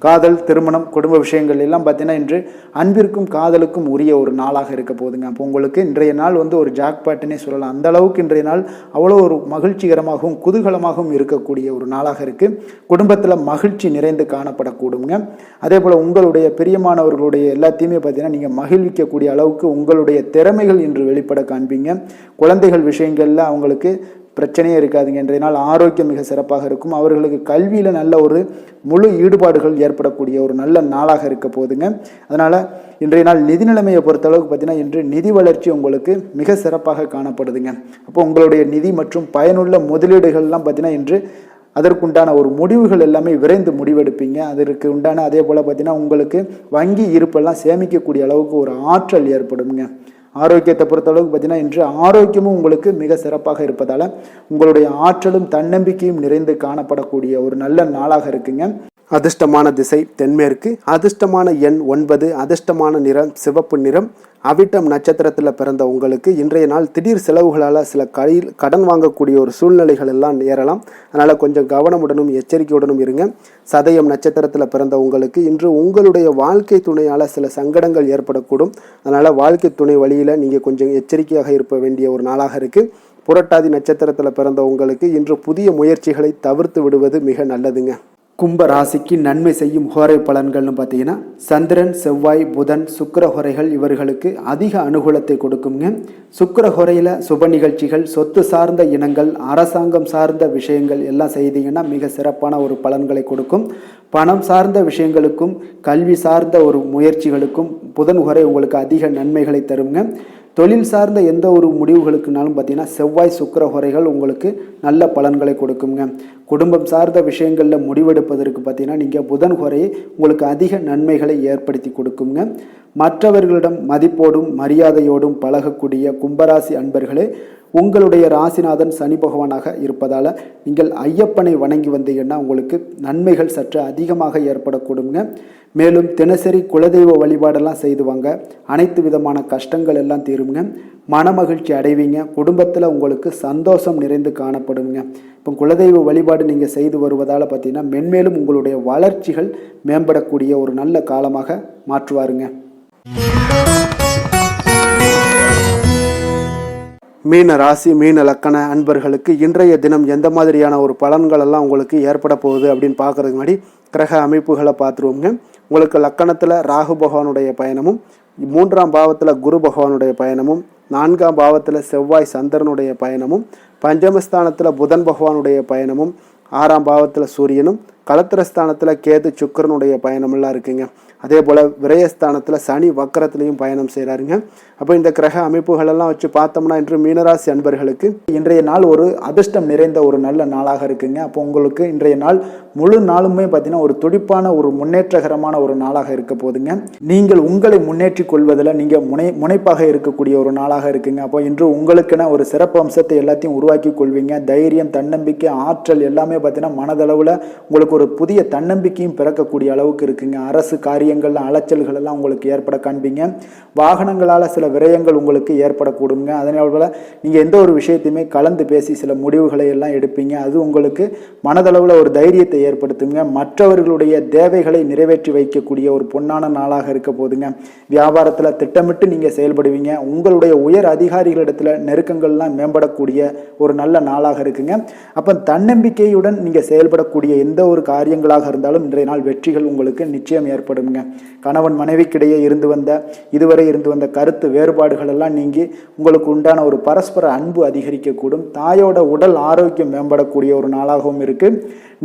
காதல், திருமணம், குடும்ப விஷயங்கள் எல்லாம் பார்த்தீங்கன்னா இன்று அன்பிற்கும் காதலுக்கும் உரிய ஒரு நாளாக இருக்க போதுங்க. அப்போ உங்களுக்கு இன்றைய நாள் ஒரு ஜாக்பாட்டுன்னே சொல்லலாம். அந்த அளவுக்கு இன்றைய நாள் அவ்வளோ ஒரு மகிழ்ச்சிகரமாகவும் குதூகலமாகவும் இருக்கக்கூடிய ஒரு நாளாக இருக்குது. குடும்பத்தில் மகிழ்ச்சி நிறைந்து காணப்படக்கூடுங்க. அதே போல் உங்களுடைய பிரியமானவர்களுடைய எல்லாத்தையுமே பார்த்தீங்கன்னா நீங்கள் மகிழ்விக்கக்கூடிய அளவுக்கு உங்களுடைய திறமைகள் இன்று வெளிப்பட காண்பீங்க. குழந்தைகள் விஷயங்களில் அவங்களுக்கு பிரச்சனையே இருக்காதுங்க. இன்றைய நாள் ஆரோக்கியம் மிக சிறப்பாக இருக்கும். அவர்களுக்கு கல்வியில் நல்ல ஒரு முழு ஈடுபாடுகள் ஏற்படக்கூடிய ஒரு நல்ல நாளாக இருக்க போதுங்க. அதனால் இன்றைய நாள் நிதி நிலைமையை பொறுத்தளவுக்கு பார்த்தீங்கன்னா இன்று நிதி வளர்ச்சி உங்களுக்கு மிக சிறப்பாக காணப்படுதுங்க. அப்போ உங்களுடைய நிதி மற்றும் பயனுள்ள முதலீடுகள்லாம் பார்த்தீங்கன்னா இன்று அதற்குண்டான ஒரு முடிவுகள் எல்லாமே விரைந்து முடிவெடுப்பீங்க. அதற்கு உண்டான அதே போல் பார்த்தீங்கன்னா உங்களுக்கு வங்கி இருப்பெல்லாம் சேமிக்கக்கூடிய அளவுக்கு ஒரு ஆற்றல் ஏற்படுங்க. ஆரோக்கியத்தை பொறுத்தளவுக்கு பார்த்தீங்கன்னா இன்று ஆரோக்கியமும் உங்களுக்கு மிக சிறப்பாக இருப்பதால் உங்களுடைய ஆற்றலும் தன்னம்பிக்கையும் நிறைந்து காணப்படக்கூடிய ஒரு நல்ல நாளாக இருக்குங்க. அதிர்ஷ்டமான திசை தென்மேற்கு, அதிர்ஷ்டமான எண் 9, அதிர்ஷ்டமான நிறம் சிவப்பு நிறம். அவிட்டம் நட்சத்திரத்தில் பிறந்த உங்களுக்கு இன்றைய நாள் திடீர் செலவுகளால் சில கடன் வாங்கக்கூடிய ஒரு சூழ்நிலைகள் எல்லாம் ஏறலாம். அதனால் கொஞ்சம் கவனமுடனும் எச்சரிக்கையுடனும் இருங்க. சதயம் நட்சத்திரத்தில் பிறந்த உங்களுக்கு இன்று உங்களுடைய வாழ்க்கை துணையால் சில சங்கடங்கள் ஏற்படக்கூடும். அதனால் வாழ்க்கை துணை வழியில் நீங்கள் கொஞ்சம் எச்சரிக்கையாக இருக்க வேண்டிய ஒரு நாளாக இருக்குது. புரட்டாதி நட்சத்திரத்தில் பிறந்த உங்களுக்கு இன்று புதிய முயற்சிகளை தவிர்த்து விடுவது மிக நல்லதுங்க. கும்ப ராசிக்கு நன்மை செய்யும் ஹோரை பலன்கள்னு பார்த்தீங்கன்னா சந்திரன், செவ்வாய், புதன், சுக்கிர ஹோரைகள் இவர்களுக்கு அதிக அனுகூலத்தை கொடுக்குங்க. சுக்கிர ஹோரையில் சுப நிகழ்ச்சிகள், சொத்து சார்ந்த இனங்கள், அரசாங்கம் சார்ந்த விஷயங்கள் எல்லாம் செய்தீங்கன்னா மிக சிறப்பான ஒரு பலன்களை கொடுக்கும். பணம் சார்ந்த விஷயங்களுக்கும் கல்வி சார்ந்த ஒரு முயற்சிகளுக்கும் புதன் ஹோரை உங்களுக்கு அதிக நன்மைகளை தருங்க. தொழில் சார்ந்த எந்த ஒரு முடிவுகளுக்குனாலும் பார்த்தீங்கன்னா செவ்வாய், சுக்கிர ஹோரைகள் உங்களுக்கு நல்ல பலன்களை கொடுக்குங்க. குடும்பம் சார்ந்த விஷயங்களில் முடிவெடுப்பதற்கு பார்த்தீங்கன்னா நீங்கள் புதன் ஹோரையை உங்களுக்கு அதிக நன்மைகளை ஏற்படுத்தி கொடுக்குங்க. மற்றவர்களிடம் மதிப்போடும் மரியாதையோடும் பழகக்கூடிய கும்பராசி அன்பர்களே, உங்களுடைய ராசிநாதன் சனி பகவானாக இருப்பதால் நீங்கள் ஐயப்பனை வணங்கி வந்தீங்கன்னா உங்களுக்கு நன்மைகள் சற்று அதிகமாக ஏற்படக்கூடுங்க. மேலும் தினசரி குலதெய்வ வழிபாடெல்லாம் செய்து வாங்க. அனைத்து விதமான கஷ்டங்கள் எல்லாம் தீருங்க. மனமகிழ்ச்சி அடைவீங்க. குடும்பத்தில் உங்களுக்கு சந்தோஷம் நிறைந்து காணப்படுங்க. இப்போ குலதெய்வ வழிபாடு நீங்கள் செய்து வருவதால் பார்த்தீங்கன்னா மென்மேலும் உங்களுடைய வளர்ச்சிகள் மேம்படக்கூடிய ஒரு நல்ல காலமாக மாற்றுவாருங்க. மீன ராசி மீன லக்கண அன்பர்களுக்கு இன்றைய தினம் எந்த மாதிரியான ஒரு பலன்கள் எல்லாம் உங்களுக்கு ஏற்பட போகுது அப்படின்னு பார்க்கறதுக்கு முன்னாடி கிரக அமைப்புகளை பார்த்துருவோங்க. உங்களுக்கு லக்கணத்தில் ராகு பகவானுடைய பயணமும், 3ஆம் பாவத்தில் குரு பகவானுடைய பயணமும், 4ஆம் பாவத்தில் செவ்வாய் சந்திரனுடைய பயணமும், பஞ்சமஸ்தானத்தில் புதன் பகவானுடைய பயணமும், 6ஆம் பாவத்தில் சூரியனும், களத்திரஸ்தானத்தில் கேது சுக்கிரனுடைய பயணமெல்லாம் இருக்குங்க. அதே போல் விரயஸ்தானத்தில் சனி வக்கரத்துலேயும் பயணம் செய்கிறாருங்க. அப்போ இந்த கிரக அமைப்புகளெல்லாம் வச்சு பார்த்தோம்னா இன்று மீனராசி அன்பர்களுக்கு இன்றைய நாள் ஒரு அதிர்ஷ்டம் நிறைந்த ஒரு நல்ல நாளாக இருக்குங்க. அப்போ உங்களுக்கு இன்றைய நாள் முழு நாளுமே பார்த்தீங்கன்னா ஒரு துடிப்பான ஒரு முன்னேற்றகரமான ஒரு நாளாக இருக்க போதுங்க. நீங்கள் உங்களை முன்னேற்றி கொள்வதில் நீங்கள் முனைப்பாக இருக்கக்கூடிய ஒரு நாளாக இருக்குங்க. அப்போ இன்று உங்களுக்கென ஒரு சிறப்பு அம்சத்தை எல்லாத்தையும் உருவாக்கி கொள்வீங்க. தைரியம், தன்னம்பிக்கை, ஆற்றல் எல்லாமே பார்த்தீங்கன்னா மனதளவில் உங்களுக்கு ஒரு புதிய தன்னம்பிக்கையும் பிறக்கக்கூடிய அளவுக்கு இருக்குங்க. அரசு காரியங்கள்ல அலைச்சல்கள் எல்லாம் உங்களுக்கு ஏற்பட காண்பீங்க. வாகனங்களால் சில விரயங்கள் உங்களுக்கு ஏற்படக்கூடுங்க. அதனால நீங்கள் எந்த ஒரு விஷயத்தையுமே கலந்து பேசி சில முடிவுகளை எல்லாம் எடுப்பீங்க. அது உங்களுக்கு மனதளவில் ஒரு தைரியத்தை ஏற்படுத்துங்க. மற்றவர்களுடைய தேவைகளை நிறைவேற்றி வைக்கக்கூடிய ஒரு பொன்னான நாளாக இருக்க போதுங்க. வியாபாரத்தில் திட்டமிட்டு நீங்கள் செயல்படுவீங்க. உங்களுடைய உயர் அதிகாரிகளிடத்தில் நெருக்கங்கள்லாம் மேம்படக்கூடிய ஒரு நல்ல நாளாக இருக்குங்க. அப்போ தன்னம்பிக்கையுடன் நீங்கள் செயல்படக்கூடிய எந்த ஒரு காரியங்களாக இருந்தாலும் இன்றைய நாள் வெற்றிகள் உங்களுக்கு நிச்சயம் ஏற்படுங்க. கணவன் மனைவிக்கிடையே இதுவரை இருந்து வந்த கருத்து வேறுபாடுகள் எல்லாம் நீங்கி உங்களுக்கு உண்டான ஒரு பரஸ்பர அன்பு அதிகரிக்கக்கூடும். தாயோட உடல் ஆரோக்கியம் மேம்படக்கூடிய ஒரு நாளாகவும் இருக்கு.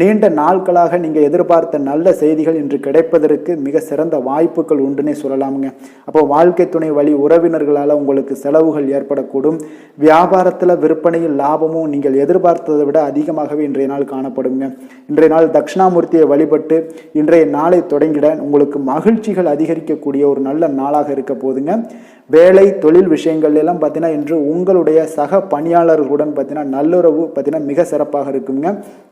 நீண்ட நாட்களாக நீங்கள் எதிர்பார்த்த நல்ல செய்திகள் இன்று கிடைப்பதற்கு மிக சிறந்த வாய்ப்புகள் உண்டுன்னே சொல்லலாமுங்க. அப்போ வாழ்க்கை துணை வழி உறவினர்களால் உங்களுக்கு செலவுகள் ஏற்படக்கூடும். வியாபாரத்தில் விற்பனையில் லாபமும் நீங்கள் எதிர்பார்த்ததை விட அதிகமாகவே இன்றைய நாள் காணப்படுங்க. இன்றைய நாள் தட்சிணாமூர்த்தியை வழிபட்டு இன்றைய நாளை தொடங்கிட உங்களுக்கு மகிழ்ச்சிகள் அதிகரிக்கக்கூடிய ஒரு நல்ல நாளாக இருக்க போதுங்க. வேலை தொழில் விஷயங்கள் எல்லாம் பார்த்தீங்கன்னா இன்று உங்களுடைய சக பணியாளர்களுடன் பார்த்தீங்கன்னா நல்லுறவு பார்த்தீங்கன்னா மிக சிறப்பாக இருக்குங்க.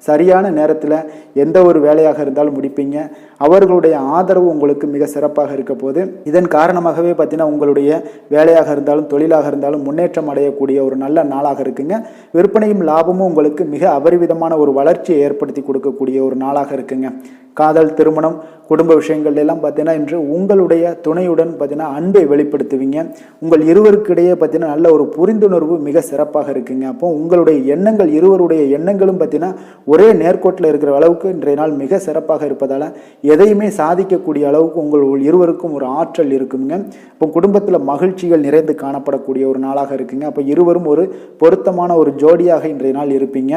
சரியான நேரத்தில் எந்த ஒரு வேலையாக இருந்தாலும் முடிப்பீங்க. அவர்களுடைய ஆதரவு உங்களுக்கு மிக சிறப்பாக இருக்க போது. இதன் காரணமாகவே பார்த்தீங்கன்னா உங்களுடைய வேலையாக இருந்தாலும் தொழிலாக இருந்தாலும் முன்னேற்றம் அடையக்கூடிய ஒரு நல்ல நாளாக இருக்குங்க. விற்பனையும் லாபமும் உங்களுக்கு மிக அபரிவிதமான ஒரு வளர்ச்சியை ஏற்படுத்தி கொடுக்கக்கூடிய ஒரு நாளாக இருக்குங்க. காதல், திருமணம், குடும்ப விஷயங்கள் எல்லாம் பார்த்தீங்கன்னா இன்று உங்களுடைய துணையுடன் பார்த்தீங்கன்னா அன்பை வெளிப்படுத்துவீங்க. உங்கள் இருவருக்கிடையே பார்த்தீங்கன்னா நல்ல ஒரு புரிந்துணர்வு மிக சிறப்பாக இருக்குங்க. அப்போ உங்களுடைய எண்ணங்கள், இருவருடைய எண்ணங்களும் பார்த்தீங்கன்னா ஒரே நேர்கோட்டில் இருக்கிற அளவுக்கு இன்றைய நாள் மிக சிறப்பாக இருப்பதால் எதையுமே சாதிக்கக்கூடிய அளவுக்கு உங்கள் இருவருக்கும் ஒரு ஆற்றல் இருக்குங்க. இப்போ குடும்பத்தில் மகிழ்ச்சிகள் நிறைந்து காணப்படக்கூடிய ஒரு நாளாக இருக்குங்க. அப்போ இருவரும் ஒரு பொருத்தமான ஒரு ஜோடியாக இன்றைய நாள் இருப்பீங்க.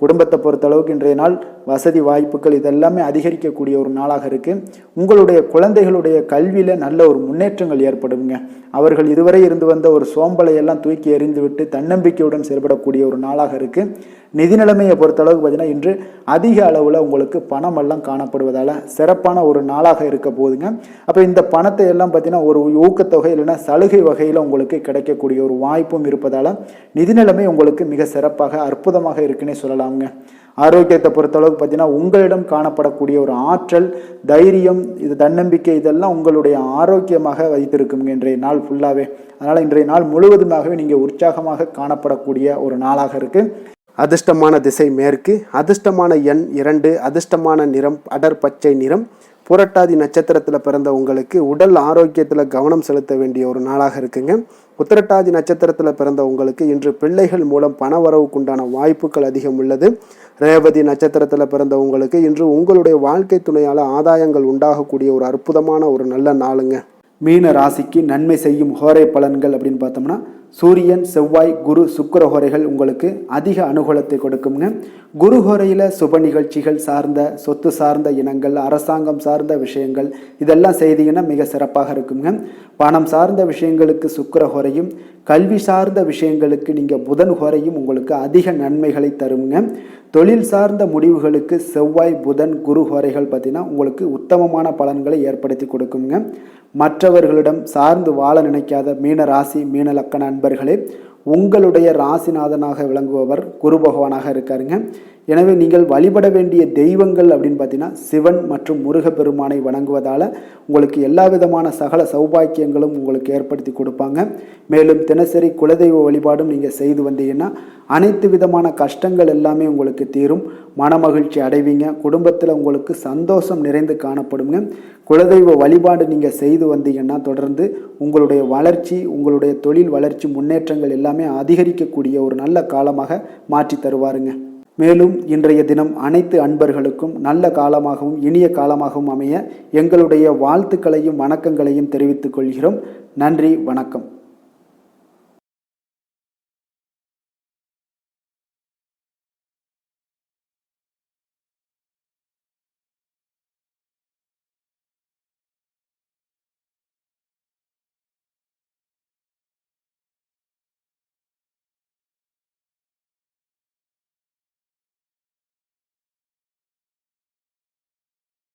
குடும்பத்தை பொறுத்த அளவுக்கு இன்றைய நாள் வசதி வாய்ப்புகள் இதெல்லாமே அதிகரிக்கக்கூடிய ஒரு நாளாக இருக்கு. உங்களுடைய குழந்தைகளுடைய கல்வியில நல்ல ஒரு முன்னேற்றங்கள் ஏற்படுங்க. அவர்கள் இதுவரை இருந்து வந்த ஒரு சோம்பலை எல்லாம் தூக்கி எறிந்து விட்டு தன்னம்பிக்கையுடன் செயல்படக்கூடிய ஒரு நாளாக இருக்கு. நிதி நிலைமையை பொறுத்த அளவுக்கு பார்த்தீங்கன்னா இன்று அதிக அளவில் உங்களுக்கு பணம் எல்லாம் காணப்படுவதால சிறப்பான ஒரு நாளாக இருக்க போதுங்க. அப்போ இந்த பணத்தை எல்லாம் பார்த்தீங்கன்னா ஒரு ஊக்கத்தொகை இல்லைன்னா சலுகை வகையில் உங்களுக்கு கிடைக்கக்கூடிய ஒரு வாய்ப்பும் இருப்பதால நிதி நிலைமை உங்களுக்கு மிக சிறப்பாக அற்புதமாக இருக்குன்னே சொல்லலாமுங்க. ஆரோக்கியத்தை பொறுத்தளவுக்கு பார்த்தீங்கன்னா உங்களிடம் காணப்படக்கூடிய ஒரு ஆற்றல், தைரியம், இது தன்னம்பிக்கை இதெல்லாம் உங்களுடைய ஆரோக்கியமாக வைத்திருக்குங்க இன்றைய நாள் ஃபுல்லாகவே. அதனால் இன்றைய நாள் முழுவதுமாகவே நீங்கள் உற்சாகமாக காணப்படக்கூடிய ஒரு நாளாக இருக்கு. அதிர்ஷ்டமான திசை மேற்கு, அதிர்ஷ்டமான எண் 2, அதிர்ஷ்டமான நிறம் அடர் பச்சை நிறம். புரட்டாதி நட்சத்திரத்தில் பிறந்த உங்களுக்கு உடல் ஆரோக்கியத்தில் கவனம் செலுத்த வேண்டிய ஒரு நாளாக இருக்குங்க. உத்திரட்டாதி நட்சத்திரத்தில் பிறந்த உங்களுக்கு இன்று பிள்ளைகள் மூலம் பண வரவுக்குண்டான வாய்ப்புகள் அதிகம் உள்ளது. ரேவதி நட்சத்திரத்தில் பிறந்த உங்களுக்கு இன்று உங்களுடைய வாழ்க்கை துணையால் ஆதாயங்கள் உண்டாகக்கூடிய ஒரு அற்புதமான ஒரு நல்ல நாளுங்க. மீன ராசிக்கு நன்மை செய்யும் ஹோரை பலன்கள் அப்படின்னு பார்த்தோம்னா சூரியன், செவ்வாய், குரு, சுக்கிர ஹோரைகள் உங்களுக்கு அதிக அனுகூலத்தை கொடுக்குங்க. குரு ஹோரையில் சுப நிகழ்ச்சிகள் சார்ந்த, சொத்து சார்ந்த இனங்கள், அரசாங்கம் சார்ந்த விஷயங்கள் இதெல்லாம் செய்தீங்கன்னா மிக சிறப்பாக இருக்குங்க. பணம் சார்ந்த விஷயங்களுக்கு சுக்கிர ஹோரையும், கல்வி சார்ந்த விஷயங்களுக்கு நீங்கள் புதன் ஹோரையும் உங்களுக்கு அதிக நன்மைகளை தருங்க. தொழில் சார்ந்த முடிவுகளுக்கு செவ்வாய், புதன், குரு ஹோரைகள் பார்த்தீங்கன்னா உங்களுக்கு உத்தமமான பலன்களை ஏற்படுத்தி கொடுக்குங்க. மற்றவர்களிடம் சார்ந்து வாழ நினைக்காத மீன ராசி மீன லக்கண அன்பர்களே, உங்களுடைய ராசிநாதனாக விளங்குபவர் குரு பகவானாக இருக்காருங்க. எனவே நீங்கள் வழிபட வேண்டிய தெய்வங்கள் அப்படின்னு பார்த்தீங்கன்னா சிவன் மற்றும் முருகப்பெருமானை வணங்குவதால் உங்களுக்கு எல்லா விதமான சகல சௌபாக்கியங்களும் உங்களுக்கு ஏற்படுத்தி கொடுப்பாங்க. மேலும் தினசரி குலதெய்வ வழிபாடும் நீங்கள் செய்து வந்தீங்கன்னா அனைத்து விதமான கஷ்டங்கள் எல்லாமே உங்களுக்கு தீரும். மனமகிழ்ச்சி அடைவீங்க. குடும்பத்தில் உங்களுக்கு சந்தோஷம் நிறைந்து காணப்படுங்க. குலதெய்வ வழிபாடு நீங்கள் செய்து வந்தீங்கன்னா தொடர்ந்து உங்களுடைய வளர்ச்சி, உங்களுடைய தொழில் வளர்ச்சி, முன்னேற்றங்கள் எல்லாமே அதிகரிக்கக்கூடிய ஒரு நல்ல காலமாக மாற்றி தருவாருங்க. மேலும் இன்றைய தினம் அனைத்து அன்பர்களுக்கும் நல்ல காலமாகவும் இனிய காலமாகவும் அமைய எங்களுடைய வாழ்த்துக்களையும் வணக்கங்களையும் தெரிவித்துக் கொள்கிறோம். நன்றி, வணக்கம்.